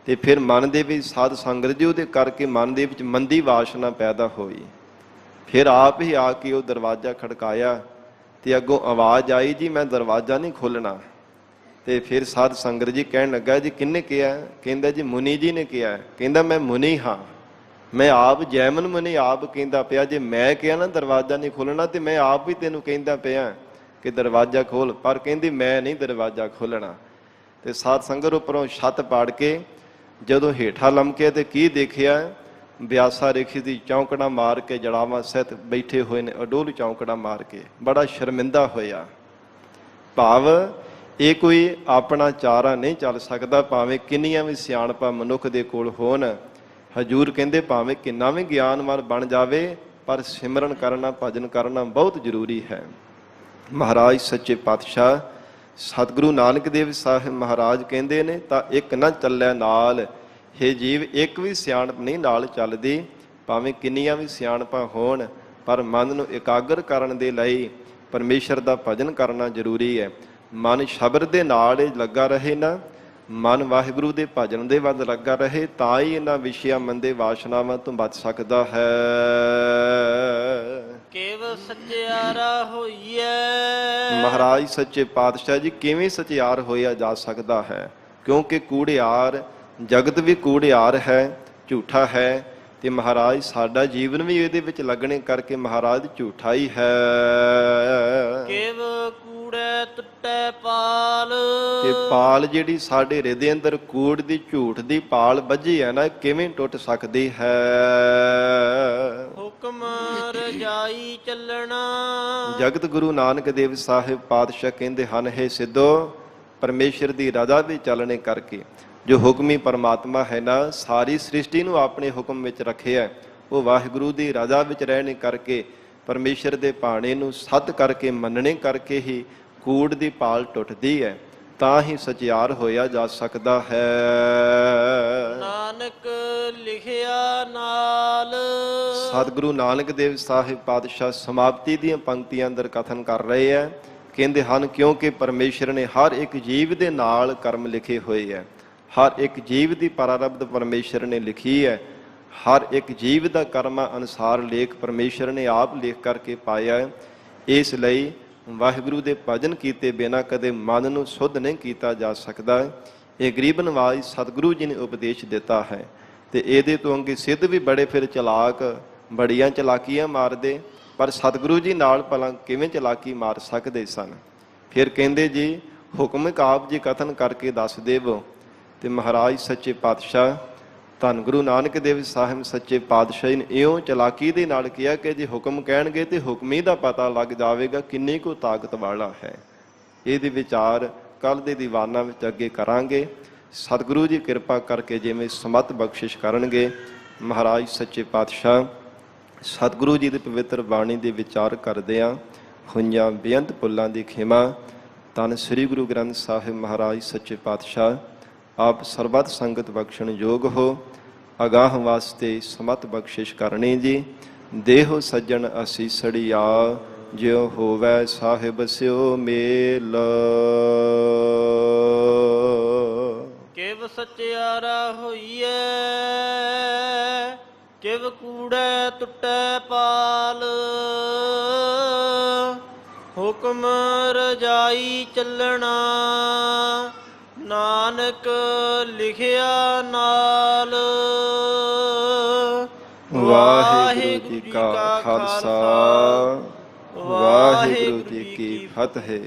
ਤੇ ਫਿਰ ਮਨ ਦੇ ਵਿੱਚ ਸਾਧ ਸੰਗਤ ਜੀ ਉਹਦੇ ਕਰਕੇ ਮਨ ਦੇ ਵਿੱਚ ਮੰਦੀ ਵਾਸ਼ਨਾ ਪੈਦਾ ਹੋਈ। ਫਿਰ ਆਪ ਹੀ ਆ ਕੇ ਉਹ ਦਰਵਾਜ਼ਾ ਖੜਕਾਇਆ ਤੇ ਅੱਗੋਂ ਆਵਾਜ਼ ਆਈ, ਜੀ ਮੈਂ ਦਰਵਾਜ਼ਾ ਨਹੀਂ ਖੋਲ੍ਹਣਾ। ਤੇ ਫਿਰ ਸਾਧ ਸੰਗਤ ਜੀ ਕਹਿਣ ਲੱਗਾ, ਜੀ ਕਿਹਨੇ ਕਿਹਾ? ਕਹਿੰਦਾ ਜੀ ਮੁਨੀ ਜੀ ਨੇ ਕਿਹਾ। ਕਹਿੰਦਾ ਮੈਂ ਮੁਨੀ ਹਾਂ, ਮੈਂ ਆਪ ਜੈਮਨ ਮੁਨੀ ਆਪ ਕਹਿੰਦਾ ਪਿਆ, ਜੇ ਮੈਂ ਕਿਹਾ ਨਾ ਦਰਵਾਜ਼ਾ ਨਹੀਂ ਖੋਲ੍ਹਣਾ ਤੇ ਮੈਂ ਆਪ ਵੀ ਤੈਨੂੰ ਕਹਿੰਦਾ ਪਿਆ ਕਿ ਦਰਵਾਜ਼ਾ ਖੋਲ, ਪਰ ਕਹਿੰਦੀ ਮੈਂ ਨਹੀਂ ਦਰਵਾਜ਼ਾ ਖੋਲ੍ਹਣਾ। ਤੇ ਸਾਧ ਸੰਗਤ ਉੱਪਰੋਂ ਛੱਤ ਪਾੜ ਕੇ ਜਦੋਂ ਹੇਠਾਂ ਲਮਕਿਆ ਤੇ ਕੀ ਦੇਖਿਆ, ਬਿਆਸਾ ਰਿਖੀ ਦੀ ਚੌਂਕੜਾ ਮਾਰ ਕੇ ਜੜਾਵਾਂ ਸਹਿਤ ਬੈਠੇ ਹੋਏ ਨੇ, ਅਡੋਲ ਚੌਂਕੜਾ ਮਾਰ ਕੇ। ਬੜਾ ਸ਼ਰਮਿੰਦਾ ਹੋਇਆ। ਭਾਵ ਇਹ ਕੋਈ ਆਪਣਾ ਚਾਰਾ ਨਹੀਂ ਚੱਲ ਸਕਦਾ, ਭਾਵੇਂ ਕਿੰਨੀਆਂ ਵੀ ਸਿਆਣਪਾਂ ਮਨੁੱਖ ਦੇ ਕੋਲ ਹੋਣ। ਹਜੂਰ ਕਹਿੰਦੇ ਭਾਵੇਂ ਕਿੰਨਾ ਵੀ ਗਿਆਨਵਾਨ ਬਣ ਜਾਵੇ, ਪਰ ਸਿਮਰਨ ਕਰਨਾ, ਭਜਨ ਕਰਨਾ ਬਹੁਤ ਜ਼ਰੂਰੀ ਹੈ। ਮਹਾਰਾਜ ਸੱਚੇ ਪਾਤਸ਼ਾਹ ਸਤਿਗੁਰੂ ਨਾਨਕ ਦੇਵ ਸਾਹਿਬ ਮਹਾਰਾਜ ਕਹਿੰਦੇ ਨੇ, ਤਾਂ ਇੱਕ ਨਾ ਚੱਲੇ ਨਾਲ, ਹੇ ਜੀਵ ਇੱਕ ਵੀ ਸਿਆਣਪ ਨਹੀਂ ਨਾਲ ਚੱਲਦੀ, ਭਾਵੇਂ ਕਿੰਨੀਆਂ ਵੀ ਸਿਆਣਪਾਂ ਹੋਣ, ਪਰ ਮਨ ਨੂੰ ਇਕਾਗਰ ਕਰਨ ਦੇ ਲਈ ਪਰਮੇਸ਼ਰ ਦਾ ਭਜਨ ਕਰਨਾ ਜ਼ਰੂਰੀ ਹੈ। ਮਨ ਸ਼ਬਦ ਦੇ ਨਾਲ ਲੱਗਾ ਰਹੇ ਨਾ, ਮਨ ਵਾਹਿਗੁਰੂ ਦੇ ਭਜਨ ਦੇ ਵੱਲ ਲੱਗਾ ਰਹੇ, ਤਾਂ ਹੀ ਇਹਨਾਂ ਵਿਸ਼ਿਆਂ ਮੰਦੇ ਵਾਸ਼ਨਾਵਾਂ ਤੋਂ ਬਚ ਸਕਦਾ ਹੈ। ਕੇਵਲ ਸਚਿਆਰਾ ਹੋਈਐ। ਮਹਾਰਾਜ ਸੱਚੇ ਪਾਤਸ਼ਾਹ ਜੀ ਕਿਵੇਂ ਸਚਿਆਰ ਹੋਇਆ ਜਾ ਸਕਦਾ ਹੈ? ਕਿਉਂਕਿ ਕੂੜਿਆਰ, ਜਗਤ ਵੀ ਕੂੜਿਆਰ ਹੈ, ਝੂਠਾ ਹੈ, ਤੇ ਮਹਾਰਾਜ ਸਾਡਾ ਜੀਵਨ ਵੀ ਇਹਦੇ ਵਿੱਚ ਲੱਗਣੇ ਕਰਕੇ ਮਹਾਰਾਜ ਝੂਠਾ ਹੀ ਹੈ। ਕੇਵ ਕੂੜੈ ਟੁੱਟੈ ਪਾਲ। ਤੇ ਪਾਲ ਜਿਹੜੀ ਸਾਡੇ ਹਿਰਦੇ ਅੰਦਰ ਕੂੜ ਦੀ, ਝੂਠ ਦੀ ਪਾਲ ਬੱਝੀ ਹੈ ਨਾ, ਕਿਵੇਂ ਟੁੱਟ ਸਕਦੀ ਹੈ? ਹੁਕਮ ਰਜਾਈ ਚੱਲਣਾ। ਜਗਤ ਗੁਰੂ ਨਾਨਕ ਦੇਵ ਸਾਹਿਬ ਪਾਤਸ਼ਾਹ ਕਹਿੰਦੇ ਹਨ, ਹੈ ਸਿੱਧੋ ਪਰਮੇਸ਼ਰ ਦੀ ਰਜ਼ਾ ਦੇ ਚੱਲਣੇ ਕਰਕੇ, ਜੋ ਹੁਕਮੀ ਪਰਮਾਤਮਾ ਹੈ ਨਾ, ਸਾਰੀ ਸ੍ਰਿਸ਼ਟੀ ਨੂੰ ਆਪਣੇ ਹੁਕਮ ਵਿੱਚ ਰੱਖਿਆ, ਉਹ ਵਾਹਿਗੁਰੂ ਦੀ ਰਜ਼ਾ ਵਿੱਚ ਰਹਿਣੇ ਕਰਕੇ, ਪਰਮੇਸ਼ਰ ਦੇ ਭਾਣੇ ਨੂੰ ਸੱਤ ਕਰਕੇ ਮੰਨਣੇ ਕਰਕੇ ਹੀ ਕੂੜ ਦੀ ਪਾਲ ਟੁੱਟਦੀ ਹੈ, ਤਾਂ ਹੀ ਸਚਿਆਰ ਹੋਇਆ ਜਾ ਸਕਦਾ ਹੈ। ਨਾਨਕ ਲਿਖਿਆ ਨਾਲ। ਸਤਿਗੁਰੂ ਨਾਨਕ ਦੇਵ ਸਾਹਿਬ ਪਾਤਸ਼ਾਹ ਸਮਾਪਤੀ ਦੀਆਂ ਪੰਕਤੀਆਂ ਅੰਦਰ ਕਥਨ ਕਰ ਰਹੇ ਹੈ। ਕਹਿੰਦੇ ਹਨ, ਕਿਉਂਕਿ ਪਰਮੇਸ਼ਰ ਨੇ ਹਰ ਇੱਕ ਜੀਵ ਦੇ ਨਾਲ ਕਰਮ ਲਿਖੇ ਹੋਏ ਹੈ, ਹਰ ਇੱਕ ਜੀਵ ਦੀ ਪ੍ਰਾਰਬਧ ਪਰਮੇਸ਼ਰ ਨੇ ਲਿਖੀ ਹੈ, ਹਰ ਇੱਕ ਜੀਵ ਦਾ ਕਰਮਾਂ ਅਨੁਸਾਰ ਲੇਖ ਪਰਮੇਸ਼ਰ ਨੇ ਆਪ ਲਿਖ ਕਰਕੇ ਪਾਇਆ ਹੈ। ਇਸ ਲਈ ਵਾਹਿਗੁਰੂ ਦੇ ਭਜਨ ਕੀਤੇ ਬਿਨਾਂ ਕਦੇ ਮਨ ਨੂੰ ਸੁੱਧ ਨਹੀਂ ਕੀਤਾ ਜਾ ਸਕਦਾ। ਇਹ ਗਰੀਬ ਨਵਾਜ਼ ਸਤਿਗੁਰੂ ਜੀ ਨੇ ਉਪਦੇਸ਼ ਦਿੱਤਾ ਹੈ, ਤੇ ਇਹਦੇ ਤੋਂ ਅੱਗੇ ਸਿੱਧ ਵੀ ਬੜੇ ਫਿਰ ਚਲਾਕ, ਬੜੀਆਂ ਚਲਾਕੀਆਂ ਮਾਰਦੇ, ਪਰ ਸਤਿਗੁਰੂ ਜੀ ਨਾਲ ਭਲਾ ਕਿਵੇਂ ਚਲਾਕੀ ਮਾਰ ਸਕਦੇ ਸਨ? ਫਿਰ ਕਹਿੰਦੇ ਜੀ ਹੁਕਮ ਆਪ ਜੀ ਕਥਨ ਕਰਕੇ ਦੱਸ ਦੇਵੋ। ਤੇ ਮਹਾਰਾਜ ਸੱਚੇ ਪਾਤਸ਼ਾਹ ਧੰਨ ਗੁਰੂ ਨਾਨਕ ਦੇਵ ਸਾਹਿਬ ਸੱਚੇ ਪਾਤਸ਼ਾਹ ਨੇ ਇਉਂ ਚਲਾਕੀ ਦੇ ਨਾਲ ਕਿਹਾ ਕਿ ਜੇ ਹੁਕਮ ਕਹਿਣਗੇ ਤੇ ਹੁਕਮੀ ਦਾ ਪਤਾ ਲੱਗ ਜਾਵੇਗਾ ਕਿੰਨੀ ਕੁ ਤਾਕਤ ਵਾਲਾ ਹੈ। ਇਹਦੇ ਵਿਚਾਰ ਕੱਲ੍ਹ ਦੇ ਦੀਵਾਨਾਂ ਵਿੱਚ ਅੱਗੇ ਕਰਾਂਗੇ। ਸਤਿਗੁਰੂ ਜੀ ਕਿਰਪਾ ਕਰਕੇ ਜਿਵੇਂ ਸਮਤ ਬਖਸ਼ਿਸ਼ ਕਰਨਗੇ। ਮਹਾਰਾਜ ਸੱਚੇ ਪਾਤਸ਼ਾਹ ਸਤਿਗੁਰੂ ਜੀ ਦੀ ਪਵਿੱਤਰ ਬਾਣੀ ਦੇ ਵਿਚਾਰ ਕਰਦਿਆਂ ਹੋਈਆਂ ਬੇਅੰਤ ਭੁੱਲਾਂ ਦੀ ਖਿਮਾ। ਧੰਨ ਸ੍ਰੀ ਗੁਰੂ ਗ੍ਰੰਥ ਸਾਹਿਬ ਮਹਾਰਾਜ ਸੱਚੇ ਪਾਤਸ਼ਾਹ ਆਪ ਸਰਬੱਤ ਸੰਗਤ ਬਖਸ਼ਣ ਯੋਗ ਹੋ। ਅਗਾਹ ਵਾਸਤੇ ਸਮਤ ਬਖਸ਼ਿਸ਼ ਕਰਨੀ ਜੀ। ਦੇਹੋ ਸੱਜਣ ਅਸੀਸੜੀਆ ਜਿਉ ਹੋਵੈ ਸਾਹਿਬ ਸਿਓ ਮੇਲ। ਕਿਵ ਸਚਿਆਰਾ ਹੋਈਐ ਕਿਵ ਕੂੜੈ ਟੁੱਟੈ ਪਾਲ। ਹੁਕਮ ਰਜਾਈ ਚੱਲਣਾ ਨਾਨਕ ਲਿਖਿਆ ਨਾਲ। ਵਾਹਿਗੁਰੂ ਜੀ ਕਾ ਖਾਲਸਾ ਵਾਹਿਗੁਰੂ ਜੀ ਕੀ ਖਤ ਹੈ।